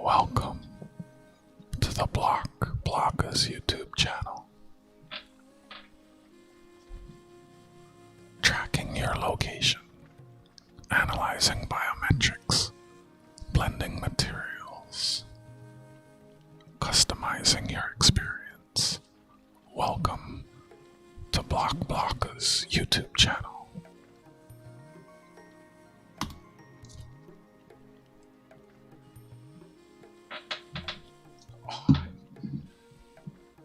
Welcome to the Blockers YouTube channel. Tracking your location, analyzing biometrics, blending materials, customizing your experience. Welcome to Blockers YouTube channel.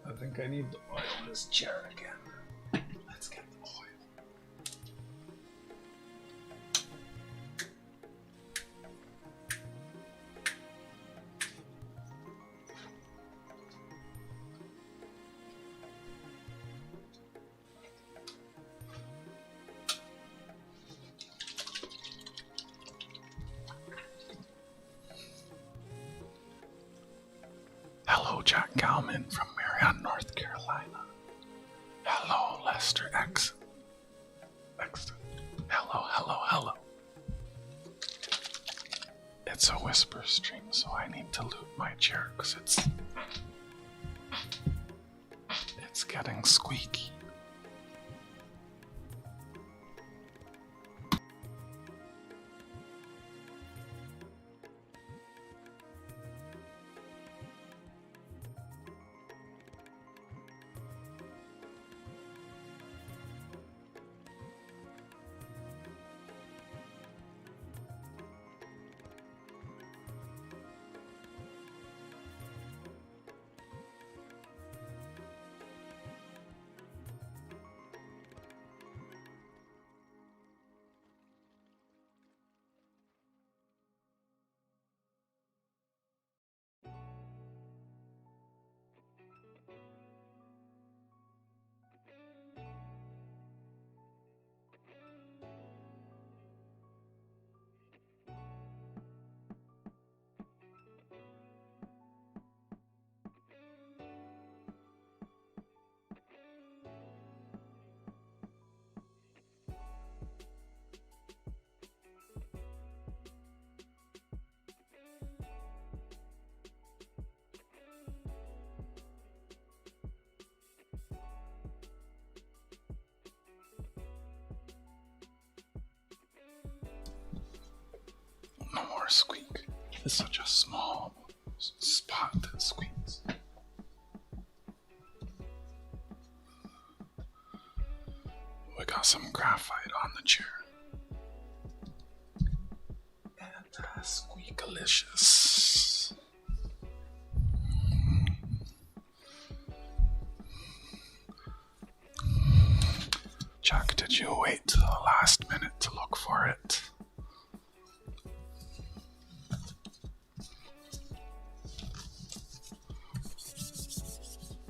I think I need to oil this chair again. Let's get the oil. Hello, Jack Galman from Marion, North Carolina. Hello, Lester X. Hello. It's a whisper stream, so I need to loot my chair because it's getting squeaky. No more squeak. It's such a small spot that squeaks. We got some graphite on the chair. And squeakalicious. Jack, did you wait till the last minute to look for it?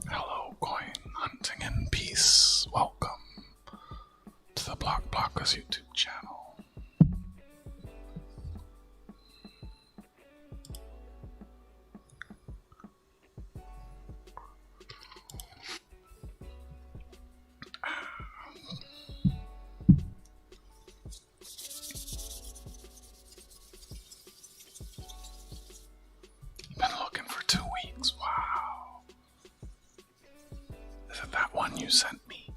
Hello, coinrollhunting in peace. Welcome to the Blockers YouTube channel. Been looking for 2 weeks. Wow. Is it that one you sent me?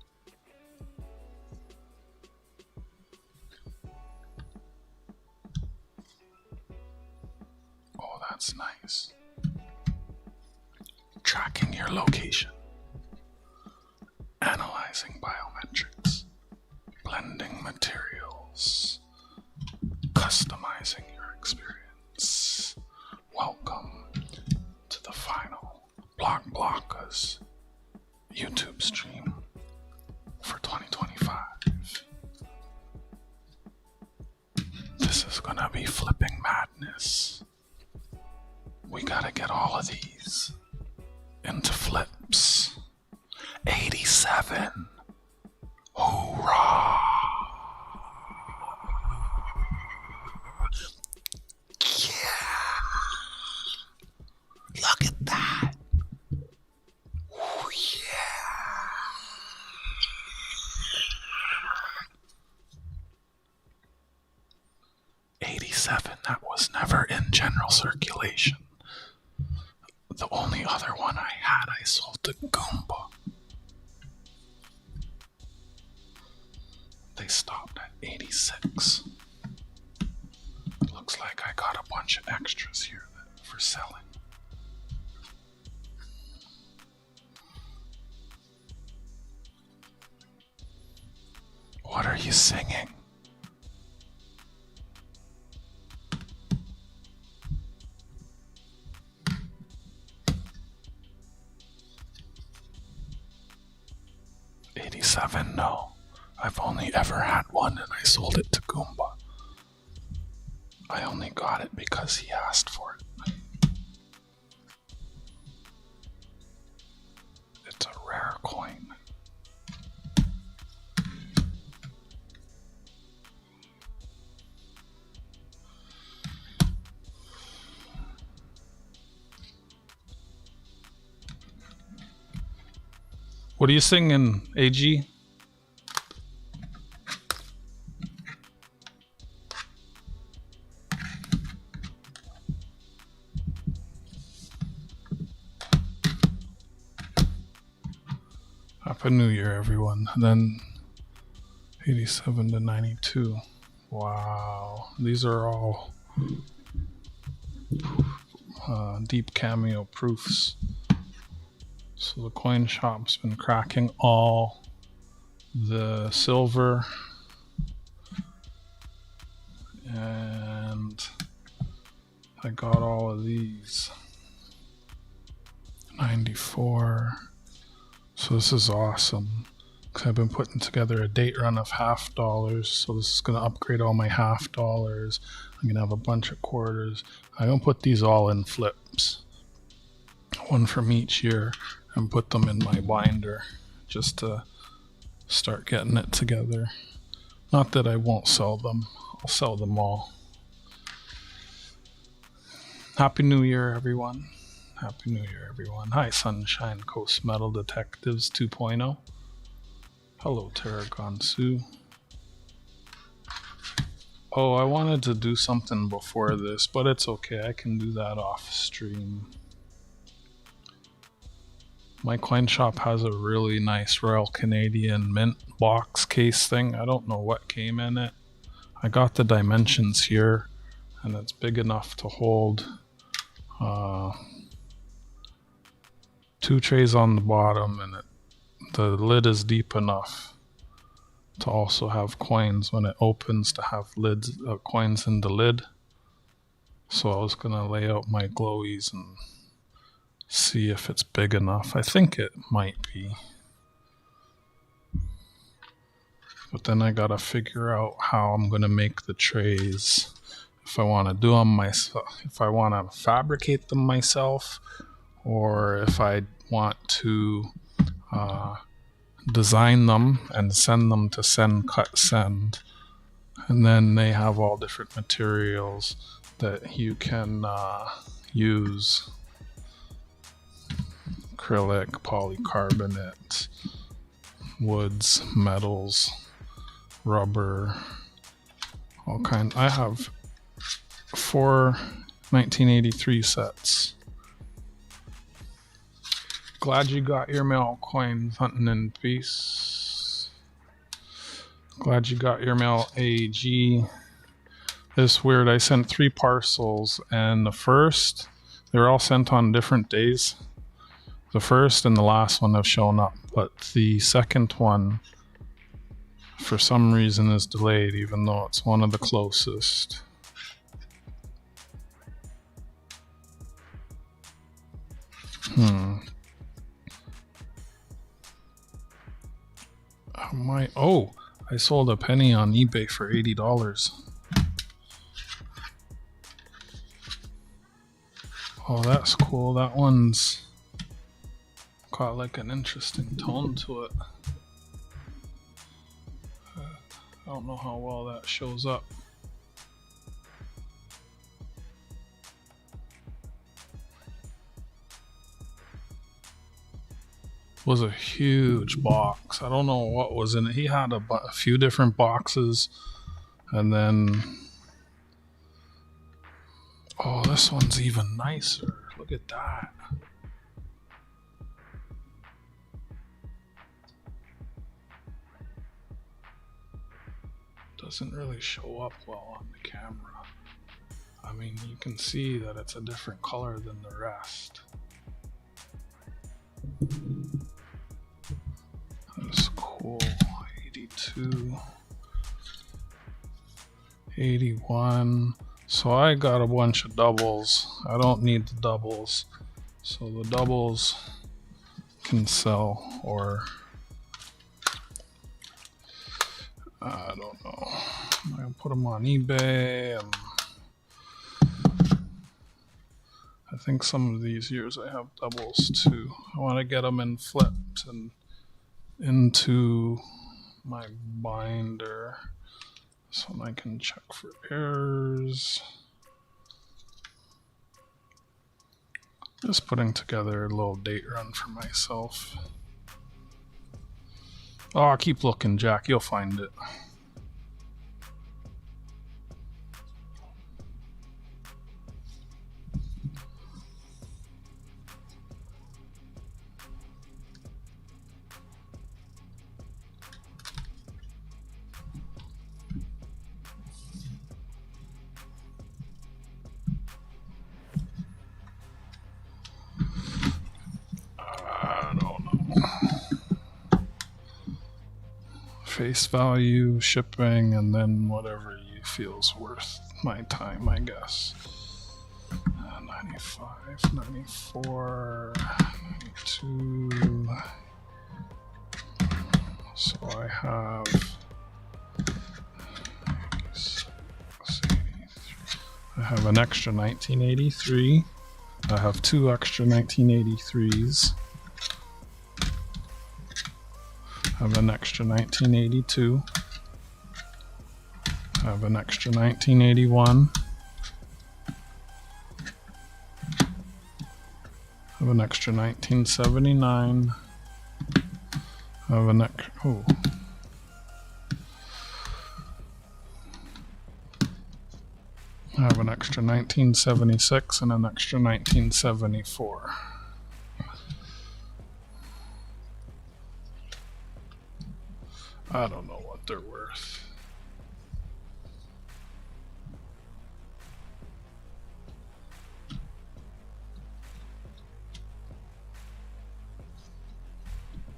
Oh, that's nice. Tracking your location, analyzing biometrics, blending materials, customizing your experience. Welcome to the final Blockers YouTube stream for 2025. This is gonna be flipping madness. We gotta get all of these into flips. 87. Hoorah! Yeah! Look at that! Ooh, yeah! 87, that was never in general circulation. The only other one I had, I sold to Goomba. They stopped at 86. Looks like I got a bunch of extras here for selling. What are you singing? $87, no. I've only ever had one and I sold it to Goomba. I only got it because he asked for it. It's a rare coin. What are you singing, AG? Happy New Year, everyone. And then 87 to 92. Wow. These are all deep cameo proofs. So the coin shop's been cracking all the silver, and I got all of these. 94. So this is awesome because I've been putting together a date run of $50. So this is going to upgrade all my $50. I'm going to have a bunch of quarters. I'm going to put these all in flips, one from each year, and put them in my binder just to start getting it together. Not that I won't sell them. I'll sell them all. Happy New Year, everyone. Happy New Year, everyone. Hi, Sunshine Coast Metal Detectives 2.0. Hello, Tarragon Sue. Oh, I wanted to do something before this, but it's okay. I can do that off stream. My coin shop has a really nice Royal Canadian Mint box case thing. I don't know what came in it. I got the dimensions here, and it's big enough to hold 2 trays on the bottom, and the lid is deep enough to also have coins when it opens, to have lids, coins in the lid. So I was gonna lay out my glowies and see if it's big enough. I think it might be, but then I gotta figure out how I'm gonna make the trays. If I want to do them myself, if I want to fabricate them myself, or if I want to design them and send them to Send Cut Send, and then they have all different materials that you can use: acrylic, polycarbonate, woods, metals, rubber, all kinds. I have 4 1983 sets. Glad you got your mail, Coins Hunting in Peace. Glad you got your mail, AG. It's weird. I sent 3 parcels, and the first, they're all sent on different days. The first and the last one have shown up, but the second one, for some reason, is delayed, even though it's one of the closest. I sold a penny on eBay for $80. Oh, that's cool. That one's got like an interesting tone to it. I don't know how well that shows up. Was a huge box. I don't know what was in it. He had a few different boxes, and then this one's even nicer. Look at that. Doesn't really show up well on the camera. I mean, you can see that it's a different color than the rest. That's cool. 82, 81. So I got a bunch of doubles. I don't need the doubles. So the doubles can sell, or I don't know. I'm gonna put them on eBay, and I think some of these years I have doubles too. I want to get them in flipped and into my binder so I can check for errors. Just putting together a little date run for myself. Oh, keep looking, Jack. You'll find it. Face value, shipping, and then whatever you feels worth my time, I guess. 95, 94, 92. So I have an extra 1983. I have 2 extra 1983s. I have an extra 1982. I have an extra 1981. I have an extra 1979. I have an extra, I have an extra 1976 and an extra 1974. I don't know what they're worth.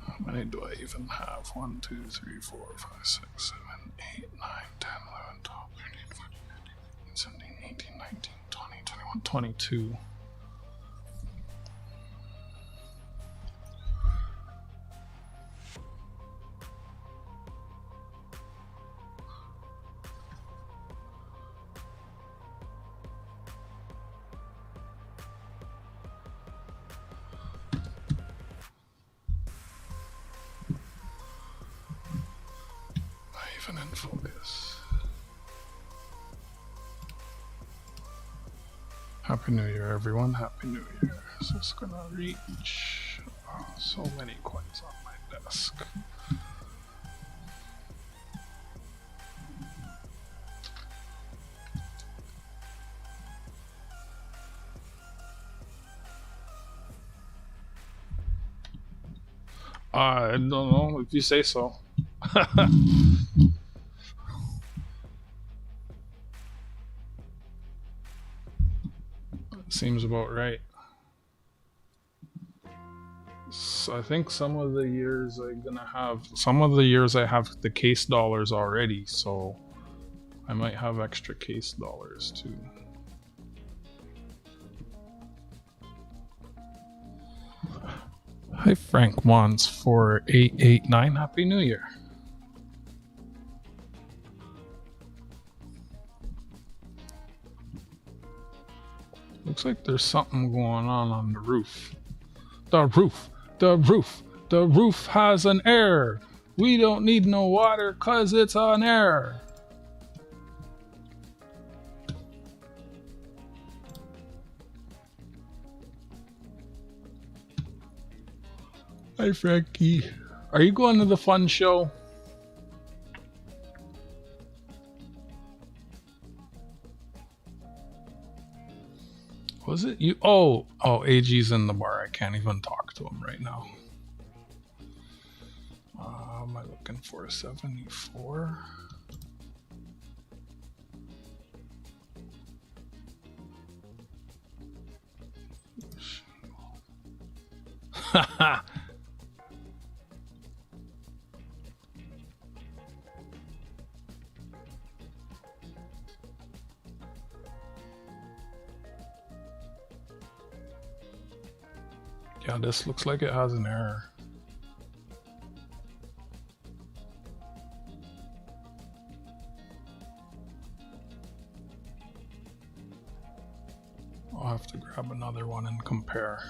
How many do I even have? 1, 2, 3, 4, 5, 6, 7, 8, 9, 10, 11, 12, 13, 14, 15, 17, 18, 19, 20, 21, 22. Even in focus. Happy New Year, everyone. Happy New Year. So it's gonna reach so many coins on my desk. I don't know if you say so. Seems about right. So I think some of the years I have the case dollars already, so I might have extra case dollars too. Hi, Frank Wands 4889. Happy New Year. Looks like there's something going on the roof. The roof has an error. We don't need no water 'cause it's an error. Hi, Frankie. Are you going to the fun show? Was it you? Oh, AG's in the bar. I can't even talk to him right now. Am I looking for a 74? Haha. Yeah, this looks like it has an error. I'll have to grab another one and compare.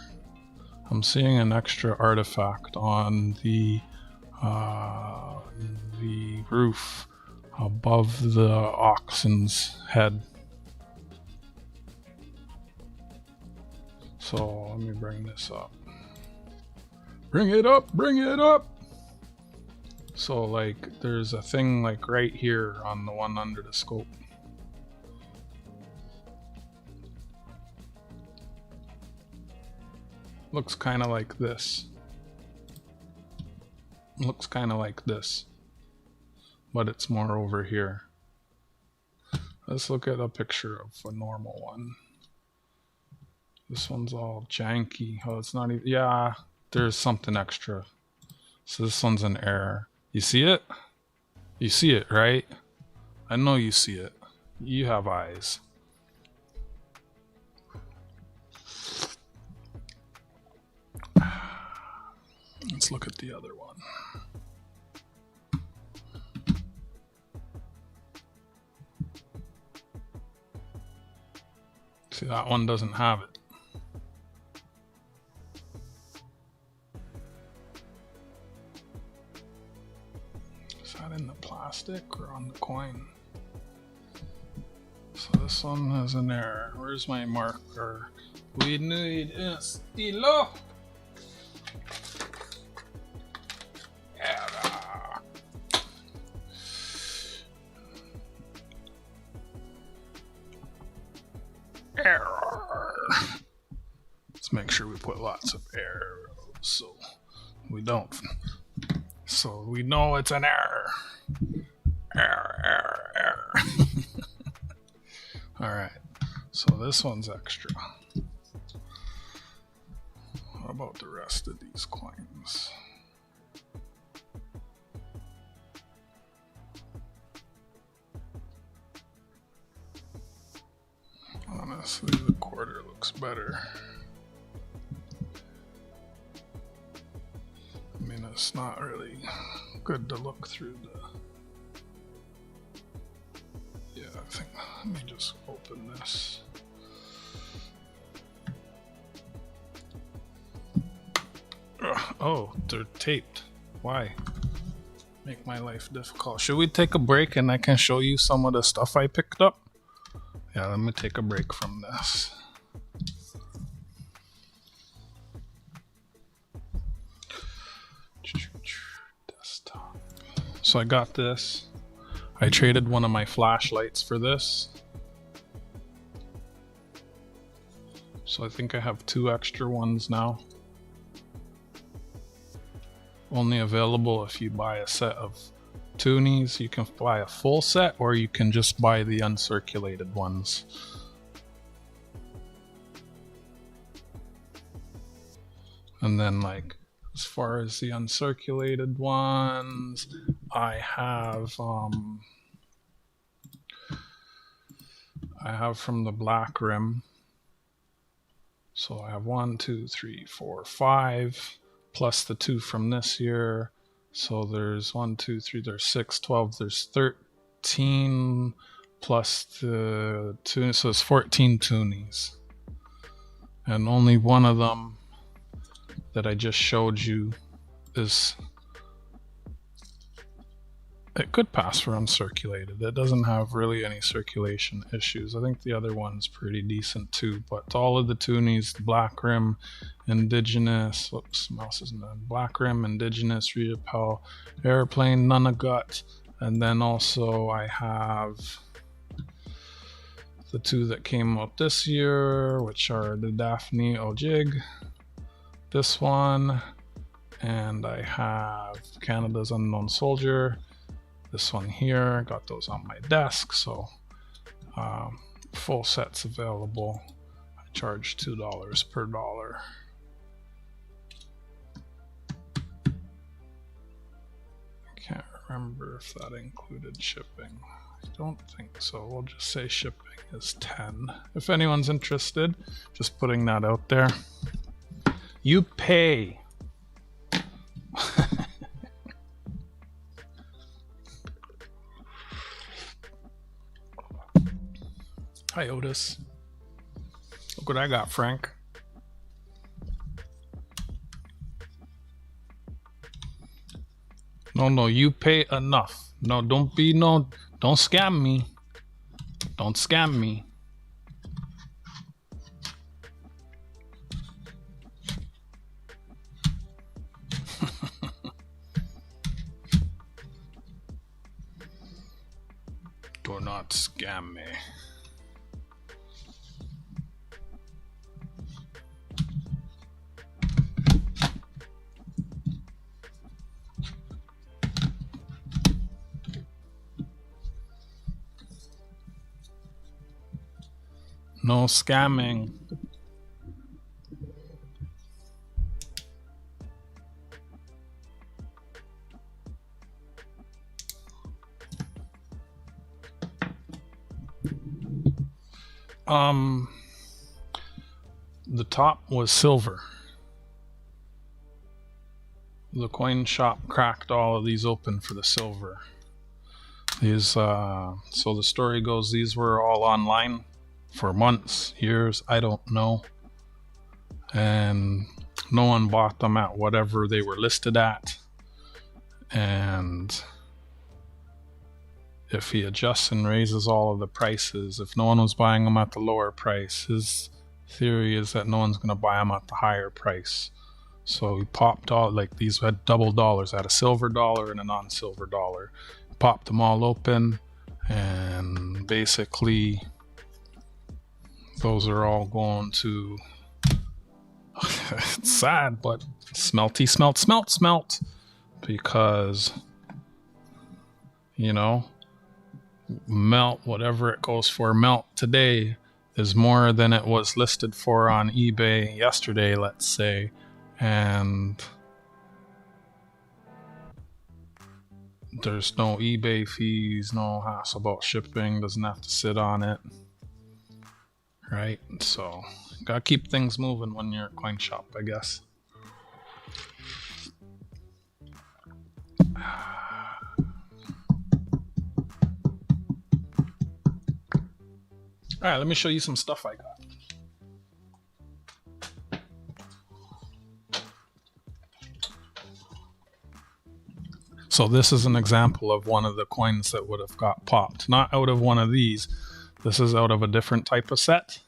I'm seeing an extra artifact on the roof above the oxen's head. So let me bring this up. Bring it up, bring it up. So like there's a thing like right here on the one under the scope. Looks kind of like this. Looks kind of like this, but it's more over here. Let's look at a picture of a normal one. This one's all janky. Oh, it's not even, yeah, there's something extra. So this one's an error. You see it? You see it, right? I know you see it. You have eyes. Let's look at the other one. See, that one doesn't have it. Is that in the plastic or on the coin? So this one has an error. Where's my marker? We need a stilo. Error. Let's make sure we put lots of arrows so we don't. So we know it's an error. Error, error, error. Alright, so this one's extra. What about the rest of these coins? Honestly, the quarter looks better. I mean, it's not really good to look through the... Yeah, I think, let me just open this. Oh, they're taped. Why? Make my life difficult. Should we take a break and I can show you some of the stuff I picked up? Yeah, let me take a break from this. Desktop. So I got this. I traded one of my flashlights for this. So I think I have 2 extra ones now. Only available if you buy a set of toonies. You can buy a full set or you can just buy the uncirculated ones. And then like as far as the uncirculated ones, I have from the black rim. So I have 1, 2, 3, 4, 5 plus the 2 from this year. So there's 1, 2, 3, there's 6, 12, there's 13 plus the 2, so it's 14 toonies. And only one of them that I just showed you is, it could pass for uncirculated. It doesn't have really any circulation issues. I think the other one's pretty decent too, but all of the toonies, the black rim, indigenous, whoops, mouse isn't on, black rim, indigenous, repel, airplane, none of gut, and then also I have the two that came out this year, which are the Daphne Ojig, this one, and I have Canada's Unknown Soldier, this one here. Got those on my desk, so full sets available. I charge $2 per dollar. Can't remember if that included shipping. I don't think so. We'll just say shipping is 10. If anyone's interested, just putting that out there. You pay. Hi, Otis. Look what I got, Frank. No, you pay enough. No, don't scam me. Don't scam me. Do not scam me. No scamming. The top was silver. The coin shop cracked all of these open for the silver. These, so the story goes, these were all online for months, years, I don't know. And no one bought them at whatever they were listed at. And if he adjusts and raises all of the prices, if no one was buying them at the lower price, his theory is that no one's going to buy them at the higher price. So he popped all, like these had double dollars, had a silver dollar and a non-silver dollar. Popped them all open, and basically those are all going to it's sad, but smelty smelt, because, you know, melt, whatever it goes for, melt today is more than it was listed for on eBay yesterday, let's say. And there's no eBay fees, no hassle about shipping, doesn't have to sit on it, right? So gotta keep things moving when you're at coin shop, I guess. All right, let me show you some stuff I got. So this is an example of one of the coins that would have got popped. Not out of one of these. This is out of a different type of set.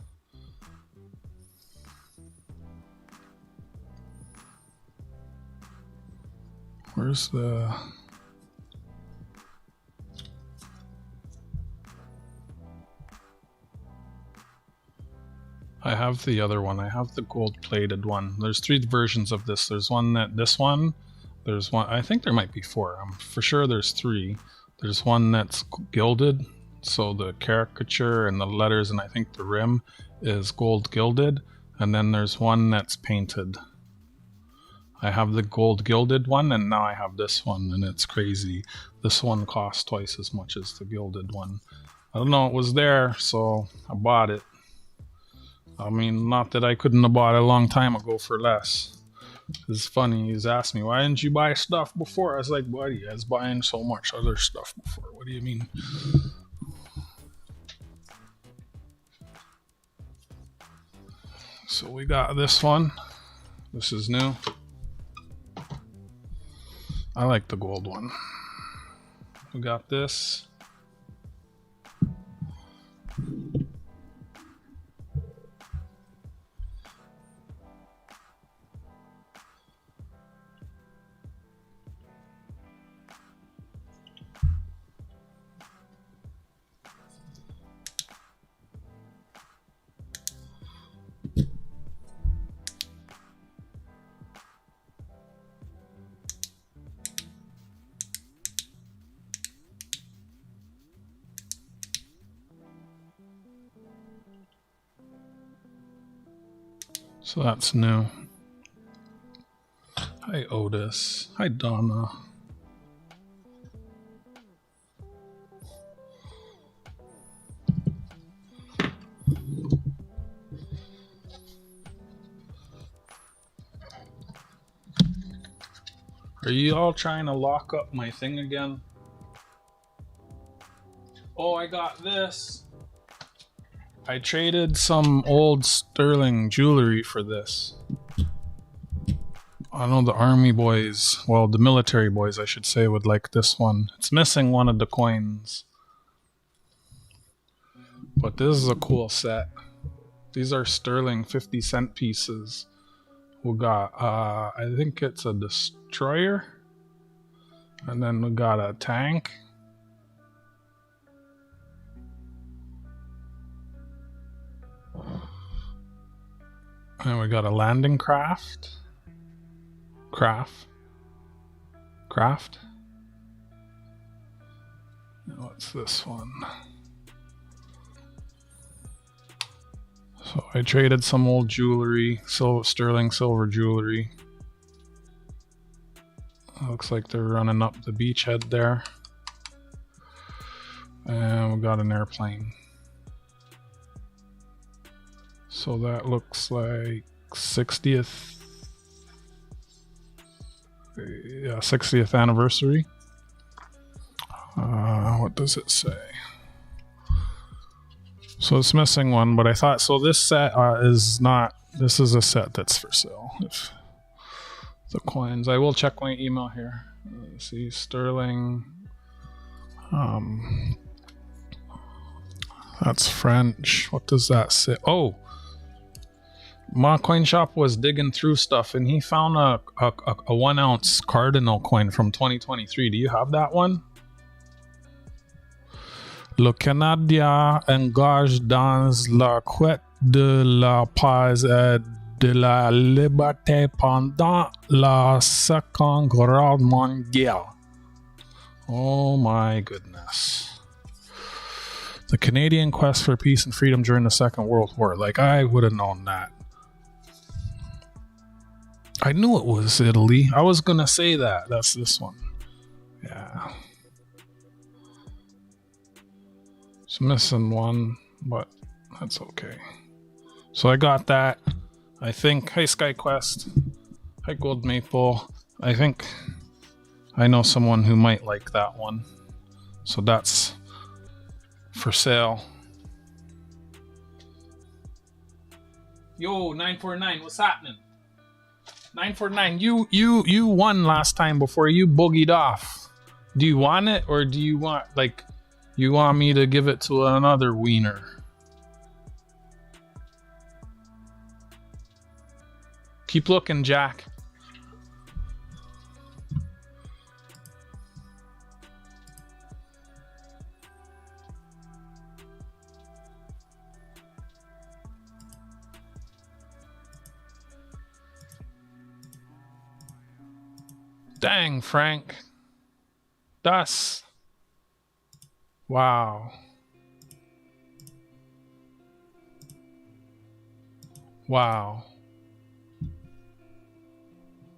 Where's the... I have the other one. I have the gold-plated one. There's 3 versions of this. There's one that... This one... There's one, I think there might be 4. I'm for sure there's 3. There's one that's gilded, so the caricature and the letters and I think the rim is gold gilded, and then there's one that's painted. I have the gold gilded one, and now I have this one, and it's crazy. This one costs twice as much as the gilded one. I don't know, it was there, so I bought it. I mean, not that I couldn't have bought it a long time ago for less. It's funny, he's asked me, why didn't you buy stuff before? I was like, buddy, I was buying so much other stuff before. What do you mean? So we got this one. This is new. I like the gold one. We got this. So that's new. Hi Otis. Hi Donna. Are you all trying to lock up my thing again? Oh, I got this. I traded some old sterling jewelry for this. I know the army boys, well, the military boys, I should say, would like this one. It's missing one of the coins. But this is a cool set. These are sterling 50-cent pieces. We got, I think it's a destroyer. And then we got a tank. And we got a landing craft. Craft. What's this one? So I traded some old jewelry, sterling silver jewelry. Looks like they're running up the beachhead there. And we got an airplane. So that looks like 60th. Yeah, 60th anniversary. What does it say? So it's missing one, but I thought, so this set is not, this is a set that's for sale. If the coins, I will check my email here. Let's see, sterling. That's French. What does that say? Oh, my coin shop was digging through stuff and he found a 1 ounce cardinal coin from 2023. Do you have that one? Le Canadien engage dans la quête de la paix et de la liberté pendant la Seconde Guerre mondiale. Oh my goodness. The Canadian quest for peace and freedom during the Second World War. Like, I would have known that. I knew it was Italy. I was gonna say that. That's this one. Yeah. It's missing one, but that's okay. So I got that. I think, hey SkyQuest, hi Gold Maple. I think I know someone who might like that one. So that's for sale. Yo, 949, what's happening? 949, you won last time before you boogied off. Do you want it, or do you want, like, you want me to give it to another wiener? Keep looking, Jack. Dang, Frank. Das. Wow. Wow.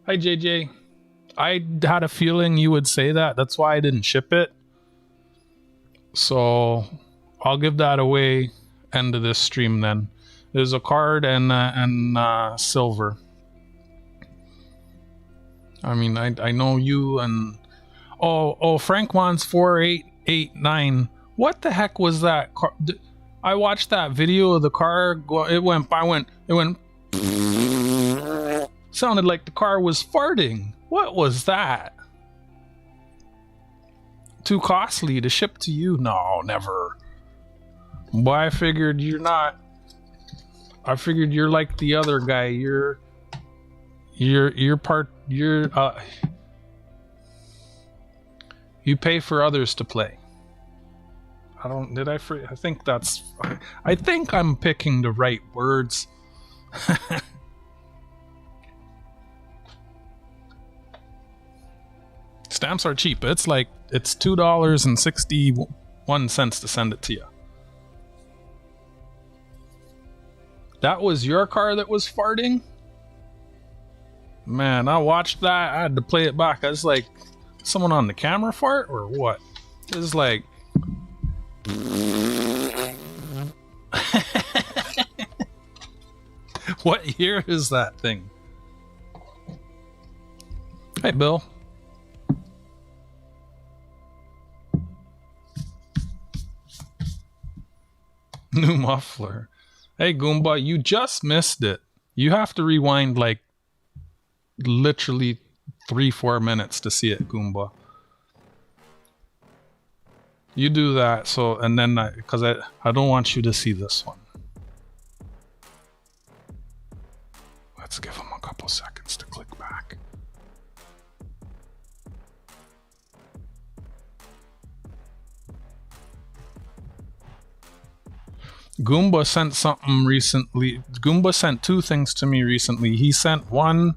Hi, JJ. I had a feeling you would say that. That's why I didn't ship it. So I'll give that away end of this stream then. There's a card and silver. I mean, I know you and... Oh, Frank wants 4889. What the heck was that car? I watched that video of the car. It went. Sounded like the car was farting. What was that? Too costly to ship to you? No, never. Boy, I figured you're not. I figured you're like the other guy. You're you pay for others to play. I think that's, I think I'm picking the right words. Stamps are cheap. It's $2.61 to send it to you. That was your car that was farting? Man, I watched that. I had to play it back. I was like, someone on the camera fart or what? It was like... What year is that thing? Hey, Bill. New muffler. Hey, Goomba, you just missed it. You have to rewind like literally 3-4 minutes to see it, Goomba. You do that, so, and then because I don't want you to see this one. Let's give him a couple seconds to click back. Goomba sent something recently. Goomba sent 2 things to me recently. He sent one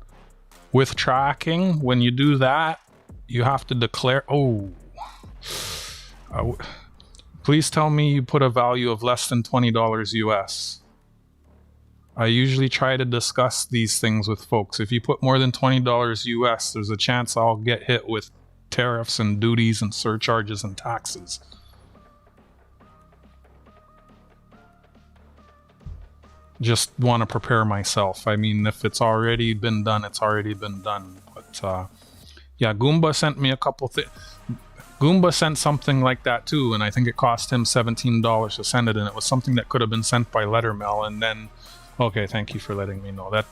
with tracking. When you do that, you have to declare... Oh. Please tell me you put a value of less than $20 US. I usually try to discuss these things with folks. If you put more than $20 US, there's a chance I'll get hit with tariffs and duties and surcharges and taxes. Just want to prepare myself. I mean, if it's already been done, it's already been done. But yeah, Goomba sent me a couple things. Goomba sent something like that too, and I think it cost him $17 to send it, and it was something that could have been sent by letter mail. And then, okay, thank you for letting me know. That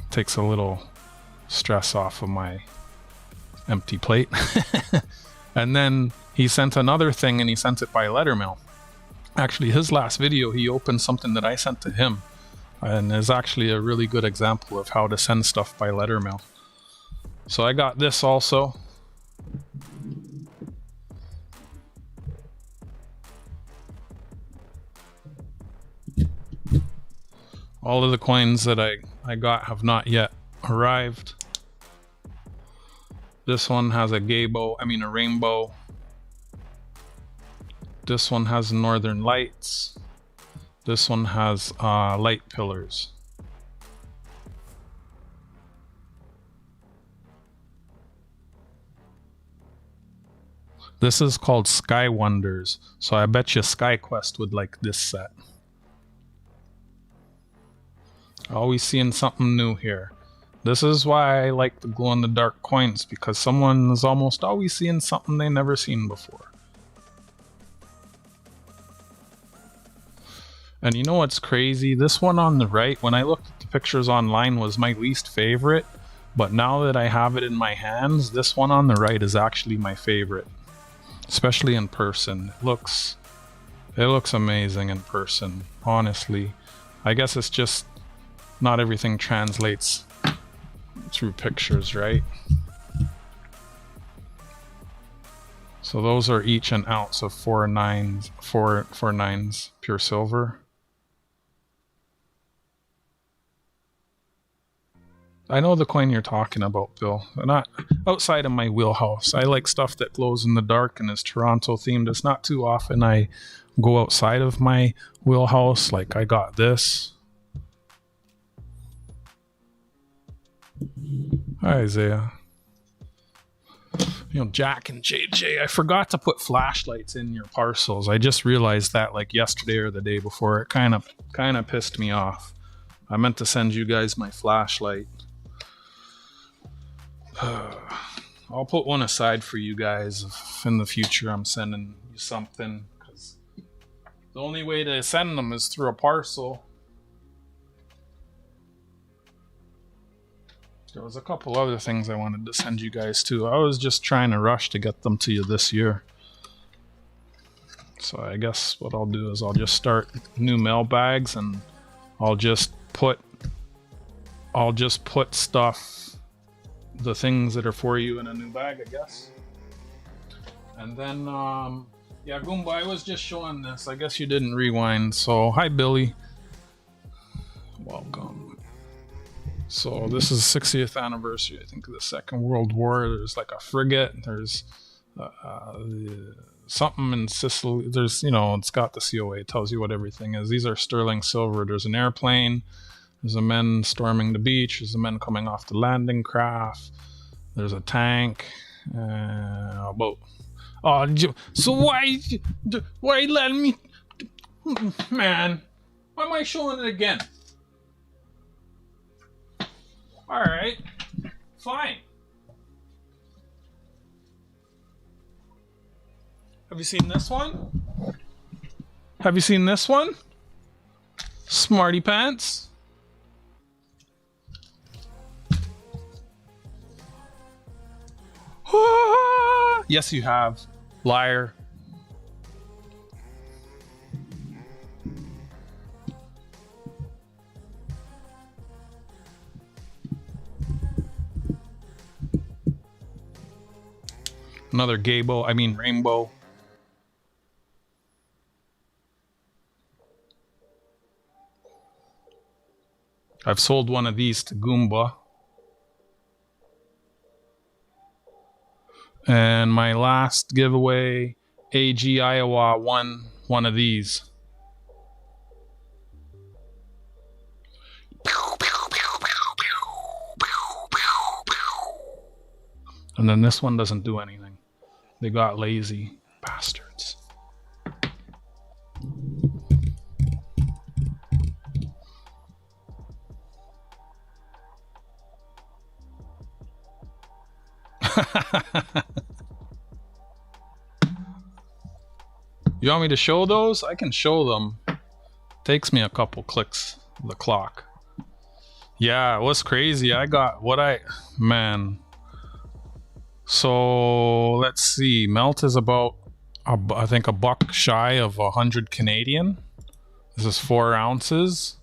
takes a little stress off of my empty plate. And then he sent another thing, and he sent it by letter mail. Actually, his last video, he opened something that I sent to him, and is actually a really good example of how to send stuff by letter mail. So I got this also. All of the coins that I got have not yet arrived. This one has a a rainbow. This one has northern lights. This one has light pillars. This is called Sky Wonders, so I bet you SkyQuest would like this set. Always seeing something new here. This is why I like the glow-in-the-dark coins, because someone is almost always seeing something they never seen before. And you know what's crazy? This one on the right, when I looked at the pictures online, was my least favorite. But now that I have it in my hands, this one on the right is actually my favorite. Especially in person. It looks amazing in person, honestly. I guess it's just not everything translates through pictures, right? So those are each an ounce of 4 nines pure silver. I know the coin you're talking about, Bill. Not outside of my wheelhouse. I like stuff that glows in the dark and is Toronto themed. It's not too often I go outside of my wheelhouse. Like I got this. Hi, Isaiah. You know, Jack and JJ, I forgot to put flashlights in your parcels. I just realized that like yesterday or the day before. It kind of pissed me off. I meant to send you guys my flashlight. I'll put one aside for you guys if in the future I'm sending you something, because the only way to send them is through a parcel. There was a couple other things I wanted to send you guys too. I was just trying to rush to get them to you this year. So I guess what I'll do is I'll just start new mailbags, and I'll just put stuff, the things that are for you, in a new bag, I guess. And then yeah, Goomba, I was just showing this. I guess you didn't rewind. So hi, Billy. Welcome. So this is the 60th anniversary, I think, of the Second World War. There's like a frigate. There's something in Sicily. There's, you know, it's got the COA. It tells you what everything is. These are sterling silver. There's an airplane. There's a men storming the beach. There's a men coming off the landing craft. There's a tank. A boat. Oh, so why letting me? Man, why am I showing it again? All right, fine. Have you seen this one? Have you seen this one? Smarty pants. Yes, you have. Liar. Another rainbow. I've sold one of these to Goomba. And my last giveaway, AG Iowa won one of these. And then this one doesn't do anything. They got lazy bastards. You want me to show those? I can show them. Takes me a couple clicks of the clock. Yeah, it was crazy. I got man. So let's see. Melt is about, I think, a buck shy of 100 Canadian. This is 4 ounces.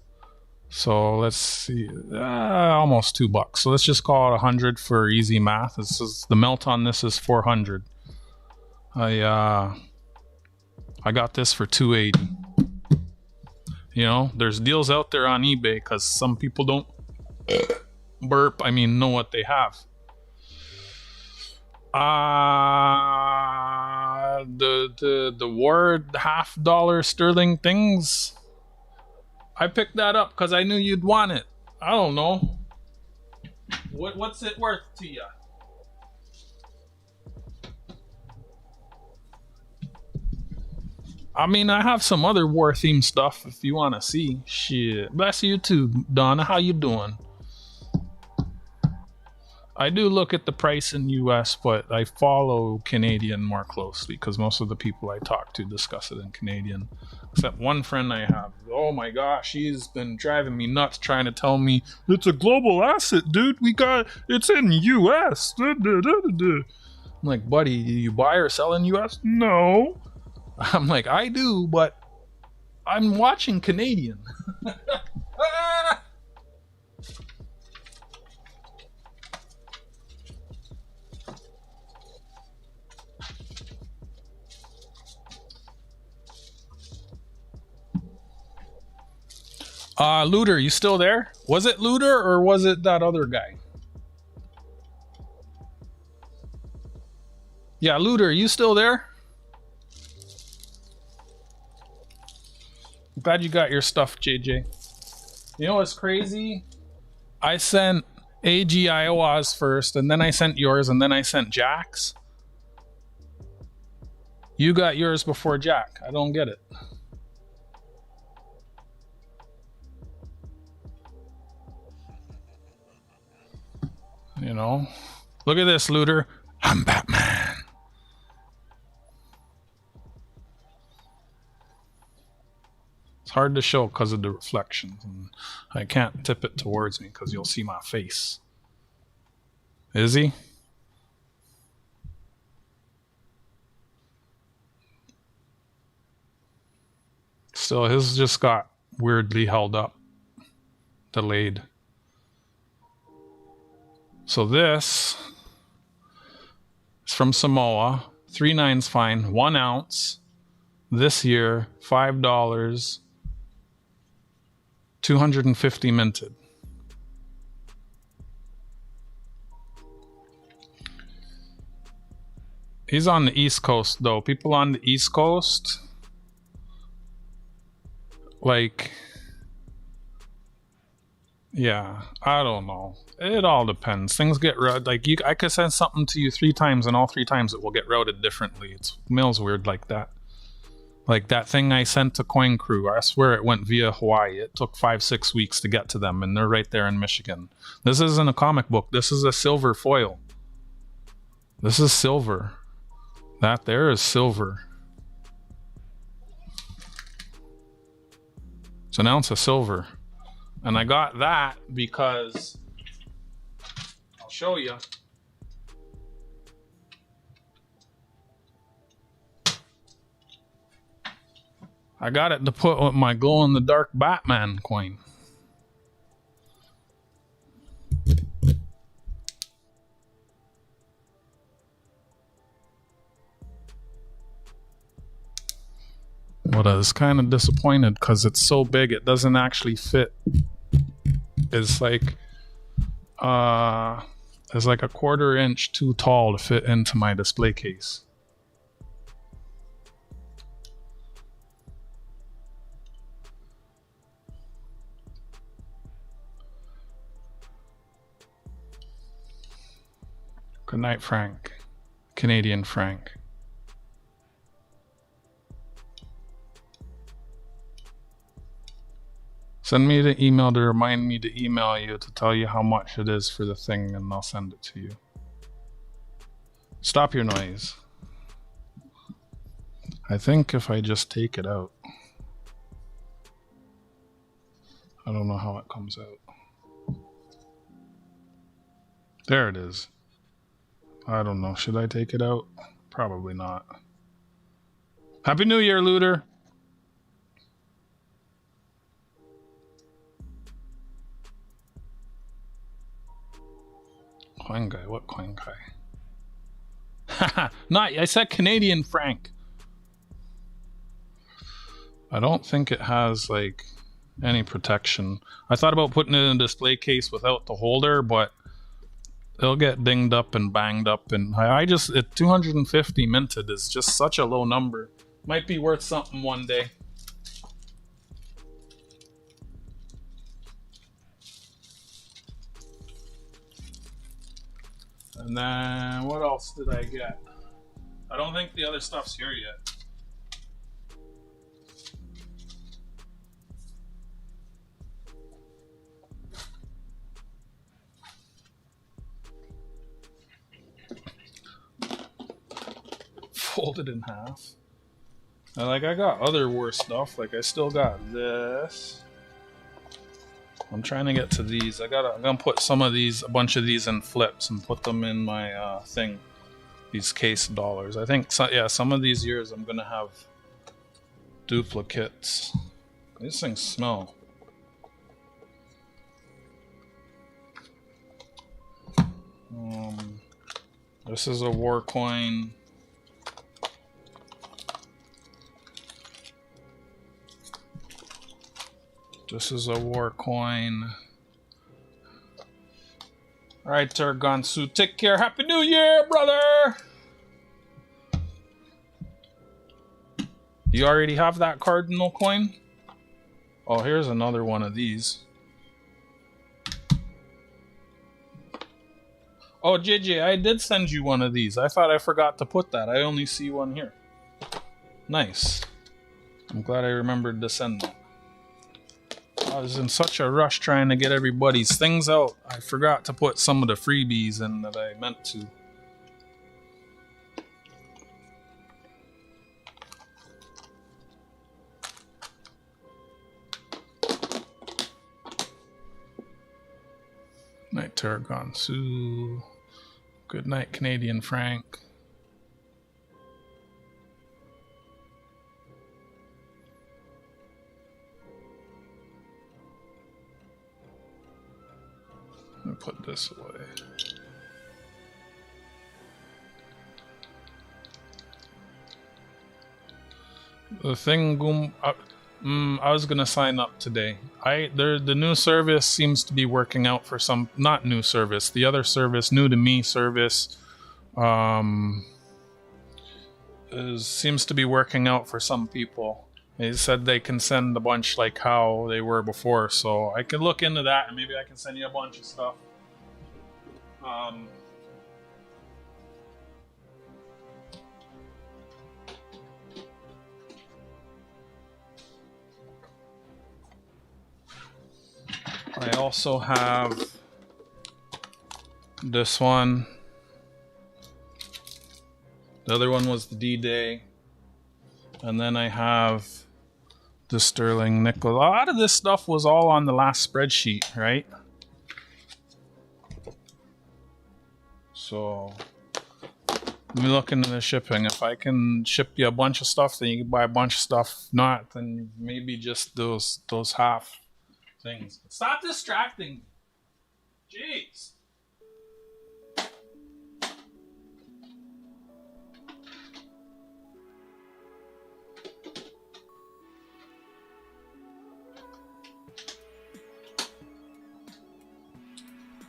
So let's see, almost $2. So let's just call it 100 for easy math. This is the melt on this is 400. I got this for $280. You know, there's deals out there on eBay because some people don't know what they have. The word $50 sterling things. I picked that up because I knew you'd want it. I don't know. What's it worth to you? I mean, I have some other war-themed stuff if you want to see. Shit. Bless you too, Donna. How you doing? I do look at the price in US, but I follow Canadian more closely because most of the people I talk to discuss it in Canadian. Except one friend I have. Oh my gosh, he's been driving me nuts trying to tell me it's a global asset, dude. It's in US. I'm like, buddy, do you buy or sell in US? No. I'm like, I do, but I'm watching Canadian. Looter, you still there? Was it Looter or was it that other guy? Yeah, Looter, you still there? I'm glad you got your stuff, JJ. You know what's crazy? I sent AG Iowa's first, and then I sent yours, and then I sent Jack's. You got yours before Jack. I don't get it. You know, look at this, Looter. I'm Batman. It's hard to show because of the reflections, and I can't tip it towards me because you'll see my face. Is he? Still, his just got weirdly held up, delayed. So this is from Samoa. 3.9's fine. 1 ounce. This year, $5. 250 minted. He's on the East Coast, though. People on the East Coast, like, yeah, I don't know. It all depends. Things get routed. Like, I could send something to you 3 times, and all 3 times it will get routed differently. It's mail's weird like that. Like that thing I sent to Coin Crew, I swear it went via Hawaii. It took 5-6 weeks to get to them, and they're right there in Michigan. This isn't a comic book. This is a silver foil. This is silver. That there is silver. It's an ounce of silver. And I got that because, I'll show you. I got it to put with my glow-in-the-dark Batman coin. But I was kind of disappointed because it's so big it doesn't actually fit. It's like a 1/4 inch too tall to fit into my display case. Good night, Frank. Canadian Frank. Send me the email to remind me to email you to tell you how much it is for the thing, and I'll send it to you. Stop your noise. I think if I just take it out, I don't know how it comes out. There it is. I don't know. Should I take it out? Probably not. Happy New Year, looter. Coin guy. What coin guy? Haha. Not. I said Canadian Frank. I don't think it has like any protection. I thought about putting it in a display case without the holder, but it'll get dinged up and banged up, and I just, at 250 minted is just such a low number. Might be worth something one day. And then what else did I get? I don't think the other stuff's here yet. Folded in half. And like I got other worse stuff. Like I still got this. I'm trying to get to these. I'm gonna put some of these, a bunch of these in flips and put them in my thing. These case dollars. I think so, yeah. Some of these years I'm gonna have duplicates. These things smell. This is a war coin. This is a war coin. Alright, Tergonsu, take care. Happy New Year, brother! You already have that cardinal coin? Oh, here's another one of these. Oh, JJ, I did send you one of these. I thought I forgot to put that. I only see one here. Nice. I'm glad I remembered to send that. I was in such a rush trying to get everybody's things out. I forgot to put some of the freebies in that I meant to. Night, Tarragon Sue. Good night, Canadian Frank. Let me put this away. The thing, I was gonna sign up today. The new service seems to be working out for some. Not new service. The other service, new to me service. seems to be working out for some people. They said they can send a bunch like how they were before, so I could look into that and maybe I can send you a bunch of stuff. I also have this one. The other one was the D-Day. And then I have the sterling nickel. A lot of this stuff was all on the last spreadsheet, right? So let me look into the shipping. If I can ship you a bunch of stuff, then you can buy a bunch of stuff. If not, then maybe just those half things. Stop distracting me. Jeez.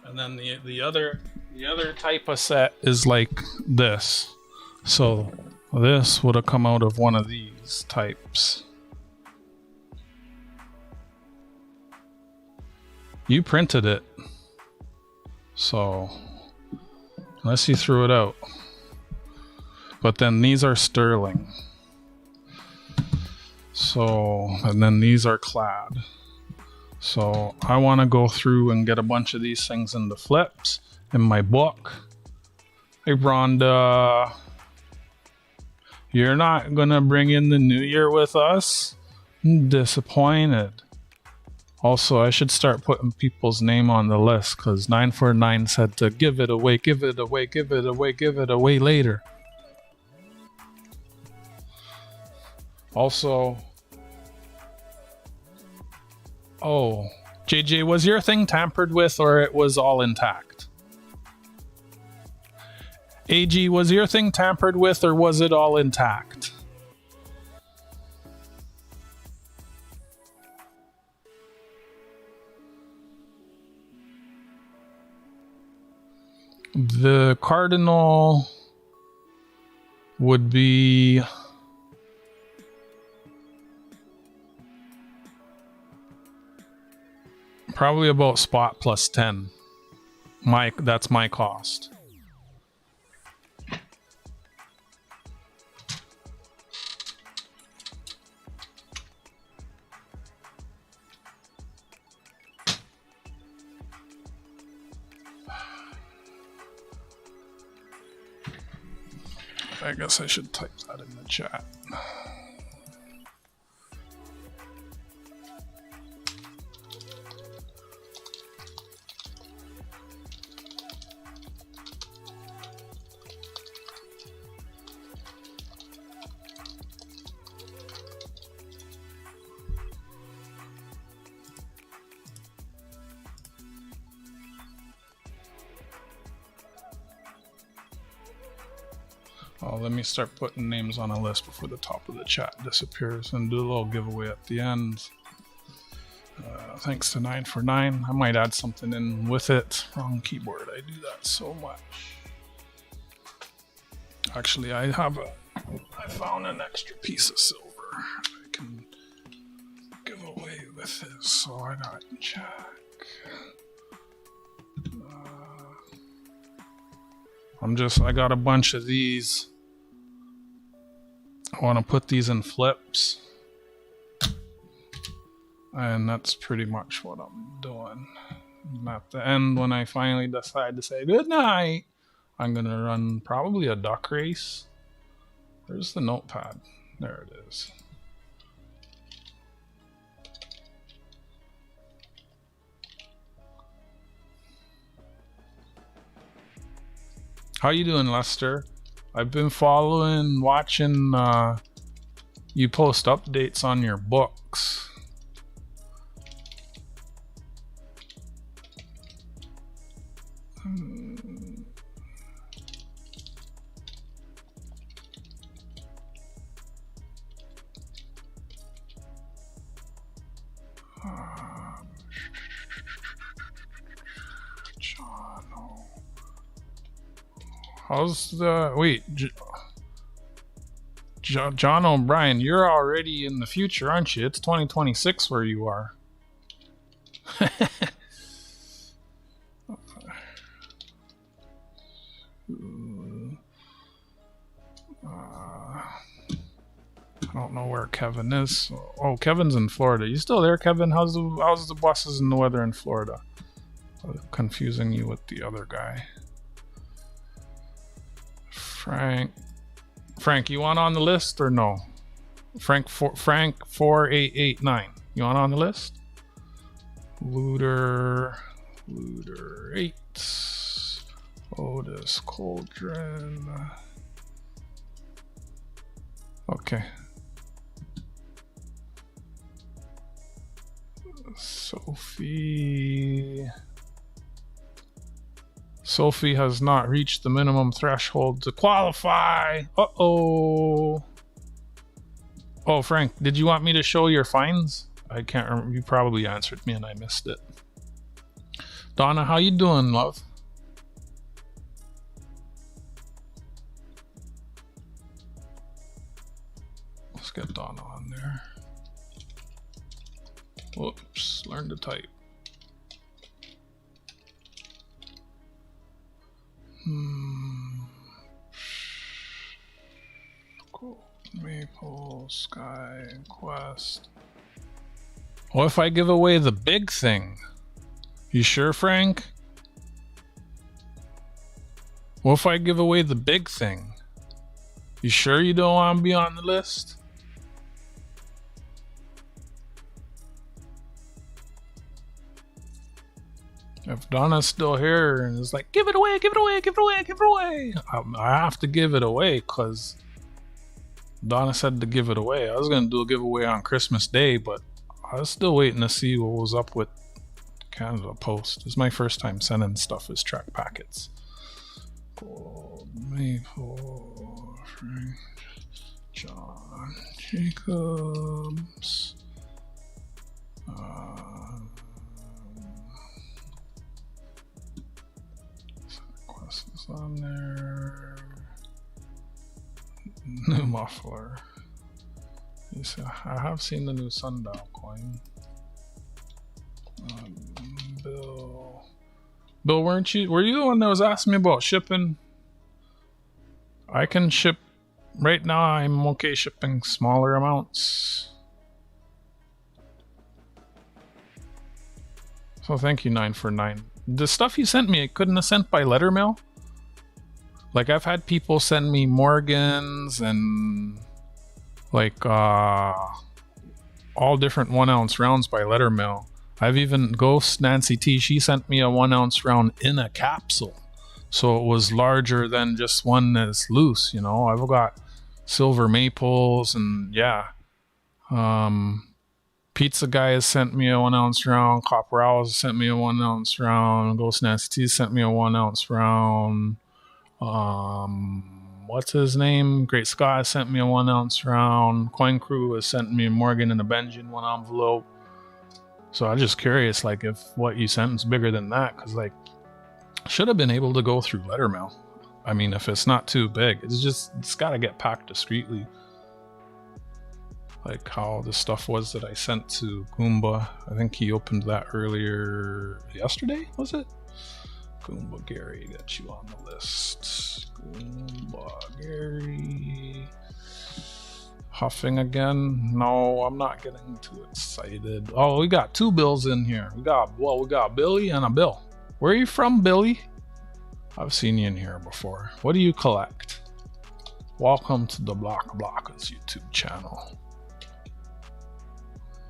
And then the other type of set is like this. So this would have come out of one of these types. You printed it. So unless you threw it out. But then these are sterling. So, and then these are clad. So I want to go through and get a bunch of these things into flips in my book. Hey Rhonda, you're not gonna bring in the new year with us? I'm disappointed. Also, I should start putting people's name on the list because 949 said to give it away, give it away, give it away, give it away later. Also, oh, JJ, was your thing tampered with or it was all intact? AG, was your thing tampered with or was it all intact? The cardinal would be probably about spot plus 10. That's my cost. I guess I should type that in the chat. Oh, let me start putting names on a list before the top of the chat disappears and do a little giveaway at the end. Thanks to 949. I might add something in with it. Wrong keyboard. I do that so much. Actually, I found an extra piece of silver I can give away with this, so I got to check. I got a bunch of these. I want to put these in flips. And that's pretty much what I'm doing. And at the end, when I finally decide to say good night, I'm going to run probably a duck race. Where's the notepad? There it is. How you doing, Lester? I've been watching you post updates on your books. How's the... Wait. John O'Brien, you're already in the future, aren't you? It's 2026 where you are. I don't know where Kevin is. Oh, Kevin's in Florida. You still there, Kevin? How's the buses and the weather in Florida? Confusing you with the other guy. Frank, you want on the list or no? Frank 4889. You want on the list? Looter 8. Otis Cauldron. Okay. Sophie has not reached the minimum threshold to qualify. Uh-oh. Oh, Frank, did you want me to show your fines? I can't remember. You probably answered me and I missed it. Donna, how you doing, love? Let's get Donna on there. Whoops, learn to type. Cool. Maple, Sky, Quest. What if I give away the big thing? You sure, Frank? What if I give away the big thing? You sure you don't want to be on the list? If Donna's still here and is like, give it away, give it away, give it away, give it away. I have to give it away because Donna said to give it away. I was going to do a giveaway on Christmas Day, but I was still waiting to see what was up with Canada Post. It's my first time sending stuff as track packets. Gold, Maple, Frank, John, Jacobs. Quest is on there. New muffler. I have seen the new sundial coin. Bill, were you the one that was asking me about shipping? I can ship right now. I'm okay shipping smaller amounts. So thank you, 9 for 9. The stuff you sent me, I couldn't have sent by letter mail. Like I've had people send me Morgans and like all different 1 ounce rounds by letter mail. I've even Ghost Nancy T, she sent me a 1 ounce round in a capsule. So it was larger than just one that's loose, you know. I've got silver maples and yeah. Pizza Guy has sent me a 1 ounce round. Copper Owls sent me a 1 ounce round. Ghost Nancy T sent me a 1 ounce round. What's his name? Great Scott sent me a 1 ounce round. Coin Crew has sent me a Morgan and a Benjamin 1 envelope. So I'm just curious, like, if what you sent is bigger than that, because like, should have been able to go through letter mail. I mean, if it's not too big, it's got to get packed discreetly. Like how the stuff was that I sent to Goomba. I think he opened that earlier yesterday, was it? Goomba Gary, got you on the list. Goomba Gary. Huffing again? No, I'm not getting too excited. Oh, we got 2 Bills in here. We got Billy and a Bill. Where are you from, Billy? I've seen you in here before. What do you collect? Welcome to the Blockers YouTube channel.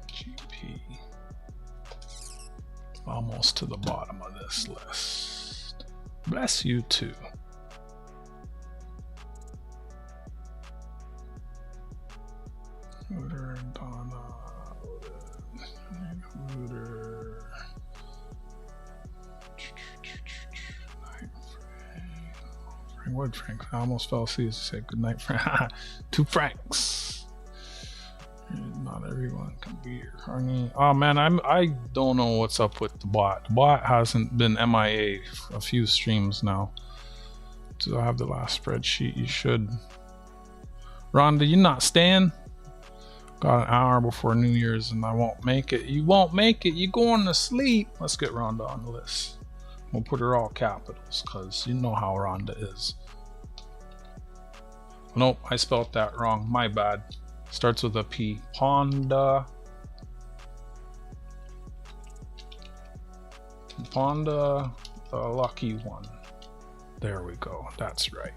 GP. Almost to the bottom of this list. Bless you too. Looter and Donna. Looter. Frank. Frank. I almost fell asleep to say good night, Frank. 2 Franks. Not everyone can be here. Oh man, I don't know what's up with the bot. The bot hasn't been MIA for a few streams now. Do I have the last spreadsheet? You should. Rhonda, you not staying? Got an hour before New Year's and I won't make it. You won't make it. You going to sleep. Let's get Rhonda on the list. We'll put her all capitals because you know how Rhonda is. Nope, I spelled that wrong. My bad. Starts with a P. Ponda. Ponda, the lucky one. There we go. That's right.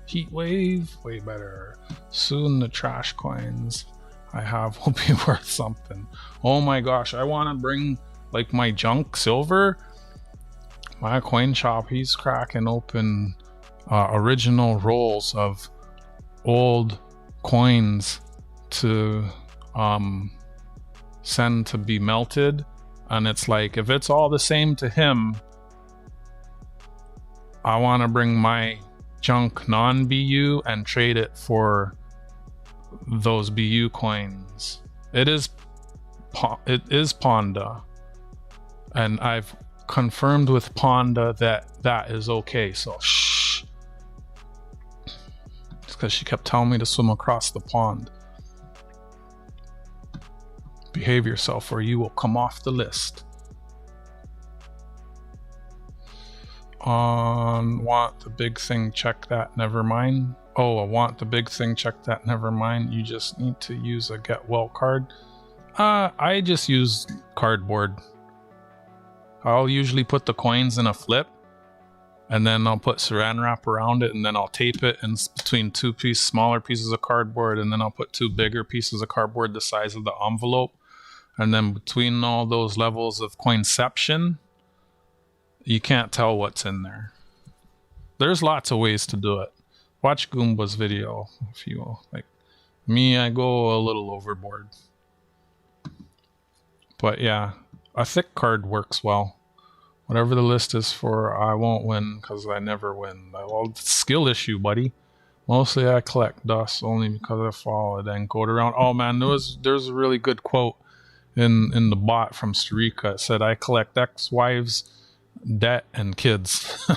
Heat wave, way better. Soon the trash coins I have will be worth something. Oh my gosh, I want to bring like my junk silver. My coin shop, he's cracking open original rolls of old coins to send to be melted. And it's like, if it's all the same to him, I want to bring my junk non-BU and trade it for those BU coins. It is Ponda, and I've confirmed with Ponda that that is okay. So shh, it's because she kept telling me to swim across the pond. Behave yourself or you will come off the list. Want the big thing, check that, never mind. Oh, I want the big thing, check that, never mind. You just need to use a get well card. I just use cardboard. I'll usually put the coins in a flip and then I'll put saran wrap around it and then I'll tape it in between two smaller pieces of cardboard, and then I'll put two bigger pieces of cardboard the size of the envelope, and then between all those levels of coinception, you can't tell what's in there. There's lots of ways to do it. Watch Goomba's video if you will. Like me, I go a little overboard. But yeah, a thick card works well. Whatever the list is for, I won't win because I never win. Well, it's a skill issue, buddy. Mostly I collect dust only because I follow it and go around. Oh man, there's a really good quote in the bot from Starika. It said, I collect ex-wives, debt, and kids.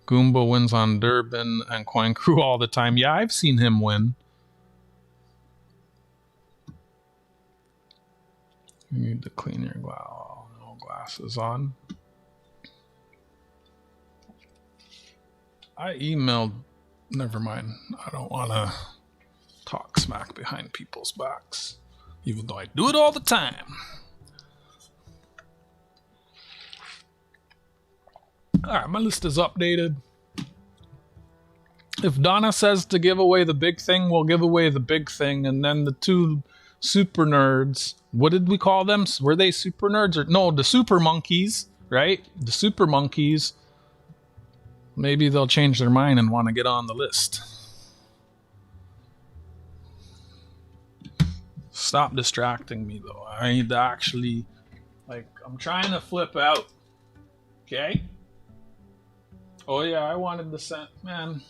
Goomba wins on Durbin and Coin Crew all the time. Yeah, I've seen him win. You need to clean your glasses on. I emailed. Never mind. I don't want to talk smack behind people's backs, even though I do it all the time. Alright, my list is updated. If Donna says to give away the big thing, we'll give away the big thing. And then the two super nerds, what did we call them? Were they super nerds? Or no, the super monkeys, right? The super monkeys. Maybe they'll change their mind and want to get on the list. Stop distracting me, though. I need to actually, like, I'm trying to flip out. Okay? Oh yeah, I wanted to send, man.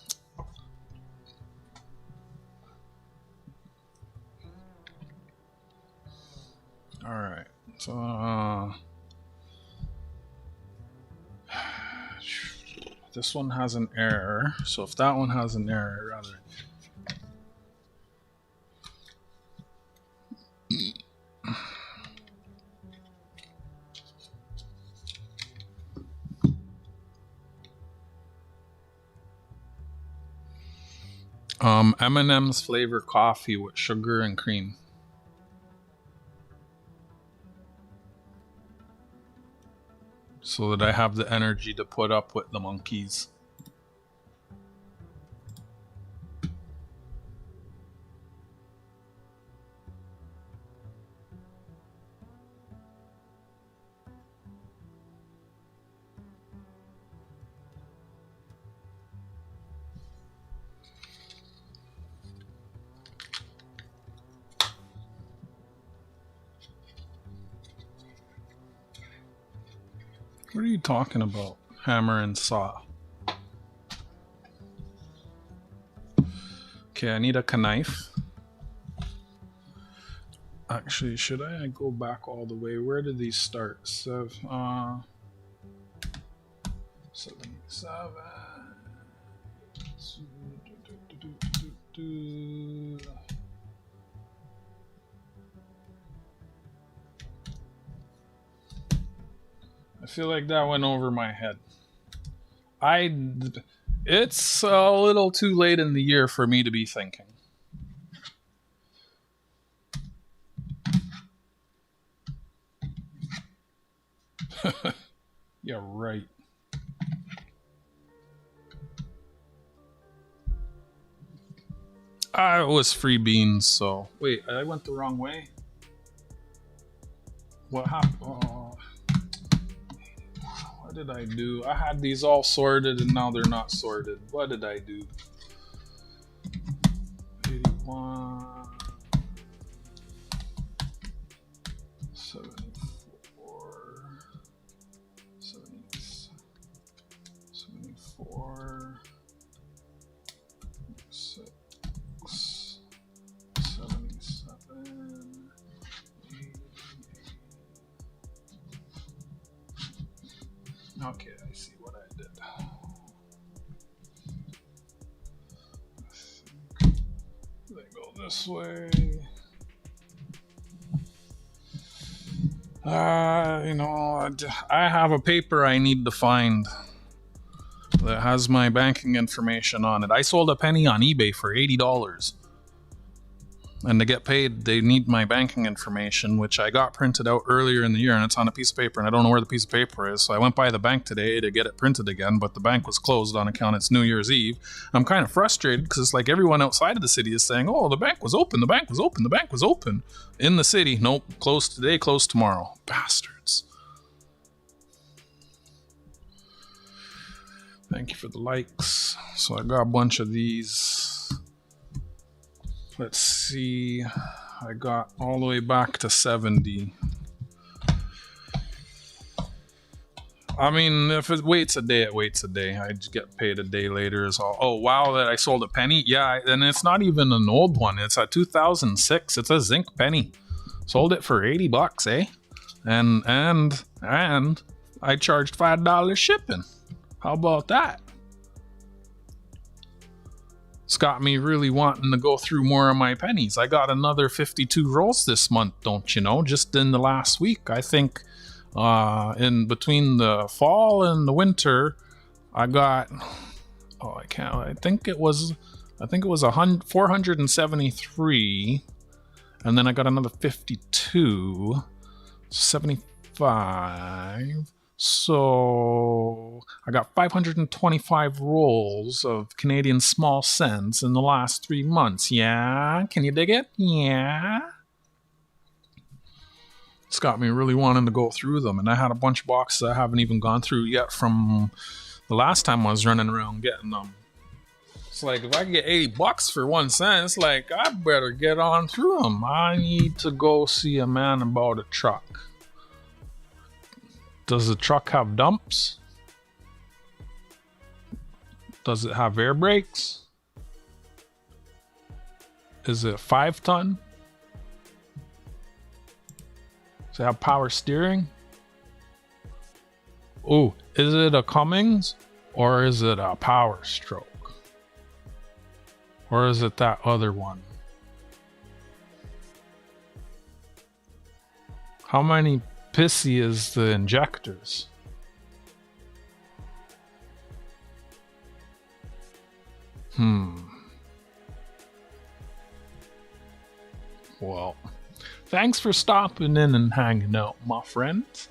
All right, so this one has an error. So if that one has an error, rather. M&M's flavor coffee with sugar and cream. So that I have the energy to put up with the monkeys. What are you talking about? Hammer and saw. Okay, I need a knife. Actually, should I go back all the way? Where did these start? So, 77. I feel like that went over my head. It's a little too late in the year for me to be thinking. Yeah, right. It was free beans, so... Wait, I went the wrong way? What happened? Oh, what did I do? I had these all sorted and now they're not sorted. What did I do? 81... 74... 74... 6... 77... 80. Okay, I see what I did. They go this way. I have a paper I need to find that has my banking information on it. I sold a penny on eBay for $80. And to get paid, they need my banking information, which I got printed out earlier in the year, and it's on a piece of paper, and I don't know where the piece of paper is. So I went by the bank today to get it printed again, but the bank was closed on account it's New Year's Eve. I'm kind of frustrated because it's like everyone outside of the city is saying, oh, the bank was open, the bank was open, the bank was open. In the city, nope, closed today, closed tomorrow. Bastards. Thank you for the likes. So I got a bunch of these. Let's see, I got all the way back to 70. I mean, if it waits a day, it waits a day. I just get paid a day later is all. Oh, wow, that I sold a penny? Yeah, and it's not even an old one. It's a 2006. It's a zinc penny. Sold it for $80, eh? And I charged $5 shipping. How about that? It's got me really wanting to go through more of my pennies. I got another 52 rolls this month, don't you know? Just in the last week. I think in between the fall and the winter, I got... Oh, I can't... I think it was 473. And then I got another 52. 75... So I got 525 rolls of Canadian small cents in the last 3 months. Yeah? Can you dig it? Yeah? It's got me really wanting to go through them. And I had a bunch of boxes I haven't even gone through yet from the last time I was running around getting them. It's like, if I can get $80 for 1 cent, it's like, I better get on through them. I need to go see a man about a truck. Does the truck have dumps? Does it have air brakes? Is it 5 ton? Does it have power steering? Oh, is it a Cummins or is it a Power Stroke? Or is it that other one? How many pissy is the injectors? Well, thanks for stopping in and hanging out, my friends.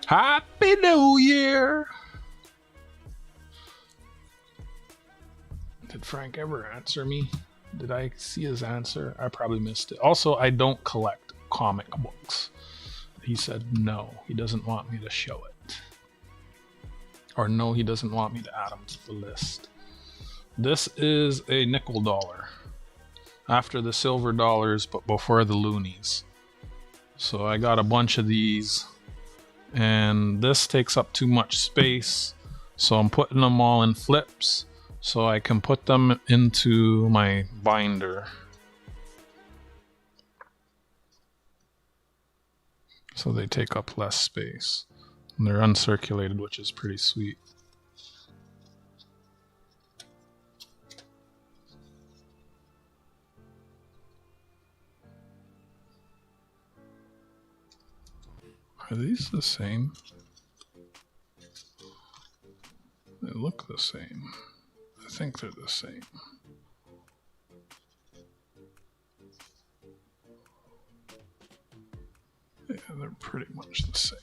Happy New Year! Did Frank ever answer me? Did I see his answer? I probably missed it. Also, I don't collect comic books. He said no, he doesn't want me to show it. Or no, he doesn't want me to add them to the list. This is a nickel dollar. After the silver dollars, but before the loonies. So I got a bunch of these. And this takes up too much space. So I'm putting them all in flips. So I can put them into my binder. So they take up less space. And they're uncirculated, which is pretty sweet. Are these the same? They look the same. I think they're the same. Yeah, they're pretty much the same.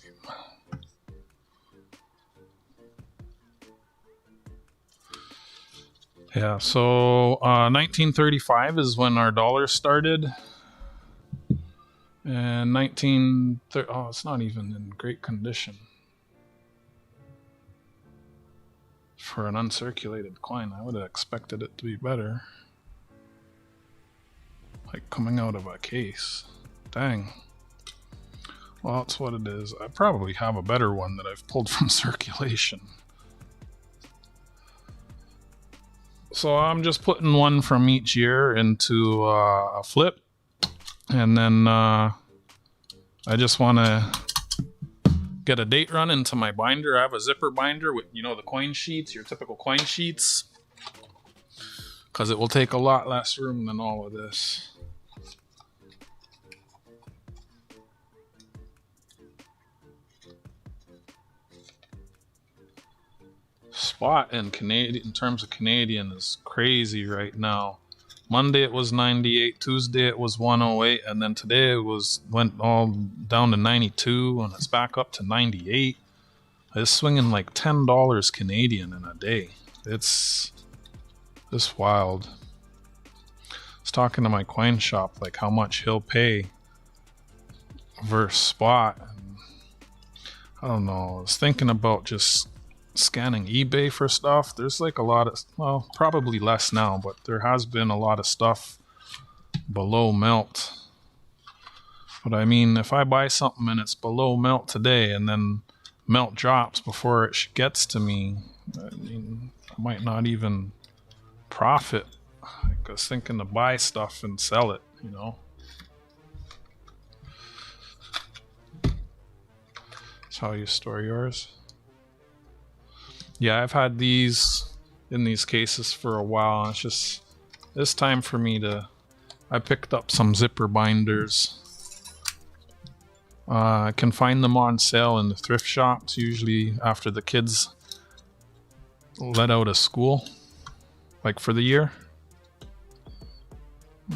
Yeah, so 1935 is when our dollar started. And 1930, oh, it's not even in great condition. For an uncirculated coin, I would have expected it to be better. Like coming out of a case. Dang. Well, that's what it is. I probably have a better one that I've pulled from circulation. So I'm just putting one from each year into a flip. And then I just want to get a date run into my binder. I have a zipper binder with, you know, the coin sheets, your typical coin sheets. Because it will take a lot less room than all of this. Spot in Canadian, in terms of Canadian, is crazy right now. Monday it was 98, Tuesday it was 108, and then today it went all down to 92, and it's back up to 98. It's swinging like $10 Canadian in a day. It's wild. I was talking to my coin shop, like how much he'll pay versus spot. And I don't know. I was thinking about just scanning eBay for stuff. There's like a lot of, well, probably less now, but there has been a lot of stuff below melt. But I mean, if I buy something and it's below melt today and then melt drops before it gets to me, I mean, I might not even profit. I was thinking to buy stuff and sell it, you know. That's how you store yours. Yeah, I've had these in these cases for a while. It's time for me to... I picked up some zipper binders. I can find them on sale in the thrift shops, usually after the kids let out of school, like for the year.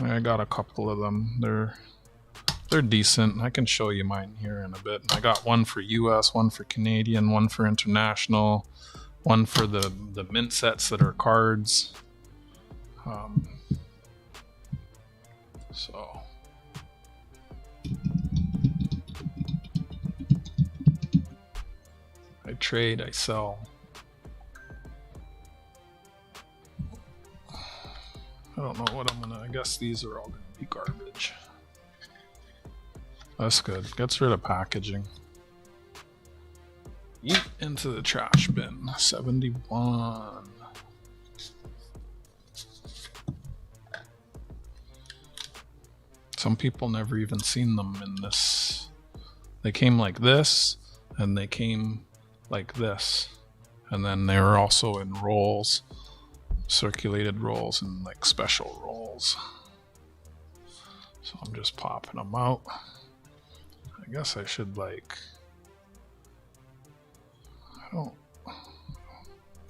I got a couple of them. They're decent. I can show you mine here in a bit. I got one for US, one for Canadian, one for international, one for the mint sets that are cards. So I trade, I sell. I don't know what I'm gonna, I guess these are all gonna be garbage. That's good. Gets rid of packaging. Yeet into the trash bin. 71. Some people never even seen them in this. They came like this, and they came like this. And then they were also in rolls, circulated rolls, and like special rolls. So I'm just popping them out. I guess I should like...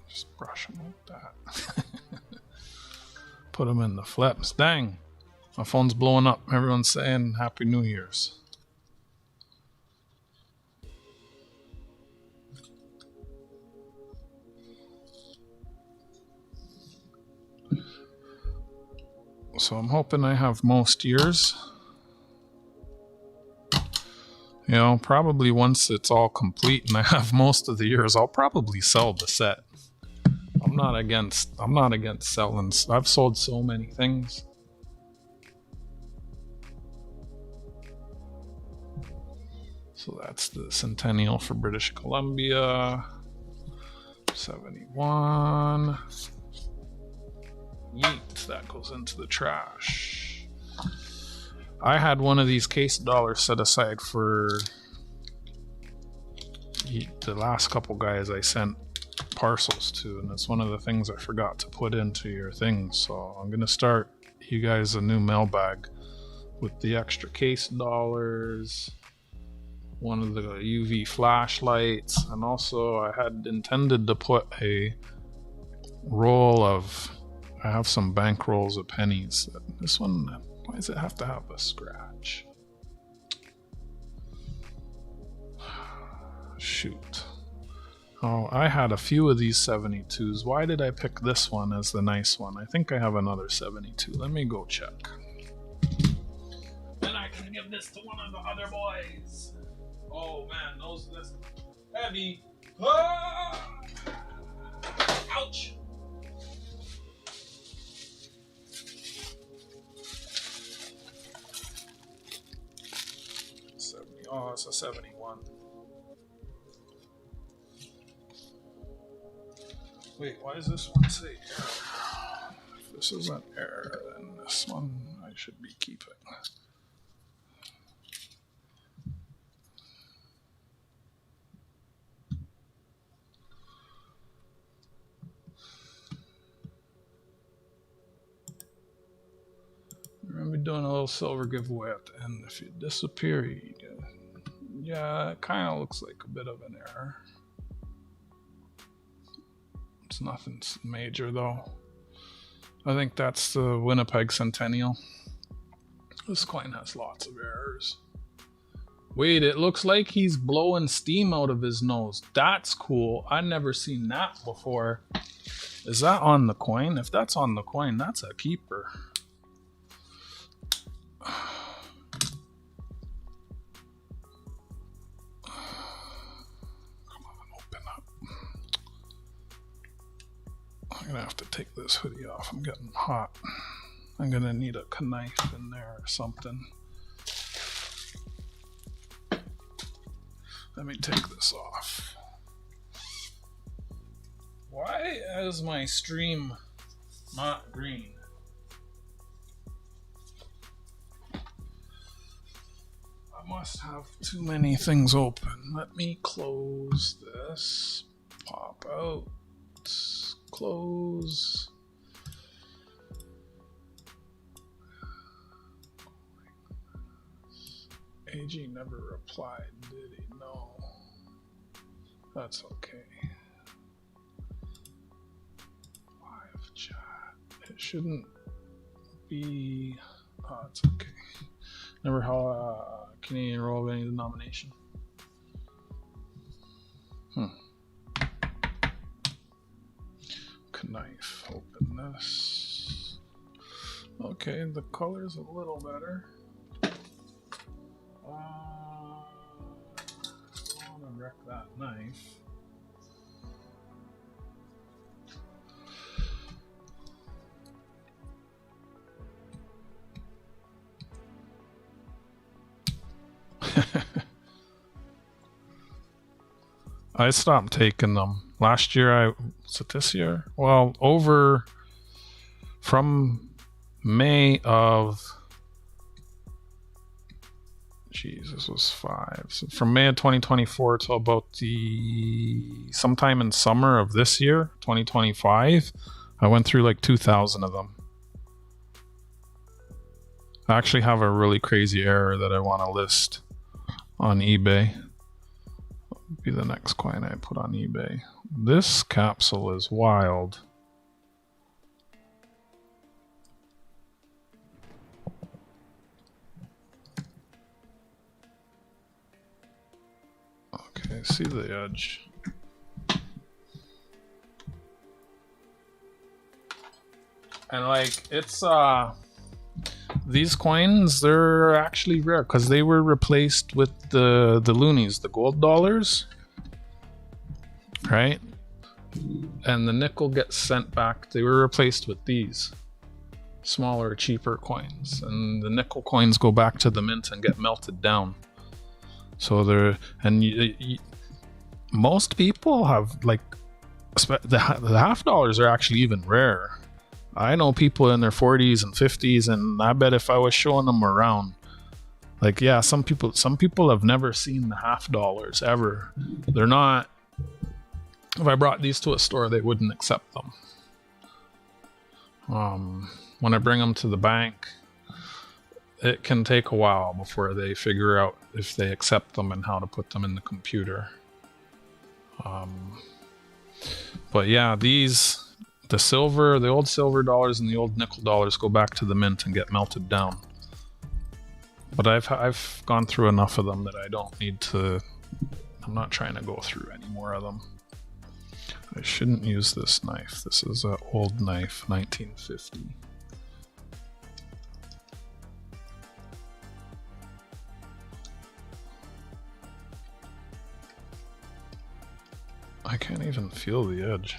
just brush them like that. Put them in the flips. Dang, my phone's blowing up. Everyone's saying Happy New Year's. So I'm hoping I have most years. You know, probably once it's all complete and I have most of the years, I'll probably sell the set. I'm not against selling. I've sold so many things. So that's the Centennial for British Columbia. 71. Yeet, that goes into the trash. I had one of these case dollars set aside for the last couple guys I sent parcels to, and it's one of the things I forgot to put into your thing. So I'm gonna start you guys a new mailbag with the extra case dollars. one of the UV flashlights, and also I had intended to put a roll of, I have some bank rolls of pennies. This one, why does it have to have a scratch? Shoot. Oh, I had a few of these 72s. Why did I pick this one as the nice one? I think I have another 72. Let me go check. Then I can give this to one of the other boys. Oh man, this heavy. Ah! Ouch. Oh, it's a 71. Wait, why does this one say error? If this isn't error, then this one I should be keeping. Remember doing a little silver giveaway at the end. If you disappear, you get, yeah, it kind of looks like a bit of an error. It's nothing major though. I think that's the Winnipeg Centennial. This coin has lots of errors. Wait, it looks like he's blowing steam out of his nose. That's cool. I've never seen that before. Is that on the coin? If that's on the coin, that's a keeper. I'm gonna have to take this hoodie off. I'm getting hot. I'm gonna need a knife in there or something. Let me take this off. Why is my stream not green? I must have too many things open. Let me close this. Pop out. Close. AG never replied, did he? No. That's okay. Live chat. It shouldn't be. Oh, it's okay. Never held a Canadian roll of any denomination. Knife. Open this. Okay, the color's a little better. I want to wreck that knife. I stopped taking them. Last year, was it this year? Well, over from May of, geez, this was 5. So from May of 2024 till about sometime in summer of this year, 2025, I went through like 2,000 of them. I actually have a really crazy error that I want to list on eBay. That'll be the next coin I put on eBay. This capsule is wild. Okay, see the edge. And like, it's these coins, they're actually rare because they were replaced with the loonies, the gold dollars, right? And the nickel gets sent back. They were replaced with these smaller, cheaper coins, and the nickel coins go back to the mint and get melted down. So they're, and most people have like the half dollars are actually even rare. I know people in their 40s and 50s, and I bet if I was showing them around, like, yeah, some people have never seen the half dollars ever. They're not, if I brought these to a store, they wouldn't accept them. When I bring them to the bank, it can take a while before they figure out if they accept them and how to put them in the computer. But yeah, the silver, the old silver dollars and the old nickel dollars go back to the mint and get melted down. But I've gone through enough of them that I don't need to. I'm not trying to go through any more of them. I shouldn't use this knife. This is an old knife, 1950. I can't even feel the edge.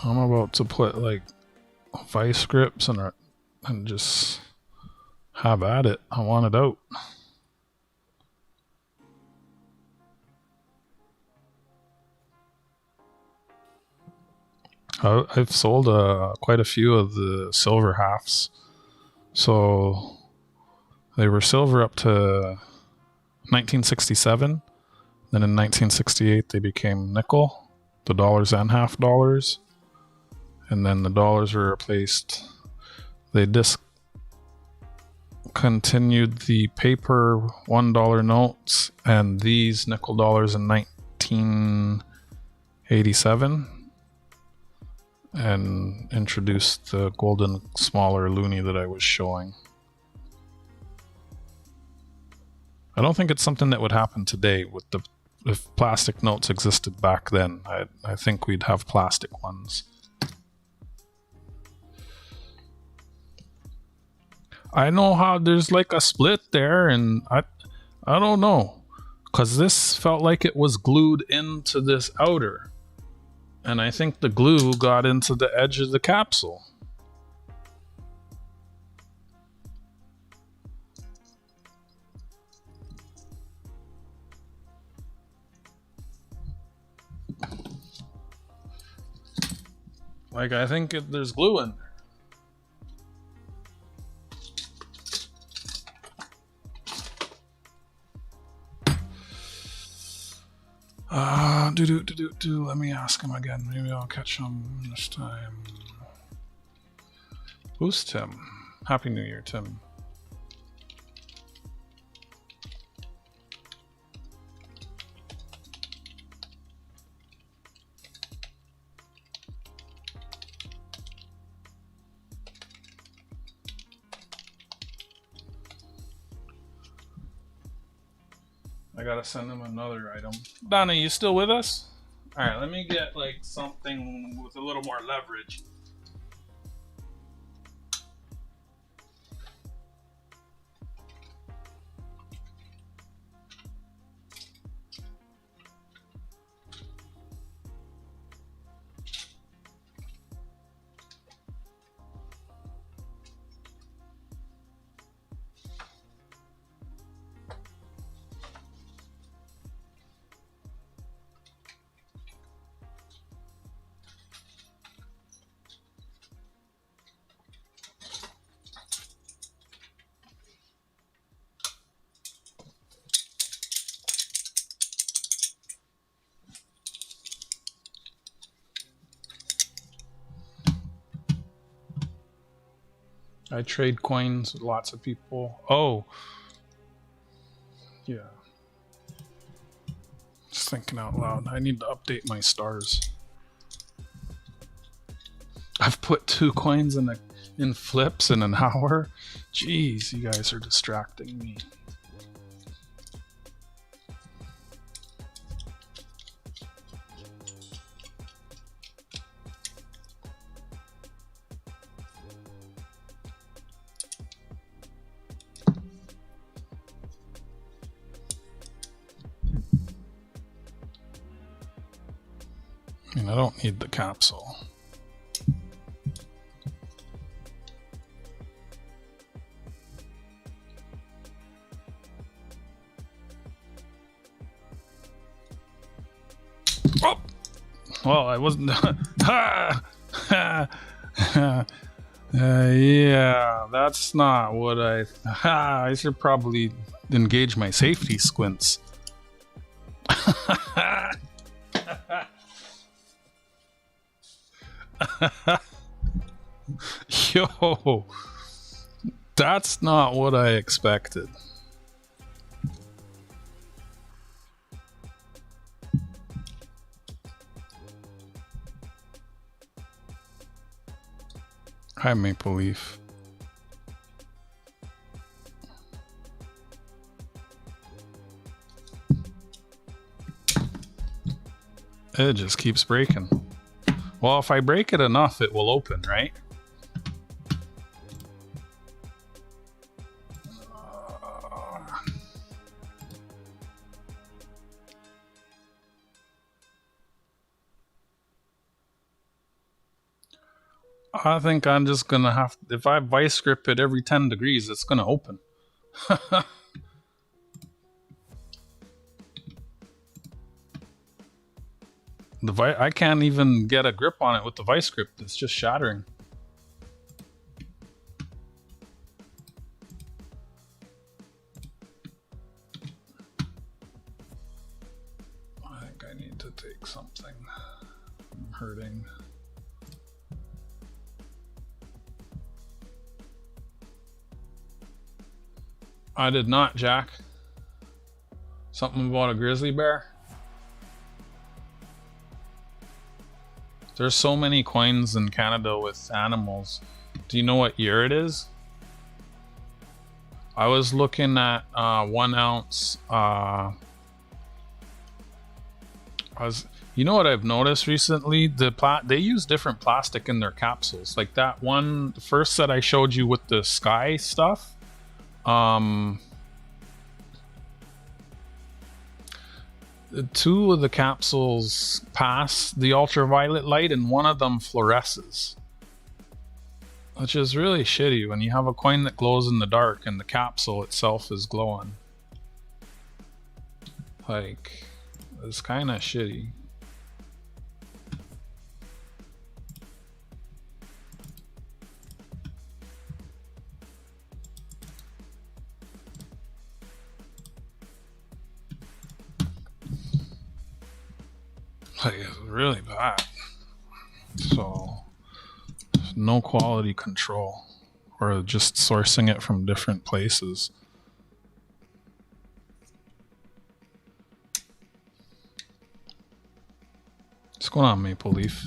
I'm about to put like vice grips and just have at it. I want it out. I've sold quite a few of the silver halves. So they were silver up to 1967. Then in 1968 they became nickel, the dollars and half dollars. And then the dollars were replaced. They discontinued the paper $1 notes and these nickel dollars in 1987 and introduced the golden smaller loonie that I was showing. I don't think it's something that would happen today with if plastic notes existed back then. I think we'd have plastic ones. I know how there's like a split there, and I don't know, because this felt like it was glued into this outer, and I think the glue got into the edge of the capsule. Like, I think there's glue in there. Let me ask him again. Maybe I'll catch him this time. Who's Tim? Happy New Year, Tim. I gotta send him another item. Donna, you still with us? Alright, let me get like something with a little more leverage. I trade coins with lots of people. Oh. Yeah. Just thinking out loud. I need to update my stars. I've put 2 coins in flips in an hour. Jeez, you guys are distracting me. I don't need the capsule. Oh! Well, I wasn't... yeah, that's not what I should probably engage my safety squints. Yo, that's not what I expected. Hi, Maple Leaf. It just keeps breaking. Well, if I break it enough, it will open, right? I think I'm just gonna have, if I vice grip it every 10 degrees, it's gonna open. I can't even get a grip on it with the vice grip. It's just shattering. I think I need to take something. I'm hurting. I did not, Jack. Something about a grizzly bear? There's so many coins in Canada with animals. Do you know what year it is? I was looking at 1 ounce. You know what I've noticed recently? They use different plastic in their capsules. Like that one, the first set I showed you with the sky stuff. Two of the capsules pass the ultraviolet light and one of them fluoresces, which is really shitty when you have a coin that glows in the dark and the capsule itself is glowing. Like, it's kind of shitty. Like, it's really bad. So, no quality control, or just sourcing it from different places. What's going on, Maple Leaf?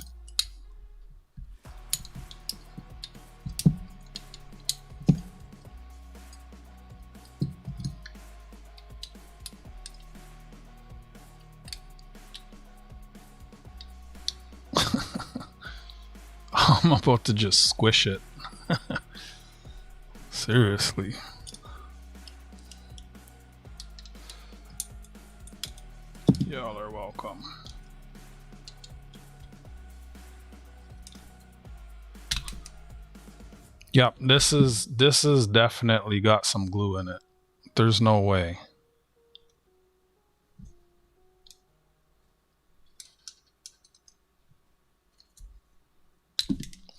I'm about to just squish it. Seriously. Y'all are welcome. Yep, this is definitely got some glue in it. There's no way.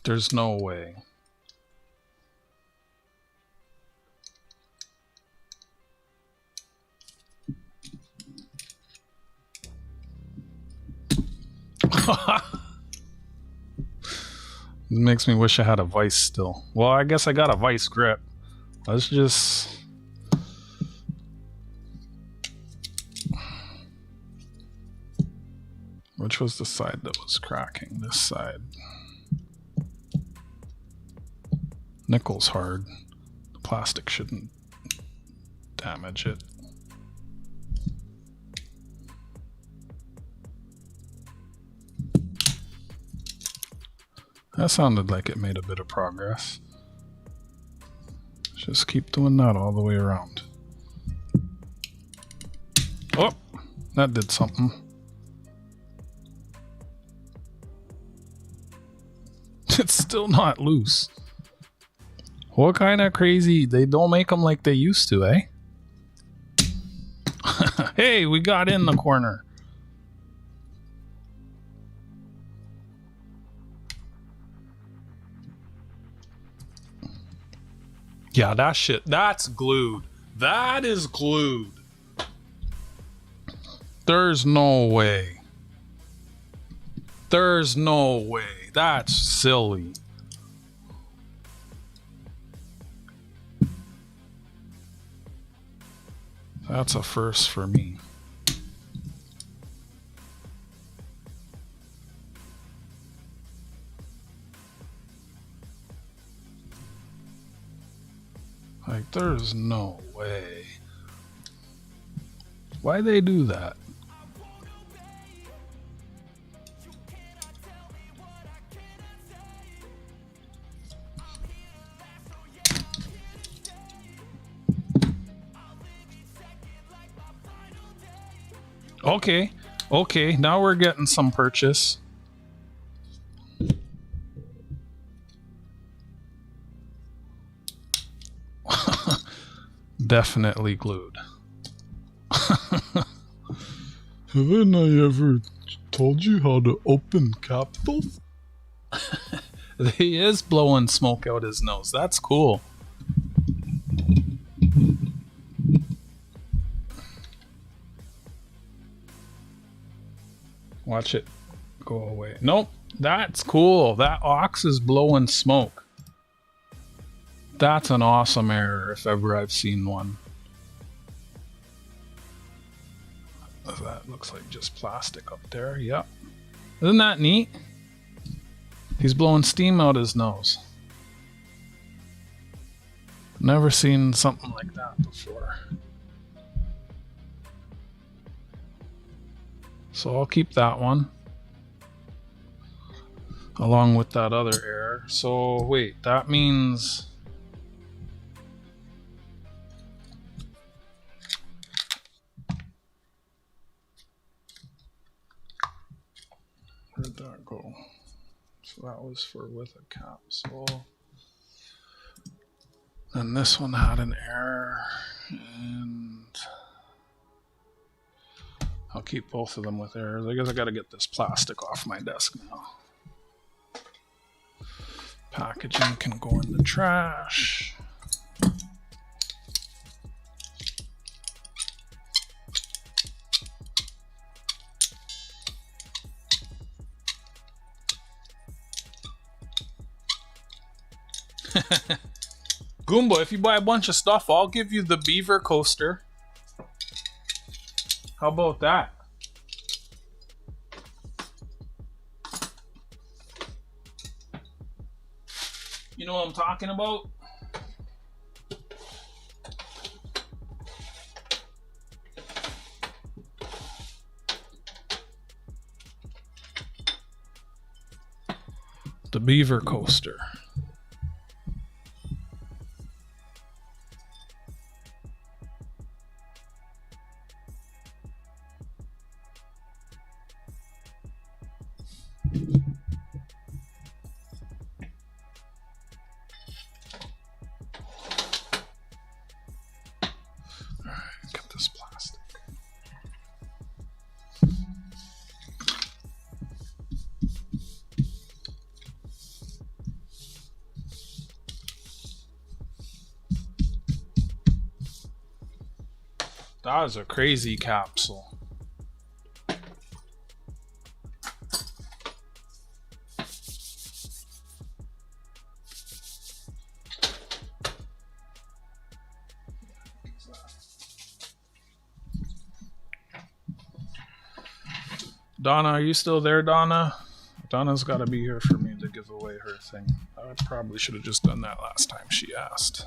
There's no way. It makes me wish I had a vice still. Well, I guess I got a vice grip. Let's just... Which was the side that was cracking? This side. Nickel's hard. The plastic shouldn't damage it. That sounded like it made a bit of progress. Just keep doing that all the way around. Oh, that did something. It's still not loose. What kind of crazy? They don't make them like they used to, eh? Hey, we got in the corner. Yeah, that shit, that's glued. That is glued. There's no way. There's no way. That's silly. That's a first for me. Like, there's no way. Why they do that? Okay, okay, now we're getting some purchase. Definitely glued. Haven't I ever told you how to open capital? He is blowing smoke out his nose. That's cool. Watch it go away. Nope, that's cool. That ox is blowing smoke. That's an awesome error if ever I've seen one. That looks like just plastic up there. Yep. Isn't that neat? He's blowing steam out his nose. Never seen something like that before. So I'll keep that one. Along with that other error. So wait, that means... Where'd that go? So that was for with a capsule. And this one had an error. And I'll keep both of them with errors. I guess I gotta get this plastic off my desk now. Packaging can go in the trash. Goomba, if you buy a bunch of stuff, I'll give you the beaver coaster. How about that? You know what I'm talking about? The beaver coaster. That was a crazy capsule. Donna, are you still there, Donna? Donna's got to be here for me to give away her thing. I probably should have just done that last time she asked.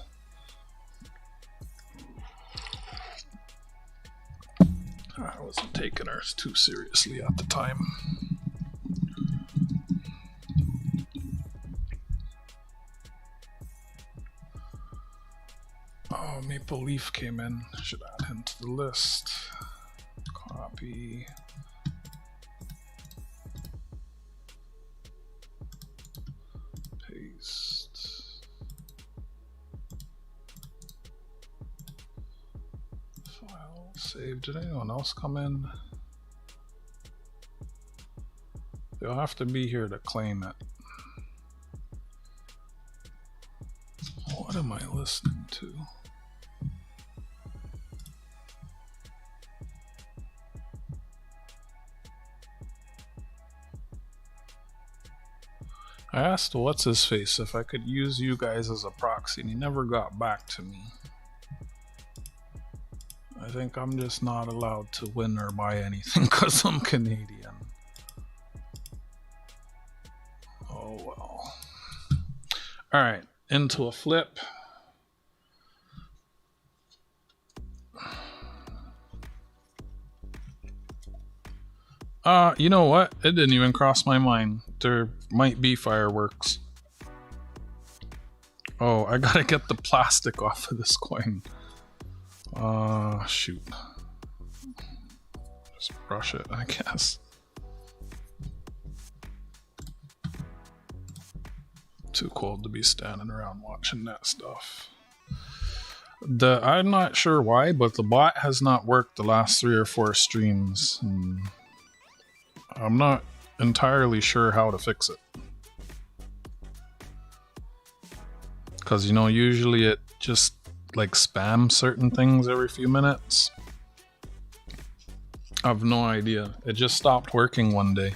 I wasn't taking her too seriously at the time. Oh, Maple Leaf came in. Should add him to the list. Copy. Paste. File. Save. Did anyone else come in? They'll have to be here to claim it. What am I listening to? I asked what's his face if I could use you guys as a proxy, and he never got back to me. I think I'm just not allowed to win or buy anything because I'm Canadian. Oh well. Alright, into a flip. You know what? It didn't even cross my mind. There might be fireworks. Oh, I gotta get the plastic off of this coin. Shoot. Just brush it, I guess. Too cold to be standing around watching that stuff. I'm not sure why, but the bot has not worked the last 3 or 4 streams. And I'm not entirely sure how to fix it. Because, you know, usually it just like spams certain things every few minutes. I have no idea. It just stopped working one day.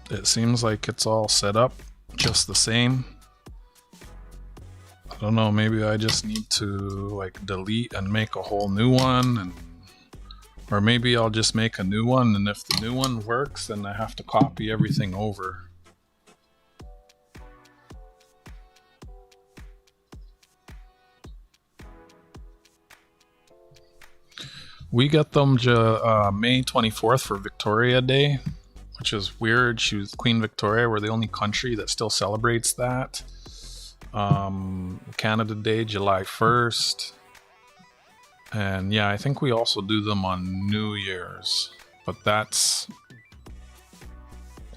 It seems like it's all set up just the same. I don't know, maybe I just need to like delete and make a whole new one, or maybe I'll just make a new one, and if the new one works then I have to copy everything over. We get them May 24th for Victoria Day, which is weird. She was Queen Victoria. We're the only country that still celebrates that. Canada Day, July 1st. And yeah, I think we also do them on New Year's, but that's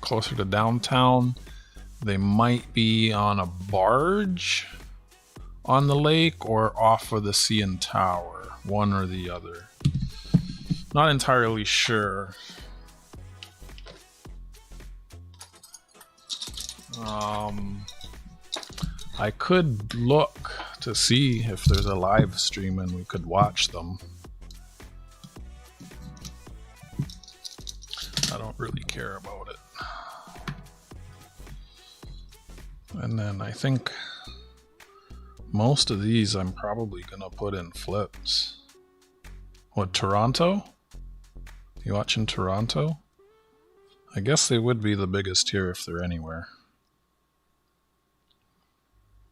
closer to downtown. They might be on a barge on the lake or off of the CN Tower, one or the other. Not entirely sure. I could look to see if there's a live stream and we could watch them. I don't really care about it. And then I think most of these I'm probably gonna put in flips. What, Toronto? You watching Toronto? I guess they would be the biggest here if they're anywhere.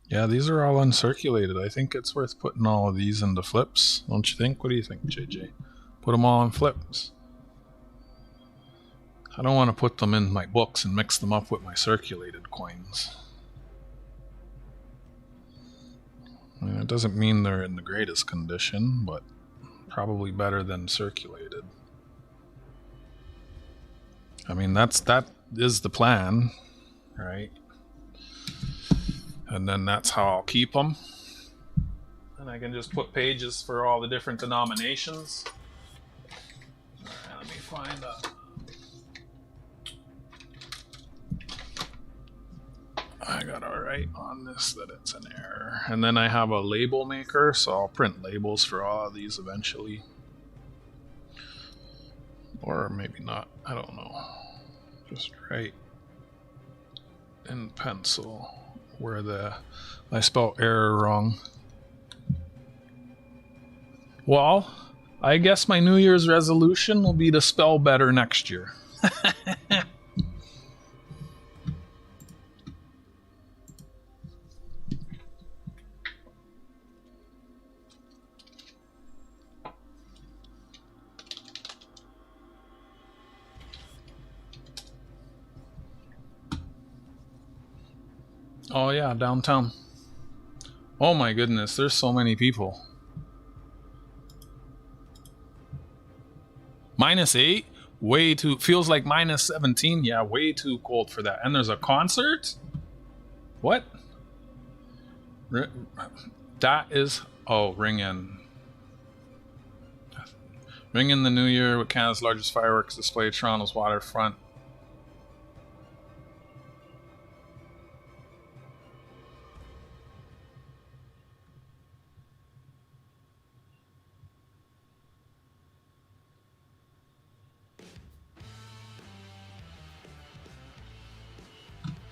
Yeah, these are all uncirculated. I think it's worth putting all of these into flips. Don't you think? What do you think, JJ? Put them all in flips. I don't want to put them in my books and mix them up with my circulated coins. I mean, it doesn't mean they're in the greatest condition, but probably better than circulated. I mean, that is the plan, right? And then that's how I'll keep them. And I can just put pages for all the different denominations. All right, let me find that. I got to write on this that it's an error. And then I have a label maker, so I'll print labels for all of these eventually. Or maybe not, I don't know. Just write in pencil where I spelled error wrong. Well, I guess my New Year's resolution will be to spell better next year. Oh yeah, downtown. Oh my goodness, there's so many people. -8? Way too... Feels like -17. Yeah, way too cold for that. And there's a concert? What? That is... Oh, Ring In. Ring in the New Year with Canada's largest fireworks display, Toronto's waterfront.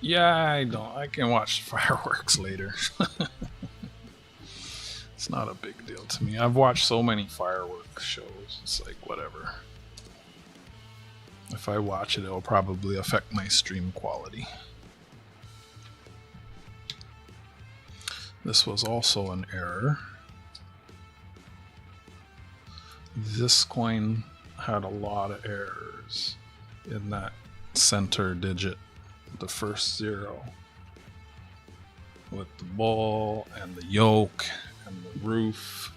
Yeah, I can watch fireworks later. It's not a big deal to me. I've watched so many fireworks shows. It's like, whatever. If I watch it, it'll probably affect my stream quality. This was also an error. This coin had a lot of errors in that center digit, the first 0, with the ball and the yoke and the roof.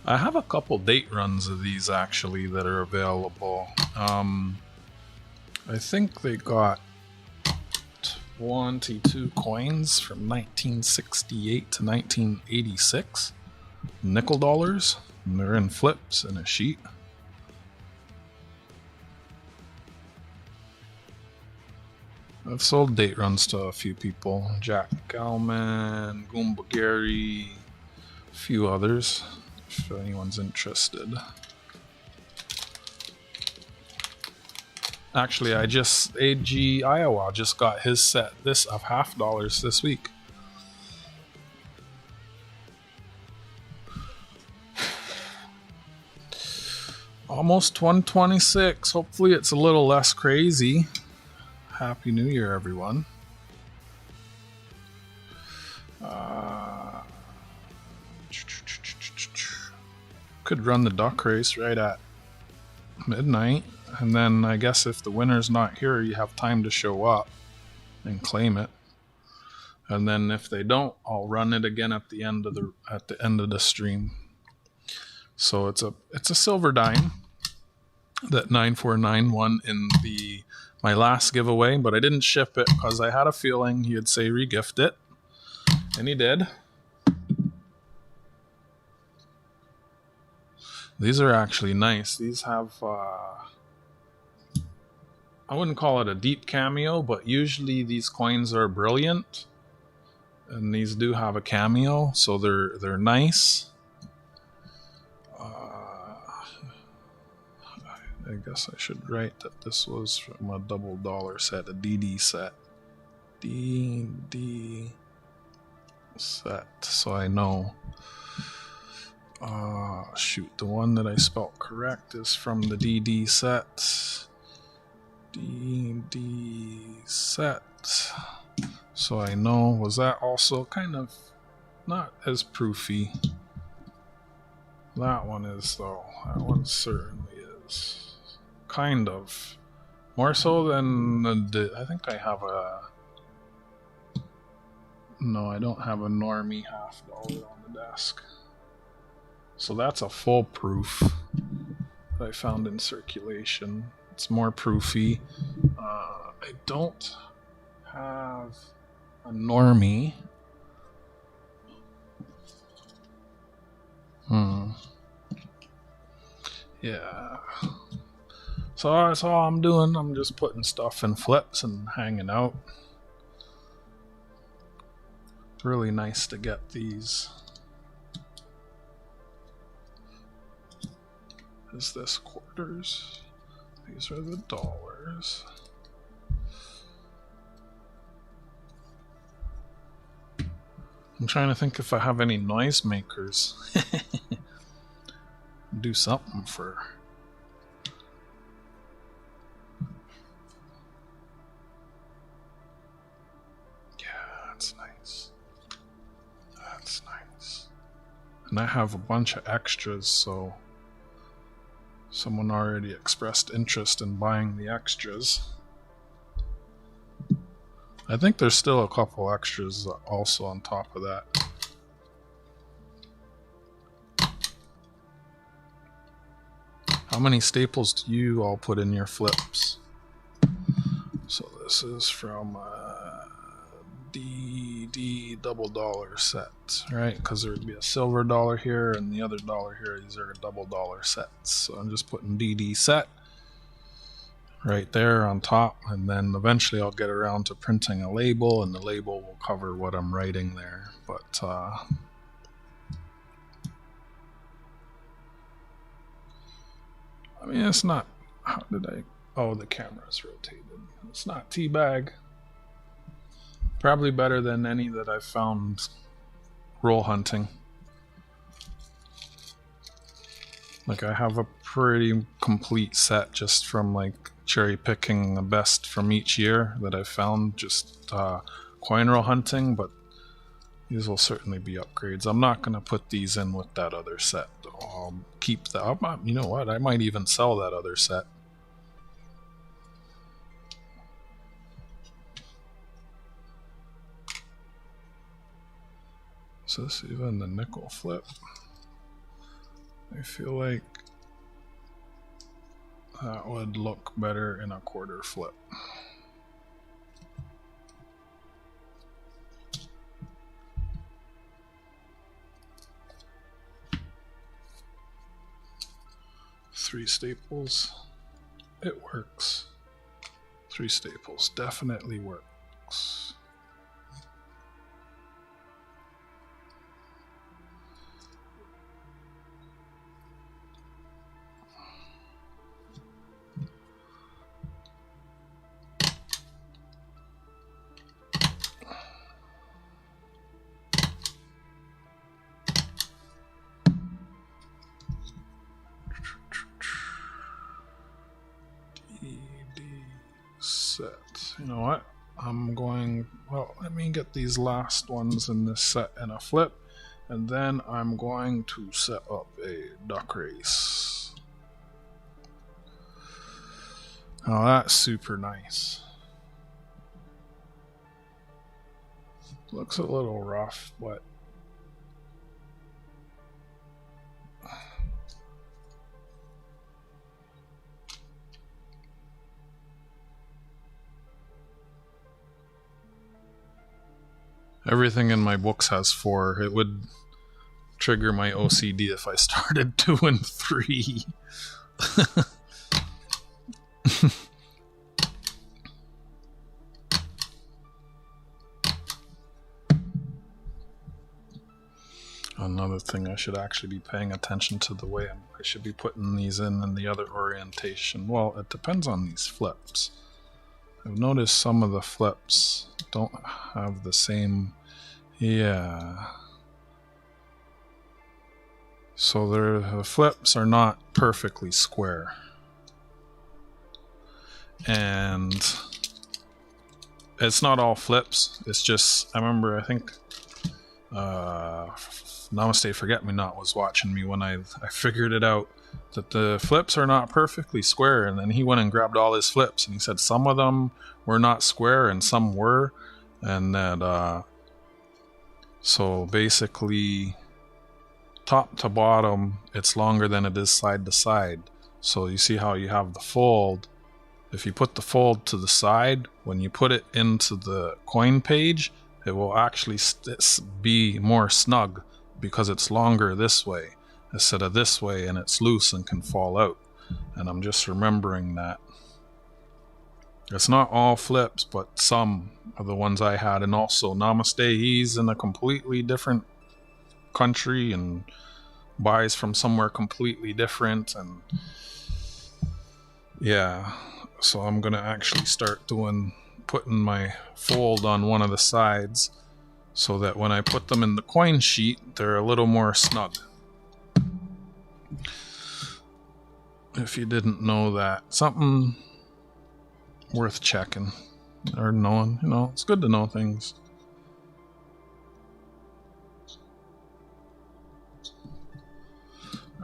I have a couple date runs of these actually that are available. I think they got 22 coins from 1968 to 1986, nickel dollars, and they're in flips in a sheet. I've sold date runs to a few people, Jack Galman, Goomba Gary, a few others, if anyone's interested. Actually, AG Iowa just got his set this of $50 this week. Almost 126. Hopefully it's a little less crazy. Happy New Year, everyone. Could run the duck race right at midnight. And then I guess if the winner's not here, you have time to show up and claim it. And then if they don't, I'll run it again at the end of the stream. So it's a silver dime that 9491 won in my last giveaway, but I didn't ship it because I had a feeling he'd say regift it, and he did. These are actually nice. These have I wouldn't call it a deep cameo, but usually these coins are brilliant, and these do have a cameo, so they're nice. I guess I should write that this was from a double dollar set, a DD set. DD set, so I know. Shoot, the one that I spelled correct is from the DD set. DD set. So I know, was that also kind of not as proofy? That one is, though. That one certainly is. Kind of. More so than I think I have a... No, I don't have a normie $50 on the desk. So that's a full proof that I found in circulation. It's more proofy. I don't have a normie. Yeah. So that's all I'm doing. I'm just putting stuff in flips and hanging out. Really nice to get these. Is this quarters? These are the dollars. I'm trying to think if I have any noisemakers. Do something for... Yeah, that's nice. That's nice. And I have a bunch of extras, so someone already expressed interest in buying the extras. I think there's still a couple extras also on top of that. How many staples do you all put in your flips? So this is from DD double dollar set, right? Because there would be a silver dollar here and the other dollar here. These are double dollar sets. So I'm just putting DD set right there on top, and then eventually I'll get around to printing a label, and the label will cover what I'm writing there. But I mean, it's not... How did I... Oh, the camera's rotated. It's not teabag. Probably better than any that I've found roll hunting. Like, I have a pretty complete set just from, like, cherry picking the best from each year that I've found just coin roll hunting, but these will certainly be upgrades. I'm not going to put these in with that other set. I'll keep that. You know what? I might even sell that other set. Is this even the nickel flip? I feel like that would look better in a quarter flip. Three staples. It works. Three staples definitely works. Set. You know what? I'm going, well, let me get these last ones in this set in a flip, and then I'm going to set up a duck race. Oh, that's super nice. Looks a little rough, but everything in my books has 4. It would trigger my OCD if I started doing 3. Another thing, I should actually be paying attention to the way I should be putting these in the other orientation. Well, it depends on these flips. I've noticed some of the flips don't have the same... Yeah. So the flips are not perfectly square. And it's not all flips. It's just, I remember, I think Namaste Forget Me Not was watching me when I figured it out, that the flips are not perfectly square, and then he went and grabbed all his flips and he said some of them were not square and some were, and that so basically top to bottom it's longer than it is side to side. So you see how you have the fold. If you put the fold to the side, when you put it into the coin page, it will actually be more snug because it's longer this way instead of this way, and it's loose and can fall out. And I'm just remembering that. It's not all flips, but some of the ones I had. And also Namaste, he's in a completely different country and buys from somewhere completely different, and yeah, so I'm gonna actually start putting my fold on one of the sides so that when I put them in the coin sheet, they're a little more snug. If you didn't know that, something worth checking or knowing, you know, it's good to know things.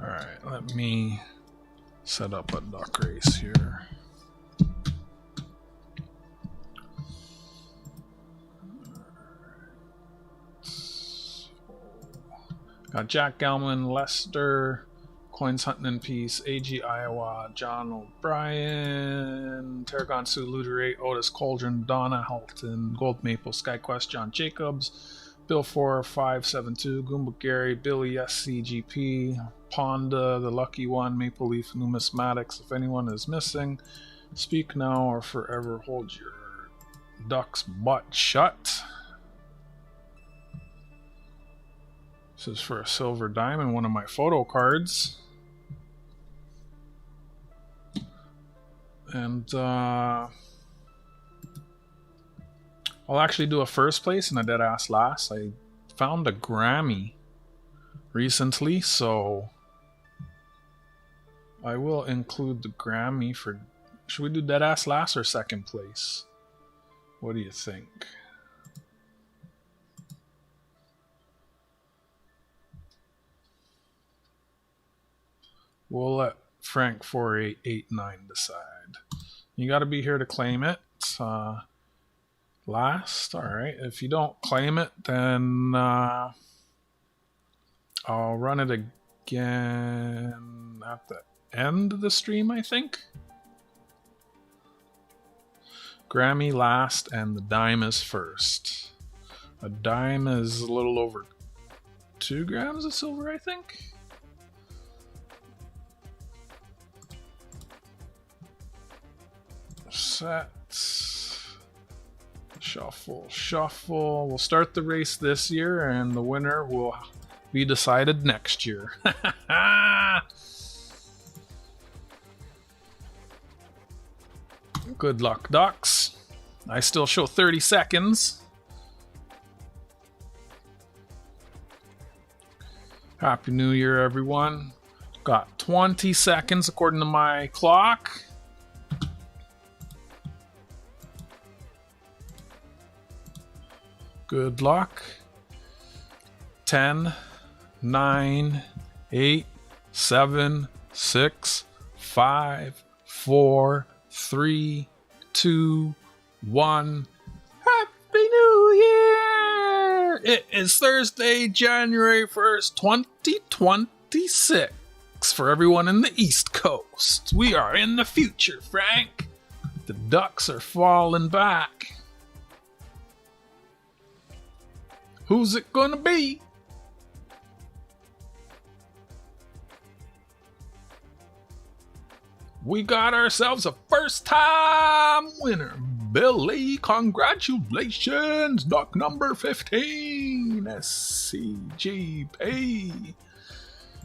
All right, let me set up a duck race here. Got Jack Gelman, Lester, Coins Hunting in Peace, AG Iowa, John O'Brien, Tarragon Sue, Luderate, Otis Cauldron, Donna Halton, Gold Maple, SkyQuest, John Jacobs, Bill 4572, Goomba Gary, Billy SCGP, Ponda, The Lucky One, Maple Leaf, Numismatics. If anyone is missing, speak now or forever hold your duck's butt shut. This is for a silver diamond, one of my photo cards. And I'll actually do a first place and a dead ass last. I found a Grammy recently, so I will include the Grammy for... Should we do dead ass last or second place? What do you think? We'll let Frank 4889 decide. You got to be here to claim it. Last, all right. If you don't claim it, then I'll run it again at the end of the stream, I think. Grammy last, and the dime is first. A dime is a little over 2 grams of silver, I think. Set. Shuffle, shuffle. We'll start the race this year, and the winner will be decided next year. Good luck, ducks. I still show 30 seconds. Happy New Year, everyone. Got 20 seconds according to my clock. Good luck. 10, 9, 8, 7, 6, 5, 4, 3, 2, 1. Happy New Year! It is Thursday, January 1st, 2026. For everyone in the East Coast, we are in the future, Frank. The ducks are falling back. Who's it gonna be? We got ourselves a first-time winner. Billy, congratulations. Duck number 15, SCGP.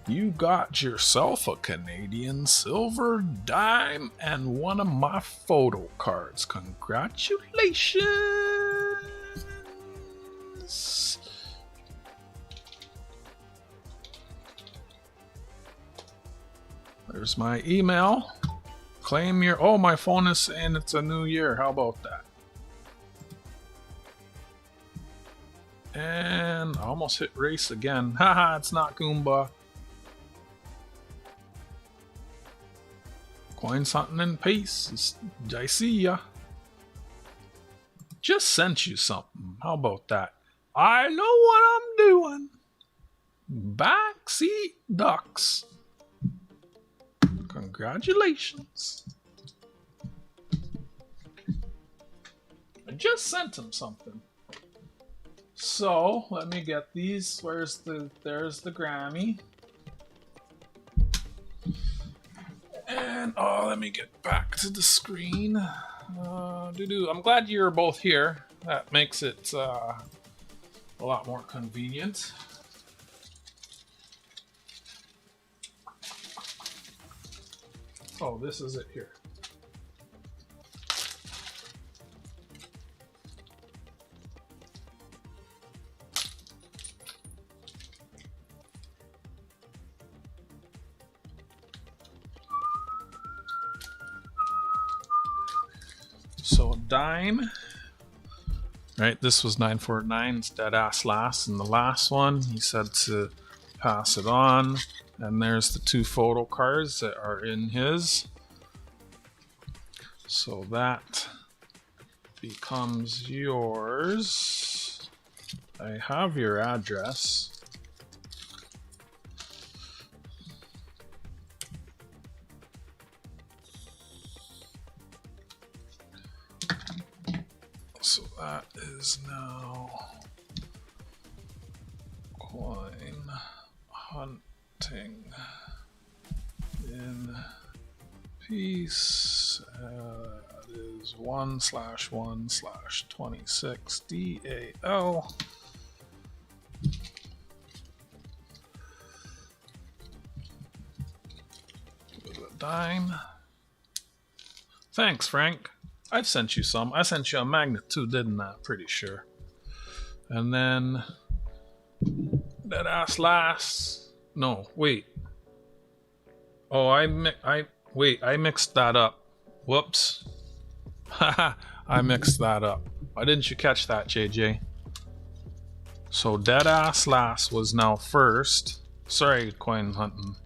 You got yourself a Canadian silver dime and one of my photo cards. Congratulations. There's my email. Claim your... Oh, my phone is saying it's a new year. How about that? And I almost hit race again. Haha, it's not Goomba. Coins hunting in peace. I see ya. Just sent you something. How about that? I know what I'm doing. Backseat ducks. Congratulations. I just sent him something. So, let me get these. There's the Grammy. And, let me get back to the screen. I'm glad you're both here. That makes it a lot more convenient. Oh, this is it here. So a dime, right? This was 949. It's dead ass last, and the last one he said to pass it on. And there's the 2 photo cards that are in his. So that becomes yours. I have your address. So that is now coin hunting in peace. It is 1/1/26 DAL. With a dime. Thanks, Frank. I've sent you some. I sent you a magnet too, didn't I? Pretty sure. And then that ass lass. No, wait. Oh, I mixed that up. Whoops. Haha, I mixed that up. Why didn't you catch that, JJ? So dead ass lass was now first. Sorry, coin hunting.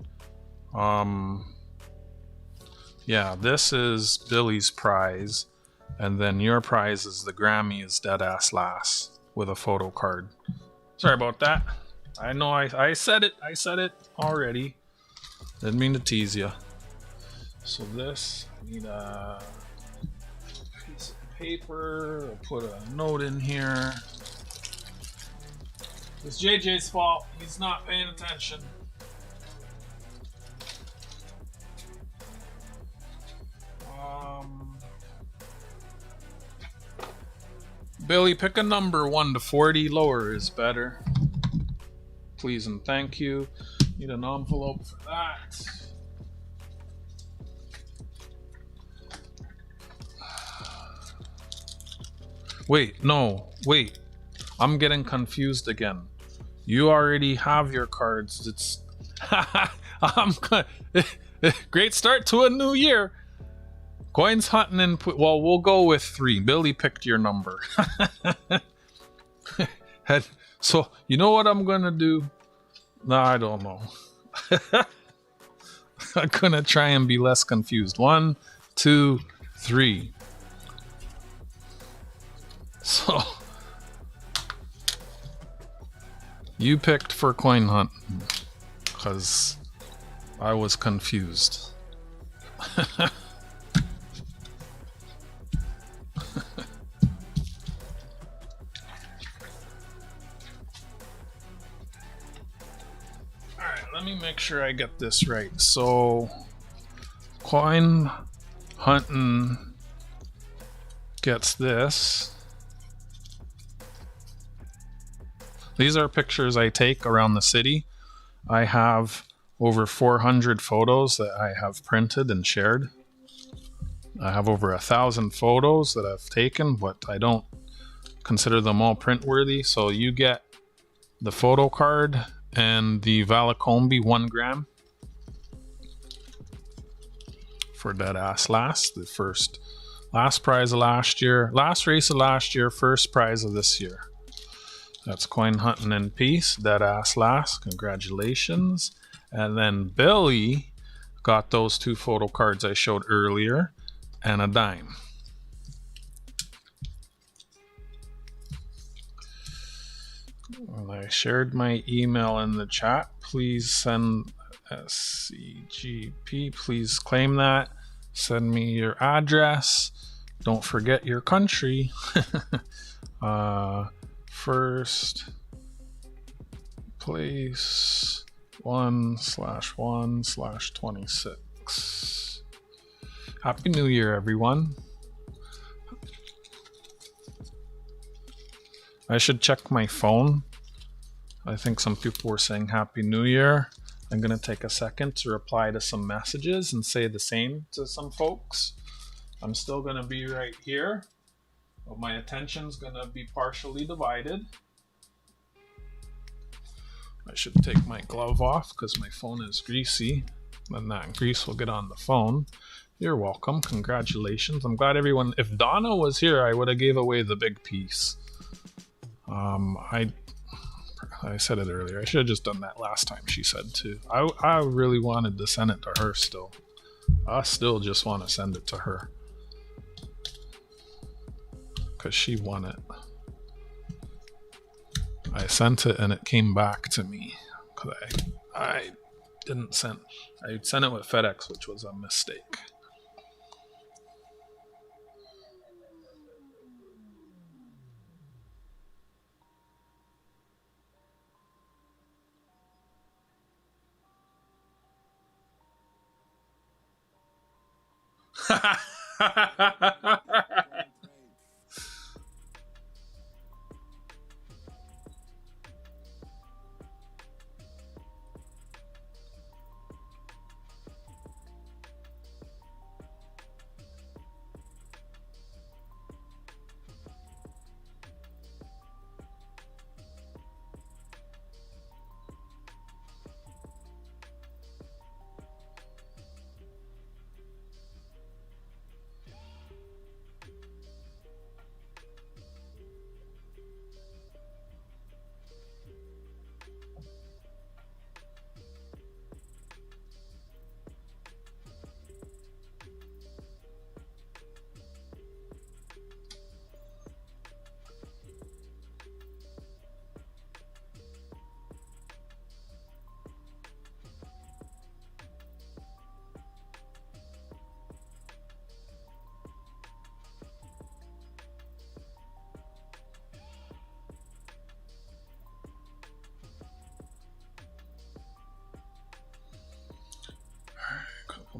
Yeah, this is Billy's prize, and then your prize is the Grammy is dead ass lass with a photo card. Sorry about that. I know I said it. I said it already. Didn't mean to tease you. So this, I need a piece of paper. I'll put a note in here. It's JJ's fault. He's not paying attention. Billy, pick a number 1 to 40. Lower is better. Please and thank you. Need an envelope for that. Wait, no, wait. I'm getting confused again. You already have your cards. It's great start to a new year. Coins hunting and well, we'll go with 3. Billy picked your number. So you know what I'm gonna do? No, I don't know. I'm gonna try and be less confused. 1, 2, 3. So you picked for coin hunting because I was confused. Let me make sure I get this right. So, coin hunting gets this. These are pictures I take around the city. I have over 400 photos that I have printed and shared. I have over 1,000 photos that I've taken, but I don't consider them all print worthy. So you get the photo card and the Valacombe 1 gram for dead ass last. The last prize of last year, last race of last year, first prize of this year. That's coin hunting in peace, dead ass last. Congratulations. And then Billy got those 2 photo cards I showed earlier and a dime. Well, I shared my email in the chat. Please send SCGP. Please claim that. Send me your address. Don't forget your country. First place 1/1/26. Happy New Year, everyone. I should check my phone. I think some people were saying Happy New Year. I'm going to take a second to reply to some messages and say the same to some folks. I'm still going to be right here, but my attention's going to be partially divided. I should take my glove off because my phone is greasy. Then that grease will get on the phone. You're welcome. Congratulations. I'm glad everyone... If Donna was here, I would have gave away the big piece. I said it earlier. I should have just done that last time, she said too. I really wanted to send it to her still. I still just want to send it to her. Because she won it. I sent it and it came back to me. Because I didn't send... I sent it with FedEx, which was a mistake.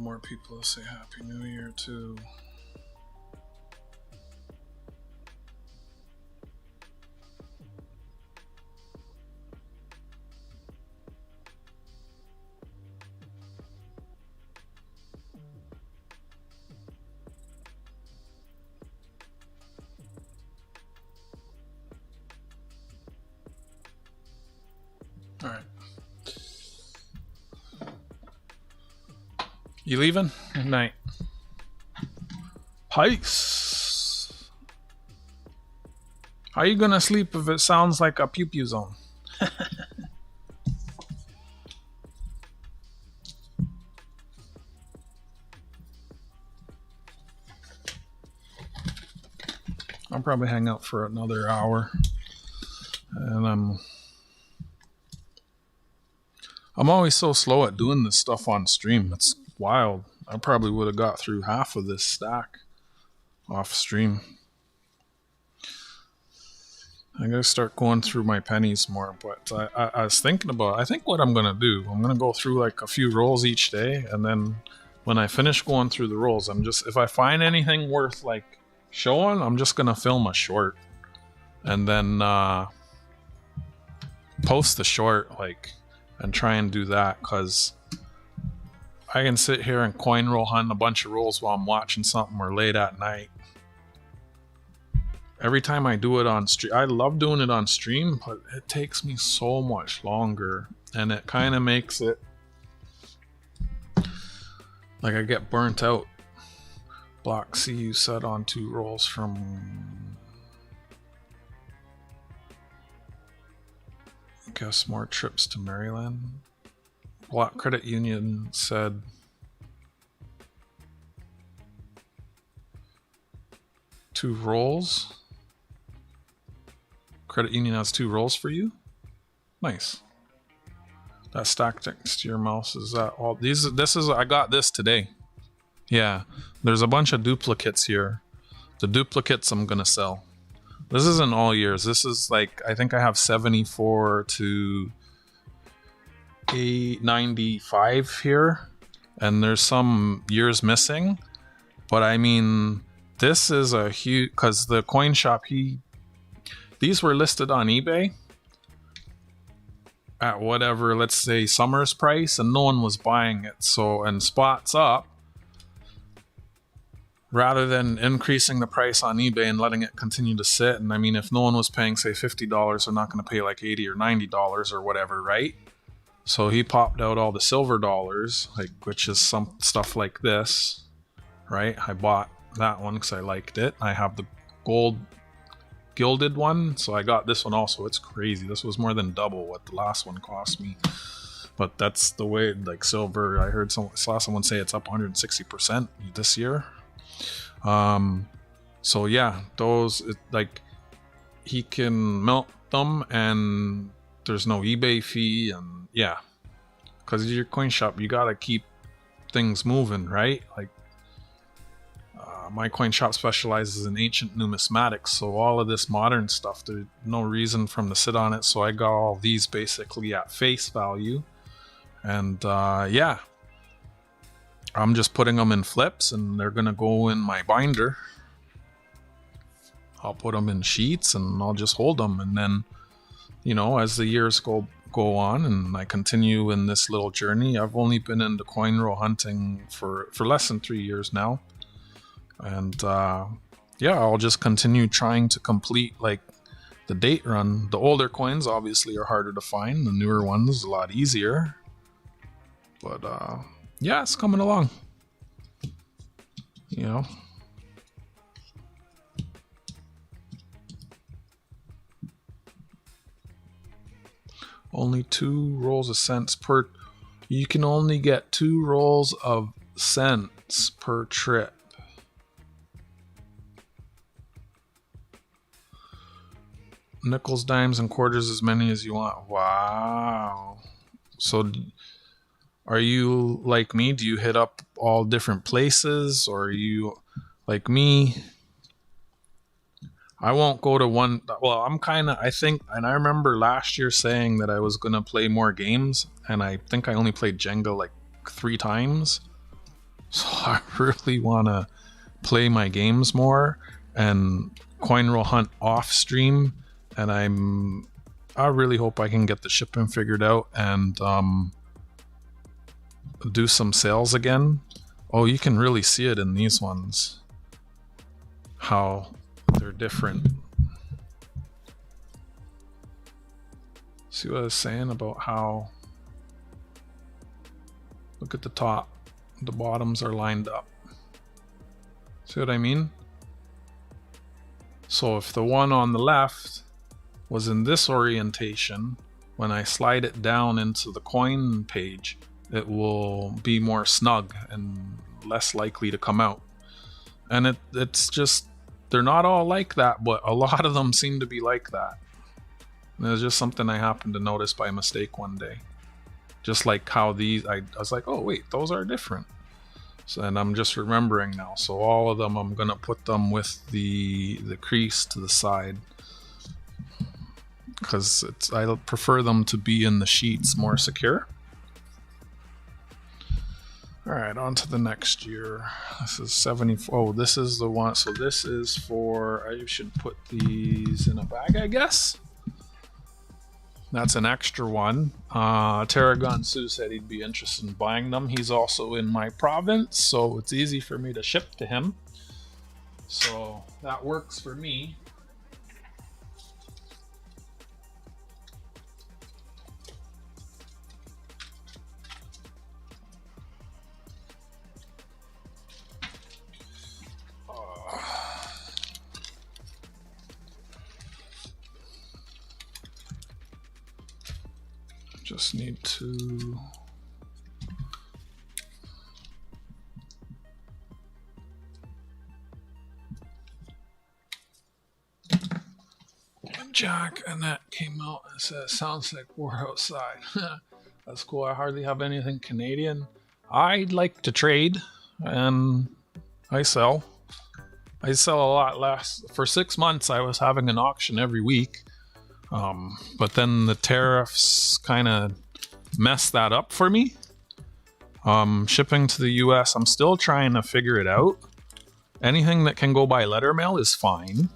couple more people to say Happy New Year too. All right. You leaving? Good night. Peace. How you gonna sleep if it sounds like a pew-pew zone? I'll probably hang out for another hour, and I'm always so slow at doing this stuff on stream. It's wild. I probably would have got through half of this stack off stream. I gotta start going through my pennies more, but I was thinking about, I think what I'm gonna do, I'm gonna go through like a few rolls each day, and then when I finish going through the rolls, if I find anything worth like showing, I'm just gonna film a short and then post the short, like, and try and do that, because I can sit here and coin roll hunt a bunch of rolls while I'm watching something or late at night. Every time I do it on stream, I love doing it on stream, but it takes me so much longer, and it kind of makes it like I get burnt out. Block C, you said on 2 rolls from, I guess, more trips to Maryland. Block Credit Union said two rolls. Credit Union has 2 rolls for you. Nice. That stack next to your mouse, is that all? I got this today. Yeah, there's a bunch of duplicates here. The duplicates I'm gonna sell. This isn't all years. This is like, I think I have 74 to 895 here, and there's some years missing. But I mean, this is a huge, because the coin shop, these were listed on eBay at whatever, let's say summer's price, and no one was buying it. So, and spot's up, rather than increasing the price on eBay and letting it continue to sit. And I mean, if no one was paying, say, $50, they're not going to pay like $80 or $90 or whatever, right? So he popped out all the silver dollars, like, which is some stuff like this, right? I bought that one because I liked it. I have the gold gilded one, so I got this one also. It's crazy. This was more than double what the last one cost me. But that's the way, like, silver, I saw someone say it's up 160% this year. So yeah, those, like, he can melt them and there's no eBay fee, and yeah, because your coin shop, you gotta keep things moving, right? Like, my coin shop specializes in ancient numismatics, so all of this modern stuff, there's no reason for them to sit on it. So I got all these basically at face value, and yeah, I'm just putting them in flips, and they're gonna go in my binder. I'll put them in sheets, and I'll just hold them, and then, you know, as the years go on and I continue in this little journey, I've only been into coin roll hunting for less than 3 years now. And yeah, I'll just continue trying to complete like the date run. The older coins obviously are harder to find. The newer ones a lot easier. But yeah, it's coming along. You know. Only 2 rolls of cents per. You can only get 2 rolls of cents per trip. Nickels, dimes, and quarters, as many as you want. Wow. So are you like me? Do you hit up all different places? Or are you like me? I won't go to one. Well, I think, and I remember last year saying that I was going to play more games, and I think I only played Jenga like 3 times. So I really want to play my games more and coin roll hunt off stream, and I really hope I can get the shipping figured out and do some sales again. Oh, you can really see it in these ones, how they're different. See what I was saying about how, look at the top, the bottoms are lined up. See what I mean? So if the one on the left was in this orientation, when I slide it down into the coin page, it will be more snug and less likely to come out. And it's just, they're not all like that, but a lot of them seem to be like that. And it was just something I happened to notice by mistake one day. Just like how these, I was like, oh wait, those are different. So, and I'm just remembering now. So all of them, I'm gonna put them with the crease to the side, because I prefer them to be in the sheets more secure. All right, on to the next year. This is 74. Oh, this is the one. So this is for, I should put these in a bag, I guess. That's an extra one. Tarragon Sue said he'd be interested in buying them. He's also in my province, so it's easy for me to ship to him. So that works for me. Just need to Jack Annette came out and said, sounds like war outside. That's cool. I hardly have anything Canadian. I'd like to trade, and I sell. I sell a lot less. For 6 months, I was having an auction every week. But then the tariffs kind of messed that up for me. Shipping to the US, I'm still trying to figure it out. Anything that can go by letter mail is fine.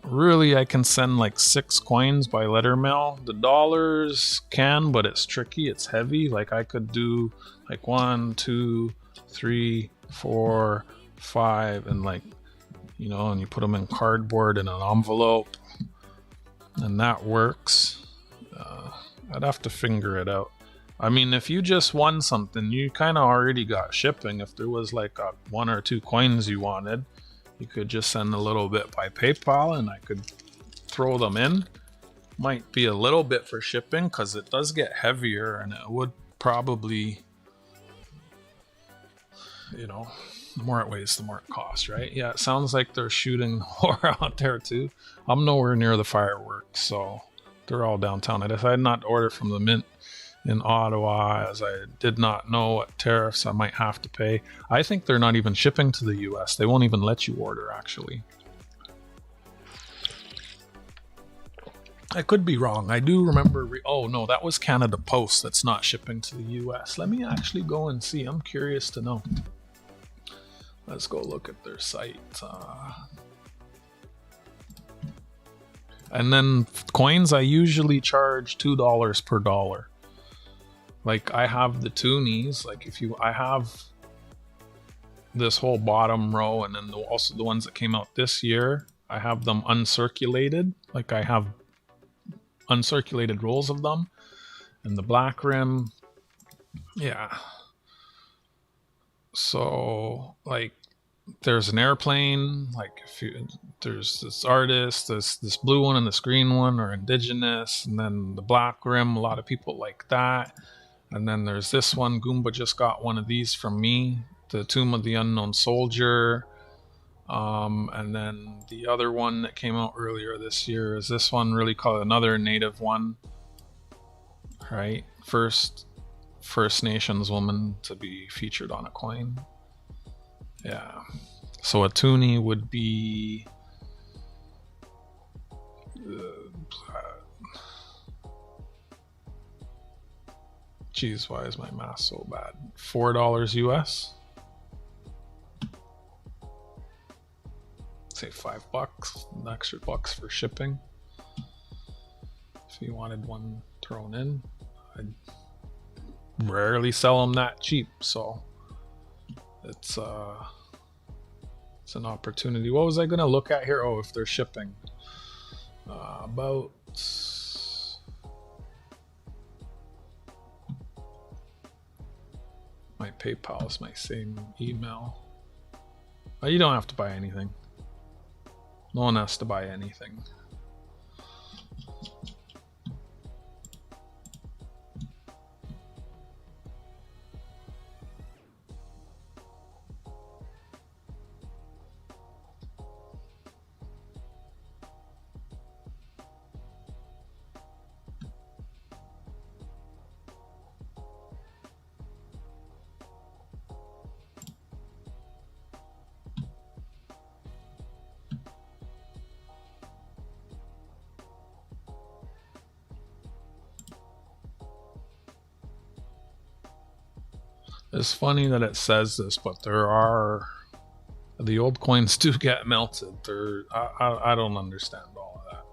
Really, I can send like 6 coins by letter mail. The dollars can, but it's tricky. It's heavy. Like I could do like 1, 2, 3, 4, 5, and like, you know, and you put them in cardboard in an envelope, and that works. I'd have to figure it out. I mean, if you just won something, you kind of already got shipping. If there was like 1 or 2 coins you wanted, you could just send a little bit by PayPal and I could throw them in. Might be a little bit for shipping because it does get heavier, and it would probably, you know, the more it weighs, the more it costs, right? Yeah, it sounds like they're shooting horror out there too. I'm nowhere near the fireworks, so they're all downtown. I decided not to order from the Mint in Ottawa, as I did not know what tariffs I might have to pay. I think they're not even shipping to the US. They won't even let you order, actually. I could be wrong. I do remember... oh, no, that was Canada Post that's not shipping to the US. Let me actually go and see. I'm curious to know. Let's go look at their site. And then coins, I usually charge $2 per dollar. Like I have the toonies. Like I have this whole bottom row, and then also the ones that came out this year. I have them uncirculated. Like I have uncirculated rolls of them, and the black rim. Yeah. So like there's an airplane, like there's this artist, this blue one and this green one are indigenous, and then the black rim, a lot of people like that. And then there's this one. Goomba just got one of these from me, the Tomb of the Unknown Soldier. And then the other one that came out earlier this year is this one, really called another native one, right? First Nations woman to be featured on a coin. Yeah. So a toonie would be Geez, why is my math so bad? $4 US. Say $5, an extra bucks for shipping. If you wanted one thrown in, I'd rarely sell them that cheap, so it's an opportunity. What was I gonna look at here? Oh, if they're shipping. About my PayPal is my same email. You don't have to buy anything. No one has to buy anything. It's funny that it says this, but the old coins do get melted. I don't understand all of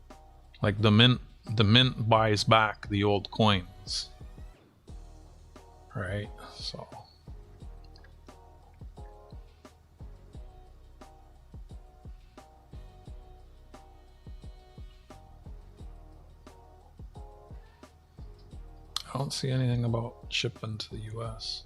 that. Like the mint buys back the old coins, right? So I don't see anything about shipping to the US.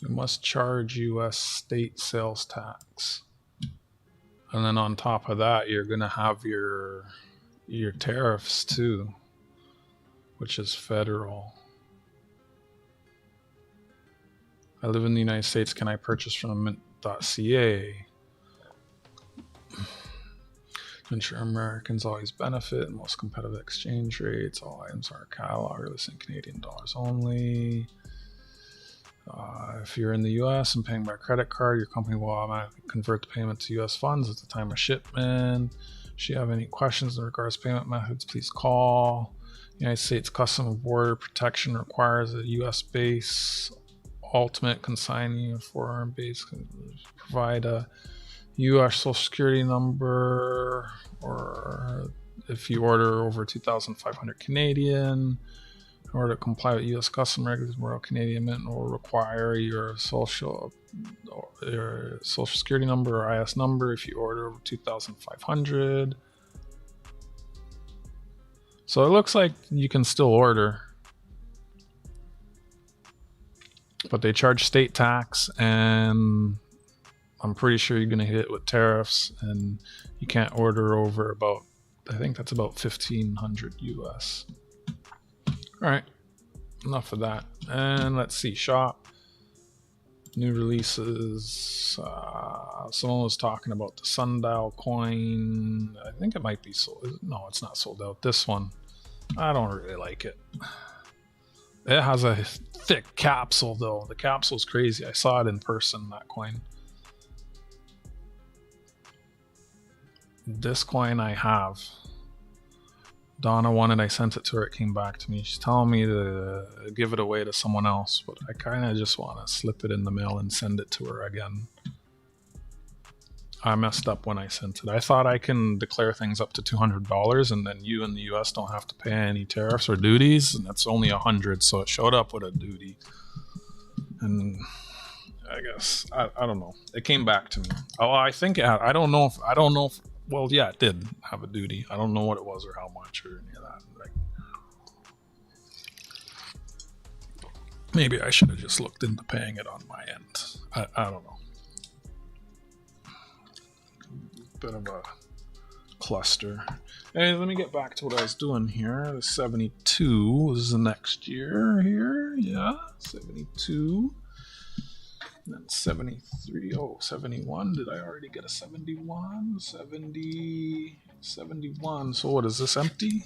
You must charge US state sales tax. And then on top of that, you're gonna have your tariffs too, which is federal. I live in the United States. Can I purchase from mint.ca? To ensure Americans always benefit, most competitive exchange rates. All items are catalog or listed in Canadian dollars only. If you're in the US and paying by credit card, your company will automatically convert the payment to US funds at the time of shipment. If you have any questions in regards to payment methods, please call. United States Customs and Border Protection requires a US base ultimate consignee of foreign base provide a US Social Security number, or if you order over 2,500 Canadian. In order to comply with U.S. custom regulations, Royal Canadian Mint will require your social security number or IS number if you order over 2,500. So it looks like you can still order, but they charge state tax, and I'm pretty sure you're going to hit it with tariffs, and you can't order over about, I think that's about 1,500 US. All right, enough of that. And let's see, shop, new releases. Someone was talking about the sundial coin. I think it might be sold. No, it's not sold out. This one, I don't really like it. It has a thick capsule though. The capsule's crazy. I saw it in person, that coin. This coin I have. Donna wanted, I sent it to her, it came back to me. She's telling me to give it away to someone else, but I kind of just want to slip it in the mail and send it to her again. I messed up when I sent it. I thought I can declare things up to $200 and then you in the US don't have to pay any tariffs or duties, and that's only $100, so it showed up with a duty. And I guess, I don't know. It came back to me. Oh, I think it had, I don't know if well, yeah, it did have a duty. I don't know what it was or how much or any of that. Like, maybe I should have just looked into paying it on my end. I don't know. Bit of a cluster. Hey, let me get back to what I was doing here. The 72 is the next year here. Yeah, 72. And then 73, oh, 71. Did I already get a 71? 70, 71. So what is this, empty?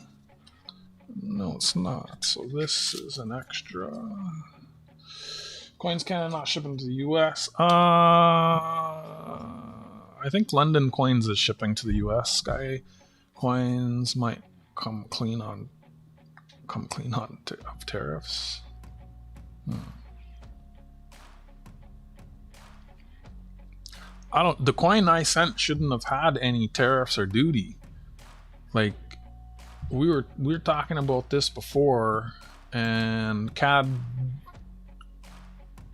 No, it's not. So this is an extra. Coins Canada not shipping to the US. I think London Coins is shipping to the US. Sky Coins might come clean on of tariffs. The coin I sent shouldn't have had any tariffs or duty. Like, we were talking about this before, and CAD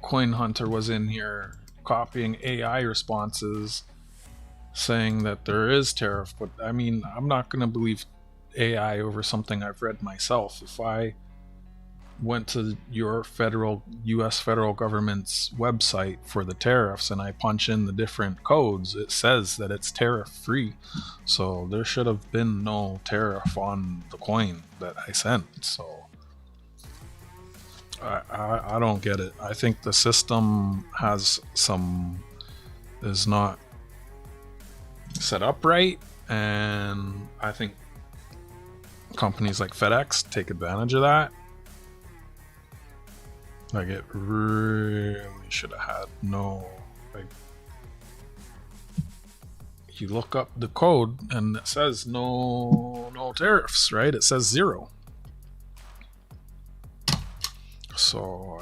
Coin Hunter was in here copying AI responses saying that there is tariff, but I mean, I'm not going to believe AI over something I've read myself. If I went to your US federal government's website for the tariffs and I punch in the different codes, it says that it's tariff free. So there should have been no tariff on the coin that I sent. So I don't get it. I think the system is not set up right, and I think companies like FedEx take advantage of that. Like, it really should have had no, like, you look up the code and it says no tariffs, right? It says 0. So,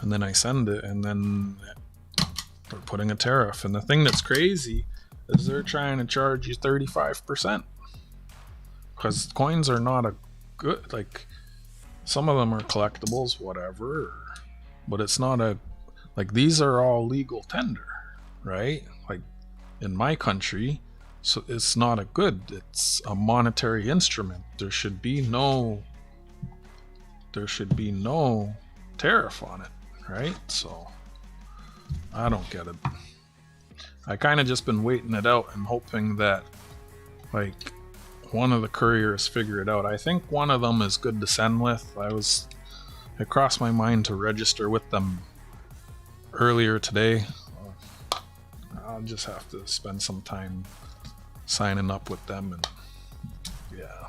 and then I send it, and then they're putting a tariff. And the thing that's crazy is they're trying to charge you 35%. Because coins are not a good, like, some of them are collectibles, whatever, but it's not like, these are all legal tender, right? Like, in my country, so it's not a good, it's a monetary instrument. There should be no tariff on it, right? So I don't get it. I kind of just been waiting it out and hoping that, like, one of the couriers figure it out. I think one of them is good to send with. It crossed my mind to register with them earlier today. I'll just have to spend some time signing up with them, and yeah.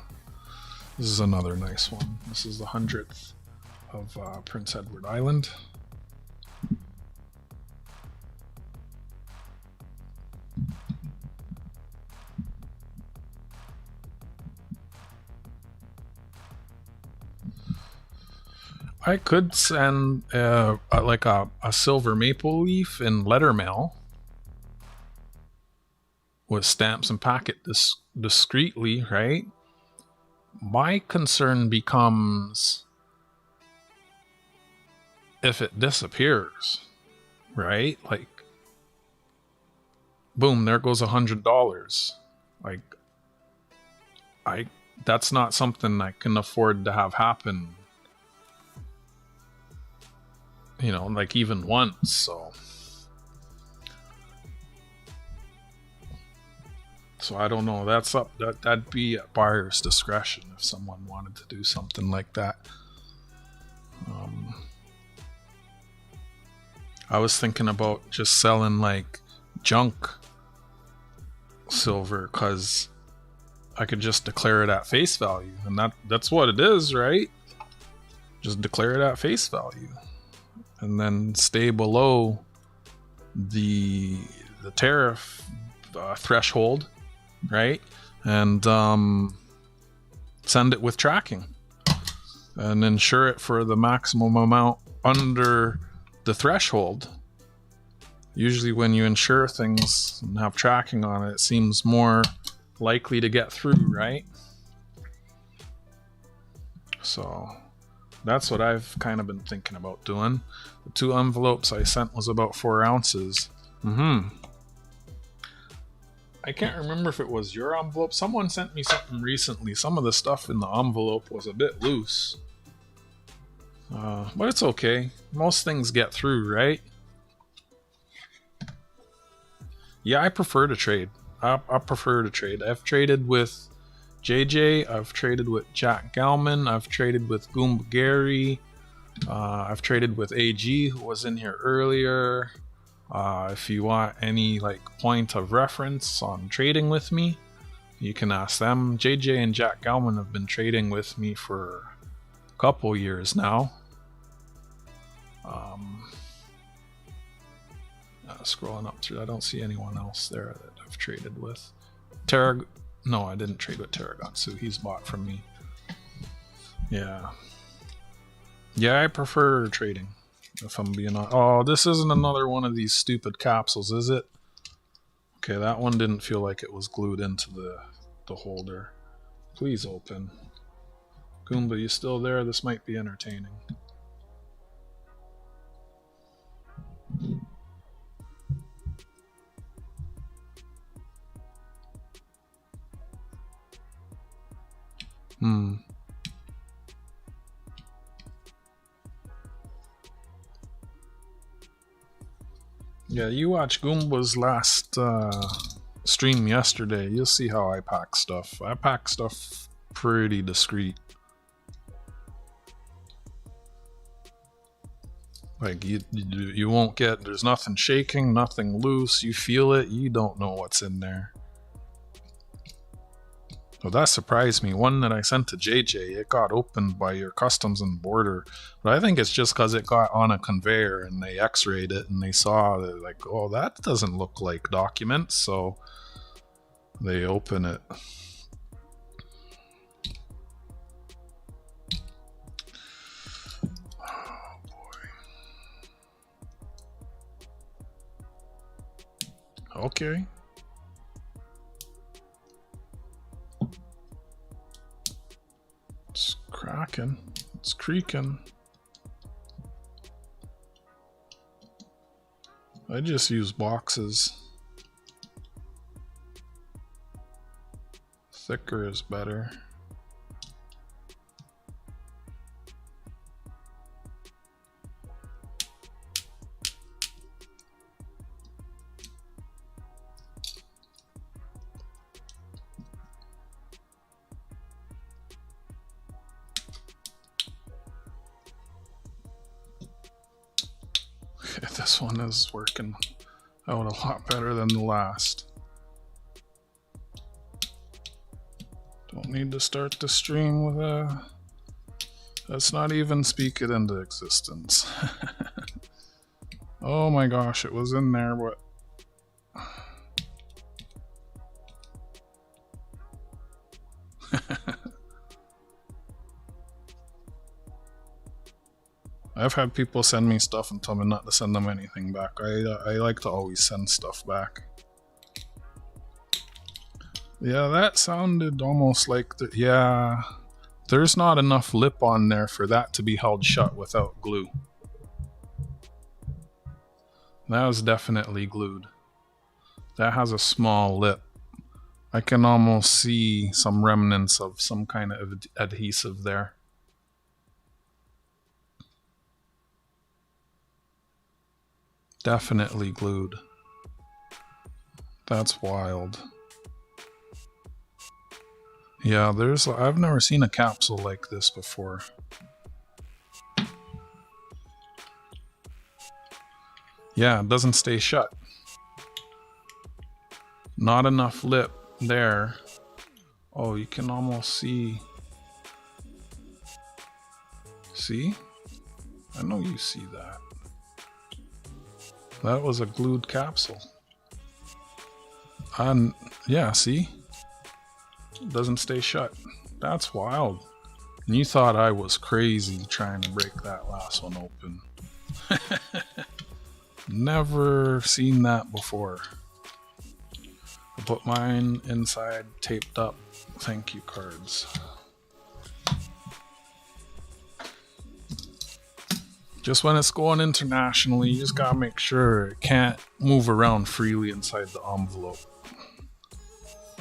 This is another nice one. This is the 100th of Prince Edward Island. I could send like a silver maple leaf in letter mail with stamps and packet discreetly, right? My concern becomes if it disappears, right? Like, boom, there goes $100. Like, that's not something I can afford to have happen, you know, like, even once. So I don't know. That'd be at buyer's discretion if someone wanted to do something like that. I was thinking about just selling, like, junk silver, because I could just declare it at face value, and that's what it is, right? Just declare it at face value, and then stay below the tariff threshold, right? And send it with tracking and insure it for the maximum amount under the threshold. Usually when you insure things and have tracking on it, it seems more likely to get through, right? So that's what I've kind of been thinking about doing. The 2 envelopes I sent was about 4 ounces. I can't remember if it was your envelope. Someone sent me something recently. Some of the stuff in the envelope was a bit loose. But it's okay. Most things get through, right? Yeah, I prefer to trade. I prefer to trade. I've traded with JJ. I've traded with Jack Galman. I've traded with Goomba Gary. I've traded with AG, who was in here earlier. If you want any like point of reference on trading with me, you can ask them. JJ and Jack Galman have been trading with me for a couple years now. Scrolling up through, I don't see anyone else there that I've traded with. No, I didn't trade with Teragatsu. He's bought from me. Yeah, I prefer trading, if I'm being honest. Oh, this isn't another one of these stupid capsules, is it? Okay, that one didn't feel like it was glued into the holder. Please open. Goomba, you still there? This might be entertaining. Yeah, you watch Goomba's last stream yesterday. You'll see how I pack stuff. I pack stuff pretty discreet. Like you won't get, there's nothing shaking, nothing loose. You feel it, you don't know what's in there. Well, that surprised me. One that I sent to JJ, it got opened by your customs and border. But I think it's just because it got on a conveyor and they x-rayed it and they saw that, like, oh, that doesn't look like documents. So they open it. Oh, boy. Okay. It's cracking. It's creaking. I just use boxes. Thicker is better. This one is working out a lot better than the last. Don't need to start the stream with a... Let's not even speak it into existence. Oh my gosh, it was in there, but... I've had people send me stuff and tell me not to send them anything back. I like to always send stuff back. Yeah, that sounded almost like the... Yeah, there's not enough lip on there for that to be held shut without glue. That was definitely glued. That has a small lip. I can almost see some remnants of some kind of adhesive there. Definitely glued. That's wild. Yeah, I've never seen a capsule like this before. Yeah, it doesn't stay shut. Not enough lip there. Oh, you can almost see. See? I know you see that. That was a glued capsule. And yeah, see? It doesn't stay shut. That's wild. And you thought I was crazy trying to break that last one open. Never seen that before. I put mine inside, taped up. Thank you cards. Just when it's going internationally, you just gotta make sure it can't move around freely inside the envelope.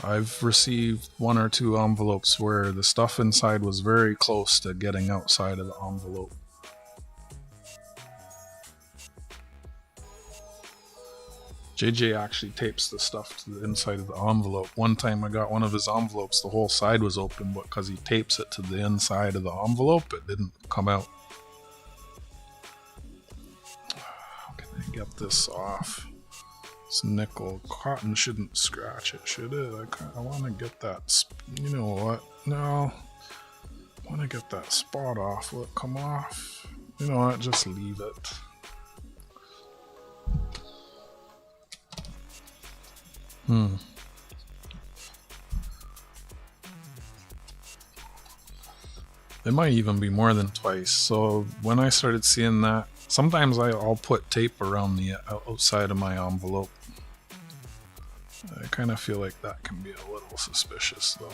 I've received 1 or 2 envelopes where the stuff inside was very close to getting outside of the envelope. JJ actually tapes the stuff to the inside of the envelope. One time I got one of his envelopes, the whole side was open, but because he tapes it to the inside of the envelope, it didn't come out. get this off. It's nickel. Cotton shouldn't scratch it, should it? I want to get that, you know what? No. I want to get that spot off. Will it come off? You know what? Just leave it. It might even be more than twice. So when I started seeing that, sometimes I'll put tape around the outside of my envelope. I kind of feel like that can be a little suspicious though.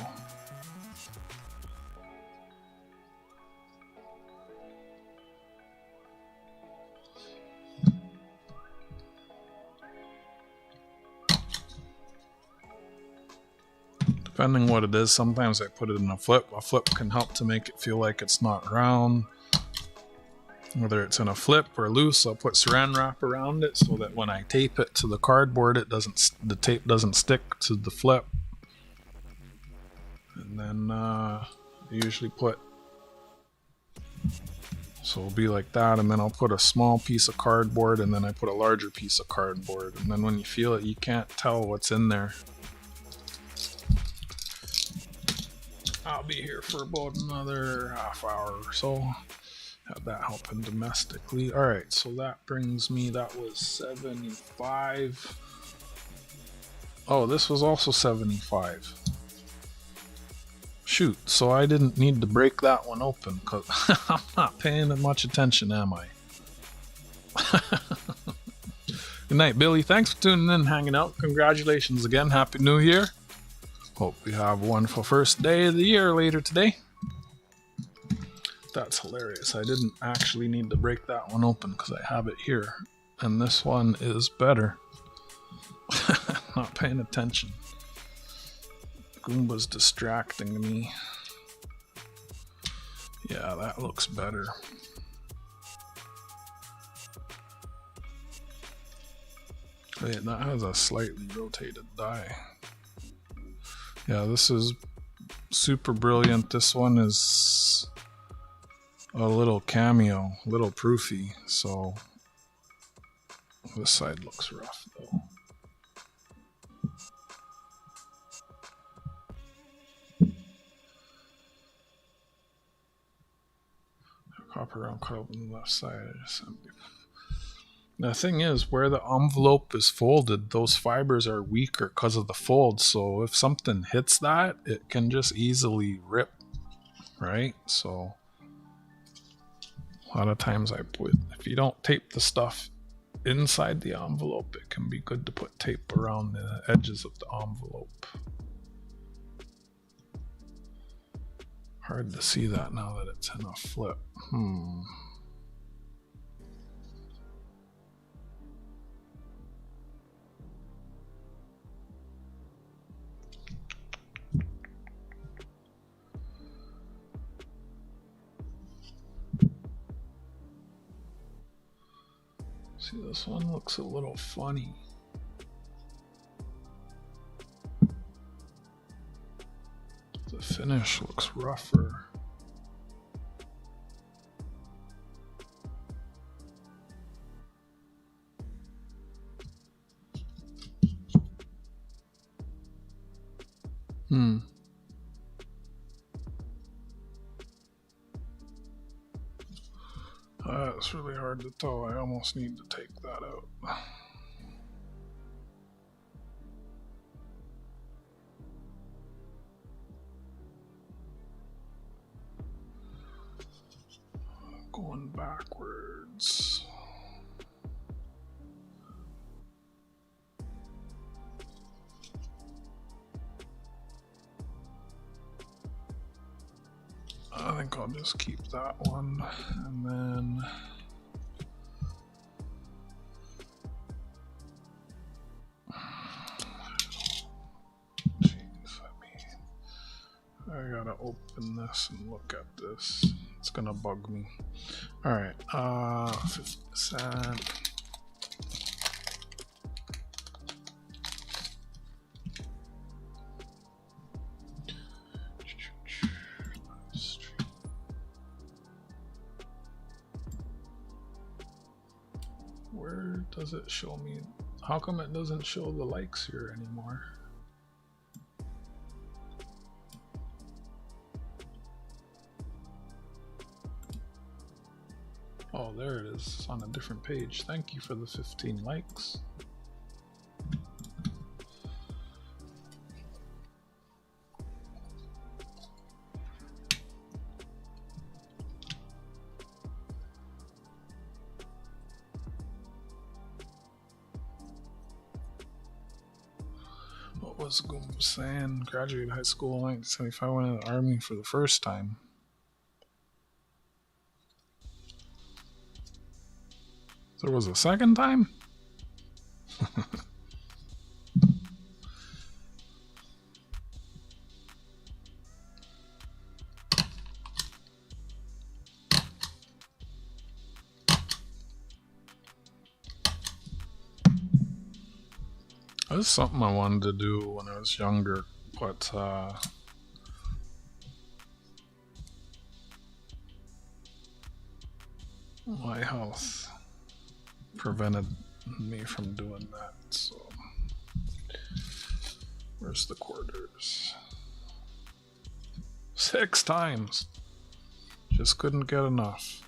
Depending what it is, sometimes I put it in a flip. A flip can help to make it feel like it's not round. Whether it's in a flip or loose, I'll put saran wrap around it so that when I tape it to the cardboard, the tape doesn't stick to the flip. And then I usually put, so it'll be like that, and then I'll put a small piece of cardboard, and then I put a larger piece of cardboard, and then when you feel it, you can't tell what's in there. I'll be here for about another half hour or so. Have that happen domestically. Alright, so that brings me, that was 75. Oh, this was also 75. Shoot, so I didn't need to break that one open because I'm not paying much attention, am I? Good night, Billy. Thanks for tuning in, hanging out. Congratulations again. Happy New Year. Hope we have a wonderful first day of the year later today. That's hilarious. I didn't actually need to break that one open because I have it here. And this one is better. Not paying attention. Goomba's distracting me. Yeah, that looks better. Wait, that has a slightly rotated die. Yeah, this is super brilliant. This one is a little cameo, little proofy, so this side looks rough though. Copper round cut open the left side. The thing is, where the envelope is folded, those fibers are weaker because of the fold, so if something hits that, it can just easily rip, right? So a lot of times I put, if you don't tape the stuff inside the envelope, it can be good to put tape around the edges of the envelope. Hard to see that now that it's in a flip. See, this one looks a little funny. The finish looks rougher. It's really hard to tell. I almost need to take that out. Going backwards. I think I'll just keep that one, and then I gotta open this and look at this. It's gonna bug me. All right, 50%. Where does it show me? How come it doesn't show the likes here anymore? Oh, there it is. It's on a different page. Thank you for the 15 likes. What was Goom saying? Graduated high school in 1975, went in the army for the first time. There was a second time? That was something I wanted to do when I was younger, but my health prevented me from doing that. So where's the quarters? 6 times. Just couldn't get enough.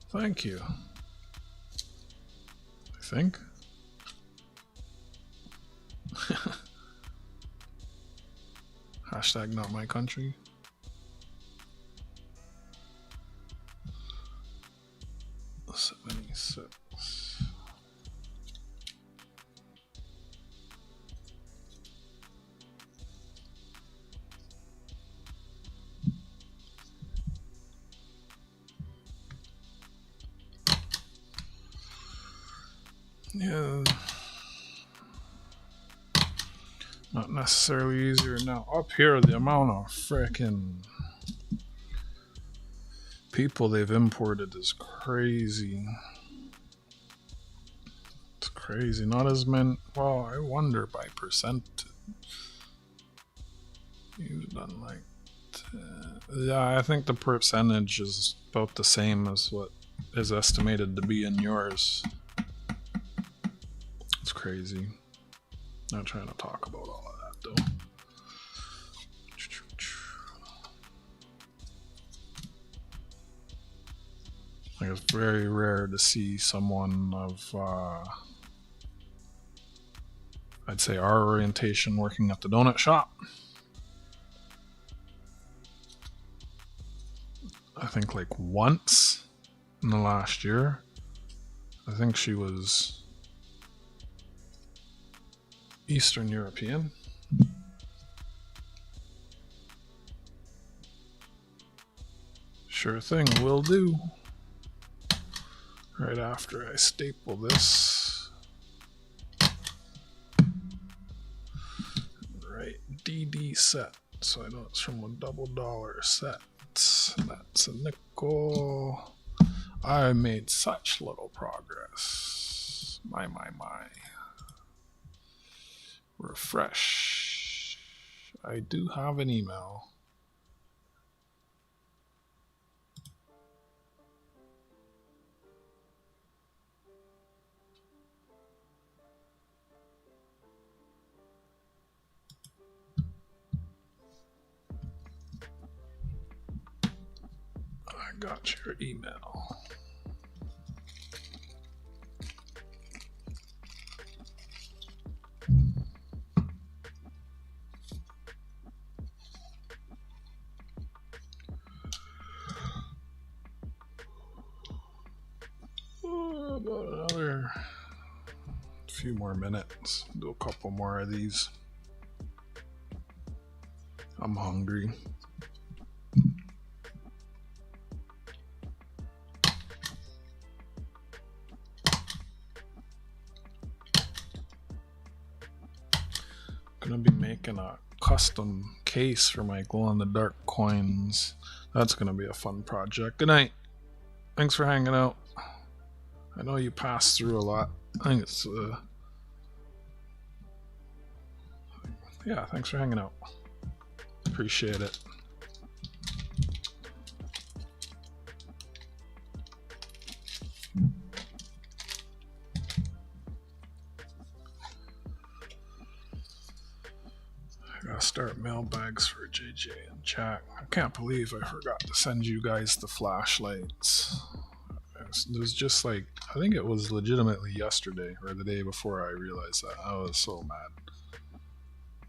Thank you. I think. Hashtag not my country. $76. Yeah. Not necessarily easier now. Up here, the amount of frickin' people they've imported is crazy. It's crazy. Not as many. Well, I wonder by percent. You've done like. Yeah, I think the percentage is about the same as what is estimated to be in yours. It's crazy. Not trying to talk about all of that though. Like, it's very rare to see someone of, I'd say, our orientation working at the donut shop. I think like once in the last year. I think she was Eastern European. Sure thing, will do. Right after I staple this. Right, DD set. So I know it's from a $double set. That's a nickel. I made such little progress. My. Refresh. I do have an email. I got your email. About another few more minutes. Do a couple more of these. I'm hungry. Gonna be making a custom case for my glow-in-the-dark coins. That's gonna be a fun project. Good night. Thanks for hanging out. I know you pass through a lot. I think it's yeah, thanks for hanging out. Appreciate it. gotta start mailbags for JJ and chat. I can't believe I forgot to send you guys the flashlights. It was just like, I think it was legitimately yesterday or the day before I realized that. I was so mad.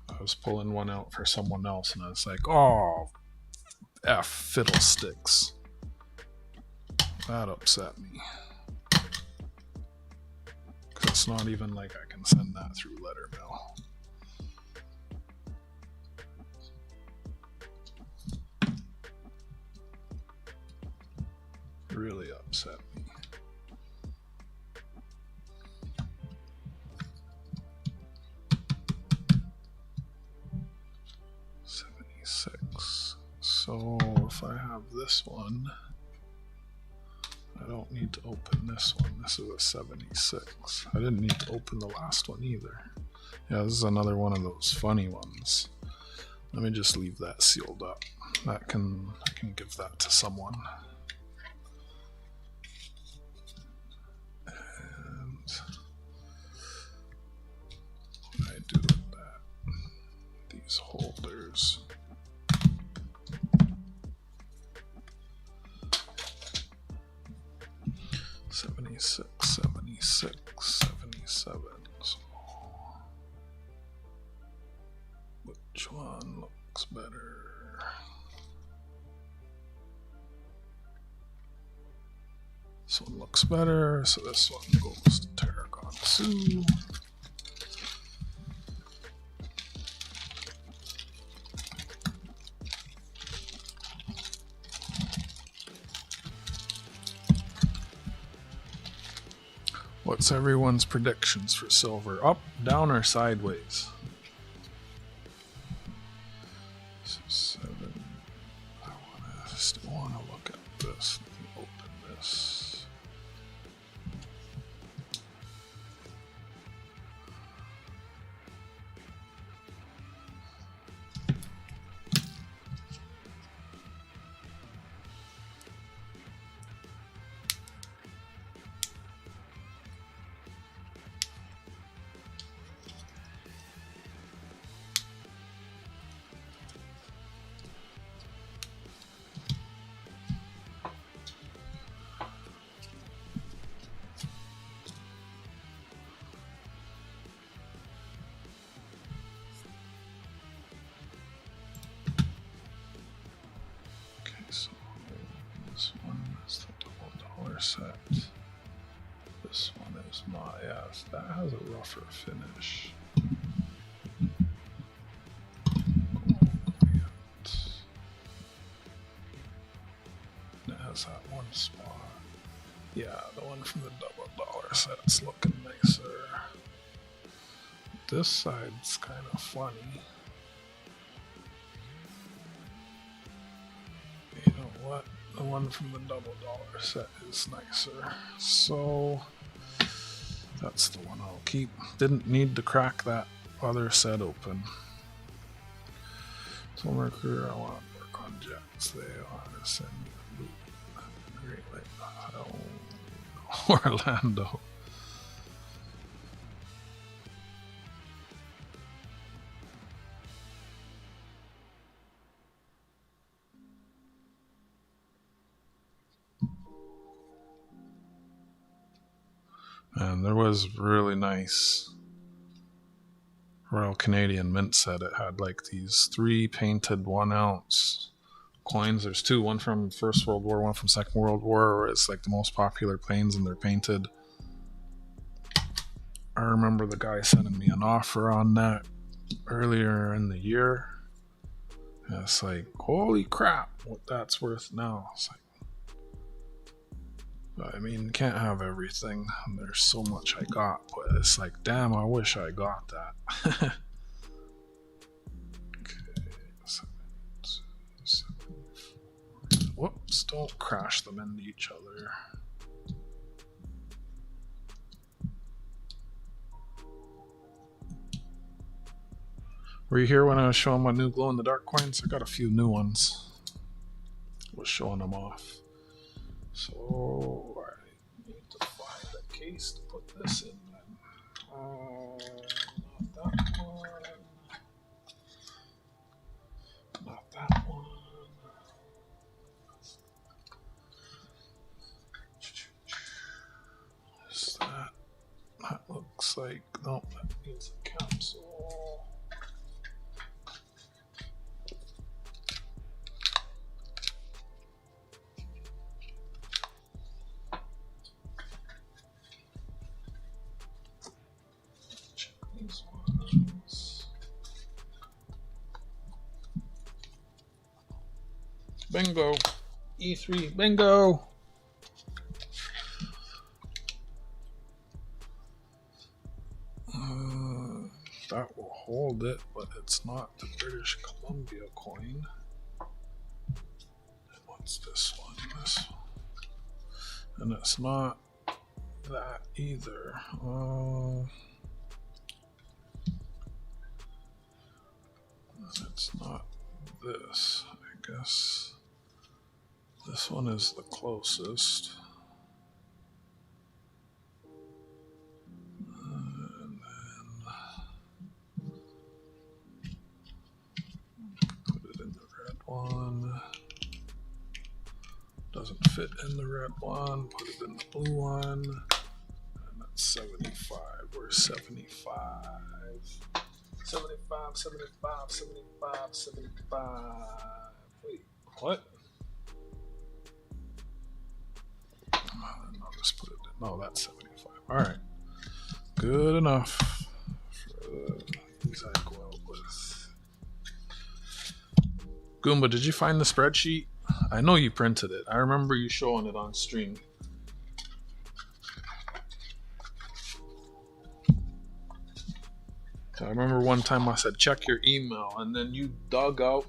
I was pulling one out for someone else and I was like, oh, F fiddlesticks. That upset me. Because it's not even like I can send that through letter mail. Really upset me. $76. So if I have this one, I don't need to open this one. This is a 76. I didn't need to open the last one either. Yeah, this is another one of those funny ones. Let me just leave that sealed up. I can give that to someone. And what I do with that? These holders. $76, $76, $77. So which one looks better? This one looks better, so this one goes to Tarragon Sioux. What's everyone's predictions for silver? Up, down, or sideways? So 7. I still want to look at this. Let me open this. So this one is the $double set. This one is not. Yes, that has a rougher finish. It has that one spot. Yeah, the one from the $double set's looking nicer. This side's kind of funny. You know what? The one from the $double set is nicer. So that's the one I'll keep. Didn't need to crack that other set open. So Mercury, I want to work on jets. They want to send me a boot. Great Lake. Orlando. And there was really nice Royal Canadian Mint set. It had like these 3 painted 1 ounce coins. There's 2, one from First World War, one from Second World War, where it's like the most popular planes and they're painted. I remember the guy sending me an offer on that earlier in the year. And it's like, holy crap, what that's worth now. It's like, I mean, can't have everything. There's so much I got, but it's like, damn, I wish I got that. Okay, 7, whoops, don't crash them into each other. Were you here when I was showing my new glow-in-the-dark coins? I got a few new ones. I was showing them off. So I need to find a case to put this in then. Not that one. like, no, that needs a capsule. Check these ones. Bingo. E3, bingo. That will hold it, but it's not the British Columbia coin. And what's this one? This one. And it's not that either. It's not this, I guess. This one is the closest. And then put it in the red one. Doesn't fit in the red one. Put it in the blue one. And that's 75. We're 75. 75, 75, 75, 75. Wait, what? I'll just put it in. No, that's 75. Alright. Good enough for these I go out with. Goomba, did you find the spreadsheet? I know you printed it. I remember you showing it on stream. I remember one time I said, check your email, and then you dug out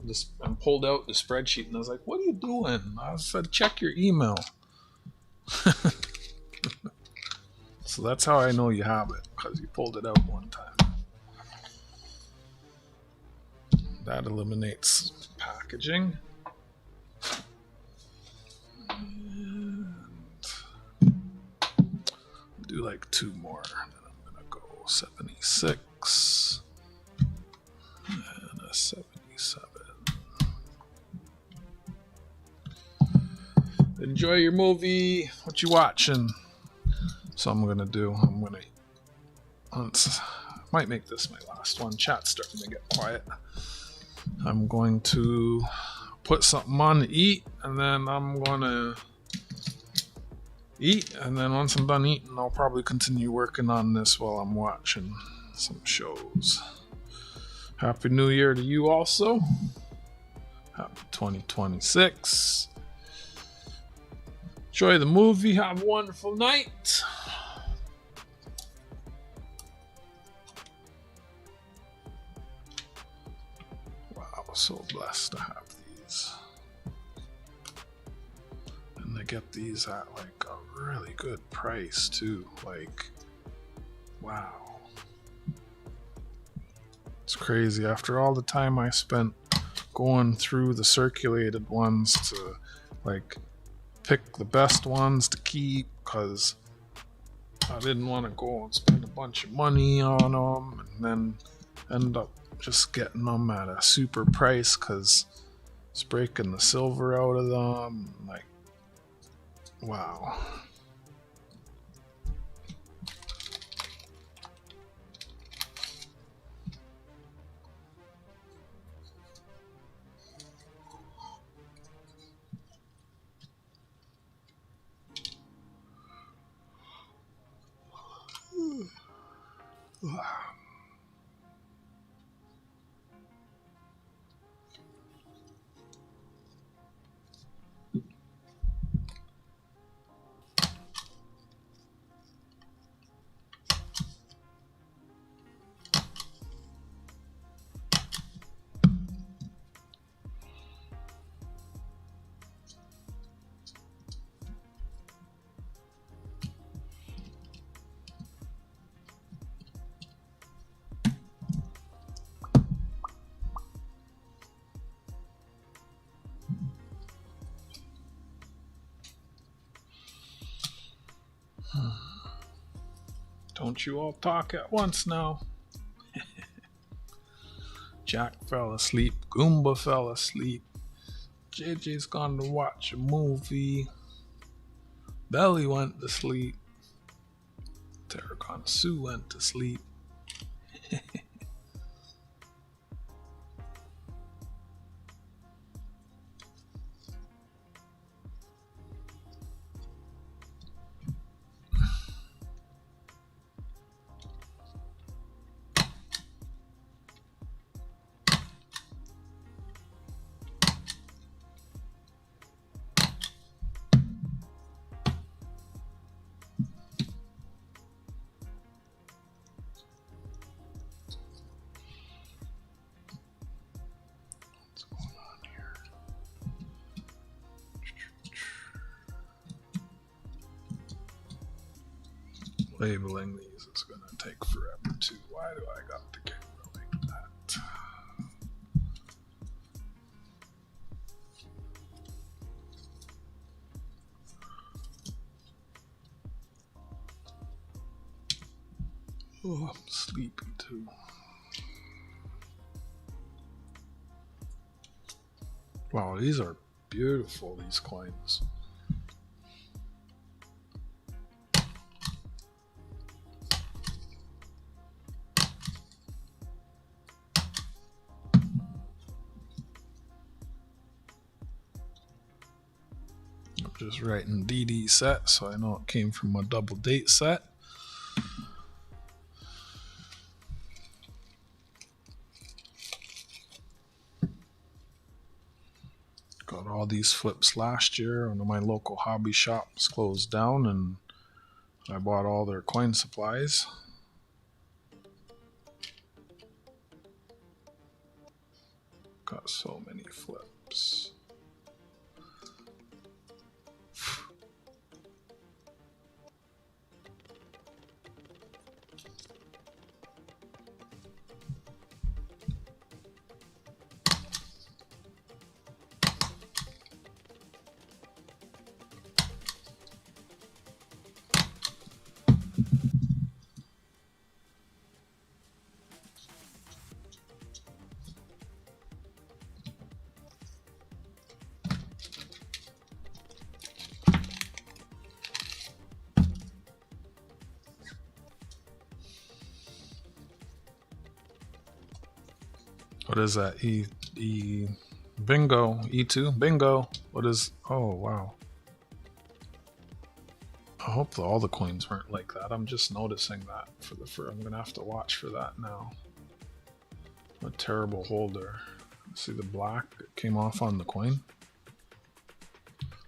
this and pulled out the spreadsheet, and I was like, what are you doing? I said, check your email. So that's how I know you have it, because you pulled it out one time. That eliminates packaging. And do like 2 more, and then I'm gonna go 76 and a 77. Enjoy your movie. What you watching? So I'm gonna do. Might make this my last one. Chat's starting to get quiet. I'm going to put something on to eat, and then I'm gonna eat, and then once I'm done eating, I'll probably continue working on this while I'm watching some shows. Happy New Year to you also. Happy 2026. Enjoy the movie. Have a wonderful night. Wow, so blessed to have these. And they get these at like a really good price too. Like, wow. It's crazy. After all the time I spent going through the circulated ones to like pick the best ones to keep, because I didn't want to go and spend a bunch of money on them and then end up just getting them at a super price because it's breaking the silver out of them. Like, wow. Don't you all talk at once now. Jack fell asleep. Goomba fell asleep. JJ's gone to watch a movie. Belly went to sleep. Tarragon Sue went to sleep. Labeling these is going to take forever too. Why do I got the camera like that? Oh, I'm sleepy too. Wow, these are beautiful, these coins. Just writing DD set, so I know it came from a double date set. Got all these flips last year. One of my local hobby shops closed down, and I bought all their coin supplies. Got so many flips. What is that? Bingo. E2? Bingo. What is... Oh, wow. I hope all the coins weren't like that. I'm just noticing that. I'm going to have to watch for that now. A terrible holder. See the black that came off on the coin?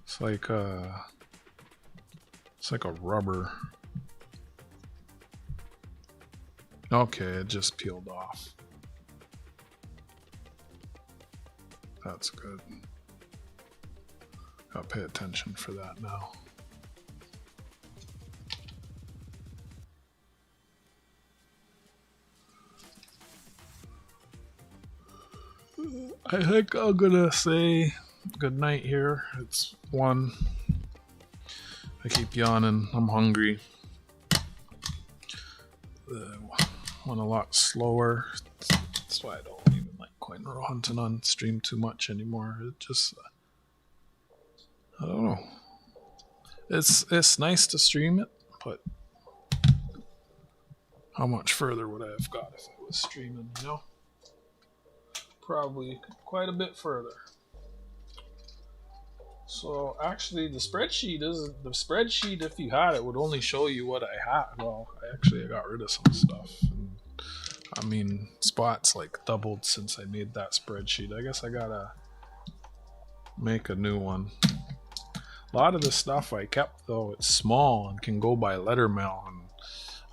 It's like a rubber. Okay, it just peeled off. That's good. Gotta pay attention for that now. I think I'm gonna say good night here. It's 1. I keep yawning. I'm hungry. Went a lot slower. That's why I don't even like coinrollhunting on stream too much anymore. It just, I don't know. It's nice to stream it, but how much further would I have got if I was streaming, you know? Probably quite a bit further. So actually the spreadsheet, if you had it, would only show you what I had. Well, I got rid of some stuff. And, I mean, spots like doubled since I made that spreadsheet. I guess I gotta make a new one. A lot of the stuff I kept, though, it's small and can go by letter mail, and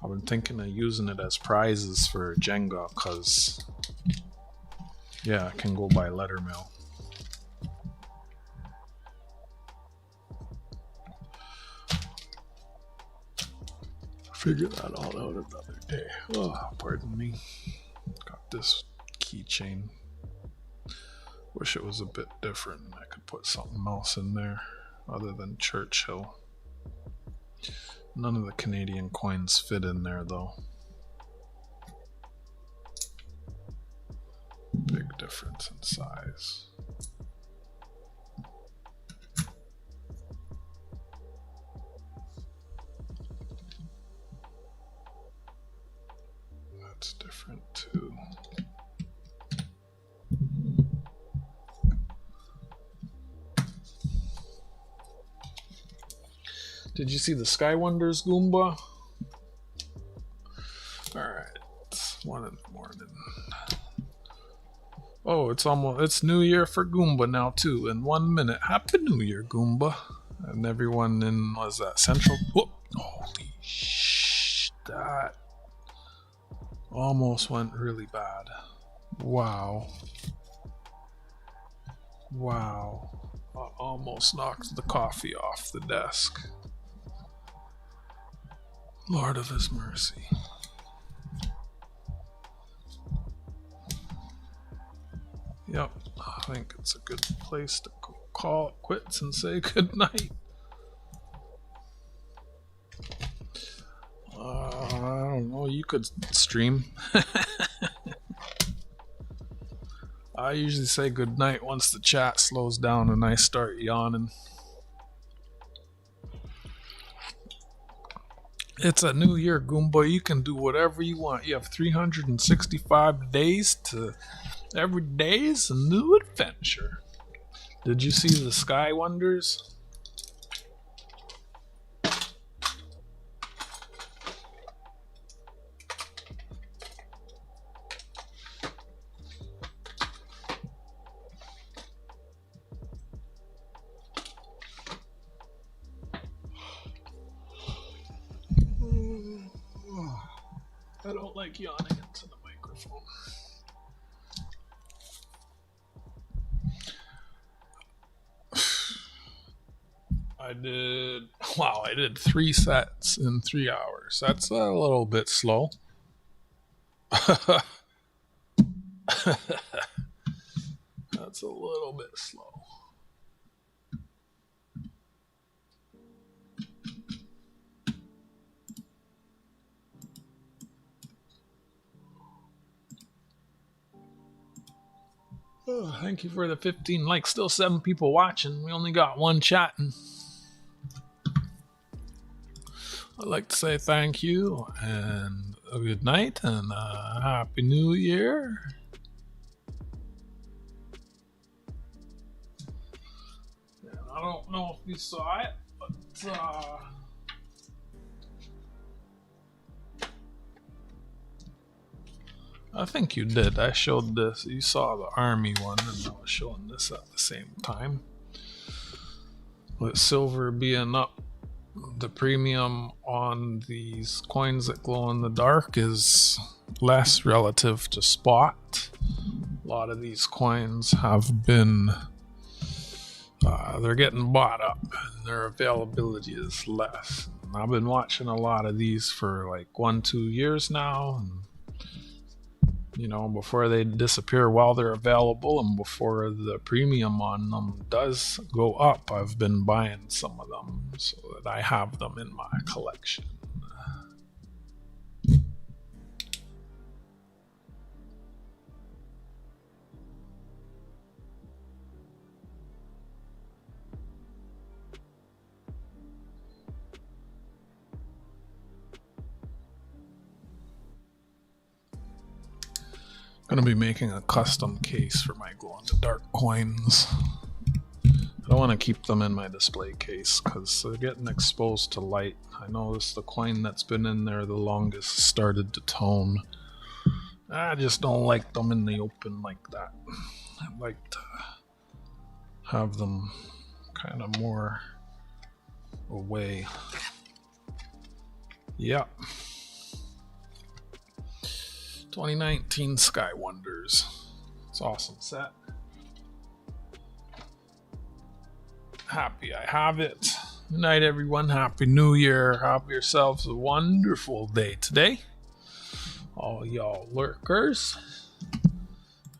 I've been thinking of using it as prizes for Jenga, because yeah, it can go by letter mail. Figure that all out another day. Oh, pardon me. Got this keychain. Wish it was a bit different. I could put something else in there other than Churchill. None of the Canadian coins fit in there though. Big difference in size. different too. Did you see the Sky Wonders Goomba? Alright, it's 1 in the morning. Oh, it's New Year for Goomba now too. In 1 minute. Happy New Year, Goomba. And everyone in, what is that, Central? Whoop. Holy sh! That almost went really bad. Wow. Wow. I almost knocked the coffee off the desk. Lord of His mercy. Yep, I think it's a good place to call it quits and say good night. I don't know, you could stream. I usually say good night once the chat slows down and I start yawning. It's a new year, Goomba. You can do whatever you want. You have 365 days to... Every day is a new adventure. Did you see the Sky Wonders? I don't like yawning into the microphone. I did 3 sets in 3 hours. That's a little bit slow. That's a little bit slow. Oh, thank you for the 15 likes. Still 7 people watching. We only got 1 chatting. I'd like to say thank you and a good night and a happy new year. And I don't know if you saw it, but I think you did. I showed this. You saw the army one, and I was showing this at the same time. With silver being up, the premium on these coins that glow in the dark is less relative to spot. A lot of these coins have been, they're getting bought up, and their availability is less. And I've been watching a lot of these for like 1-2 years now, and you know, before they disappear while they're available and before the premium on them does go up, I've been buying some of them so that I have them in my collection. Gonna be making a custom case for my glow-in-the-dark coins. I don't want to keep them in my display case because they're getting exposed to light. I noticed the coin that's been in there the longest started to tone. I just don't like them in the open like that. I like to have them kind of more away. Yep. 2019 Sky Wonders. It's awesome set. Happy I have it. Good night, everyone. Happy New Year. Have yourselves a wonderful day today. All y'all lurkers.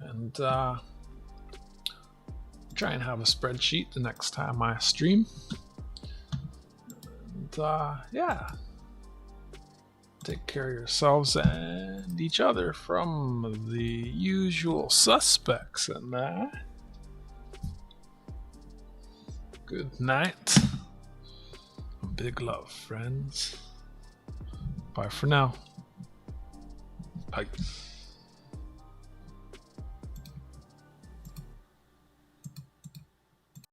And try and have a spreadsheet the next time I stream. And yeah. Take care of yourselves and each other from the usual suspects and good night. Big love, friends. Bye for now. Bye.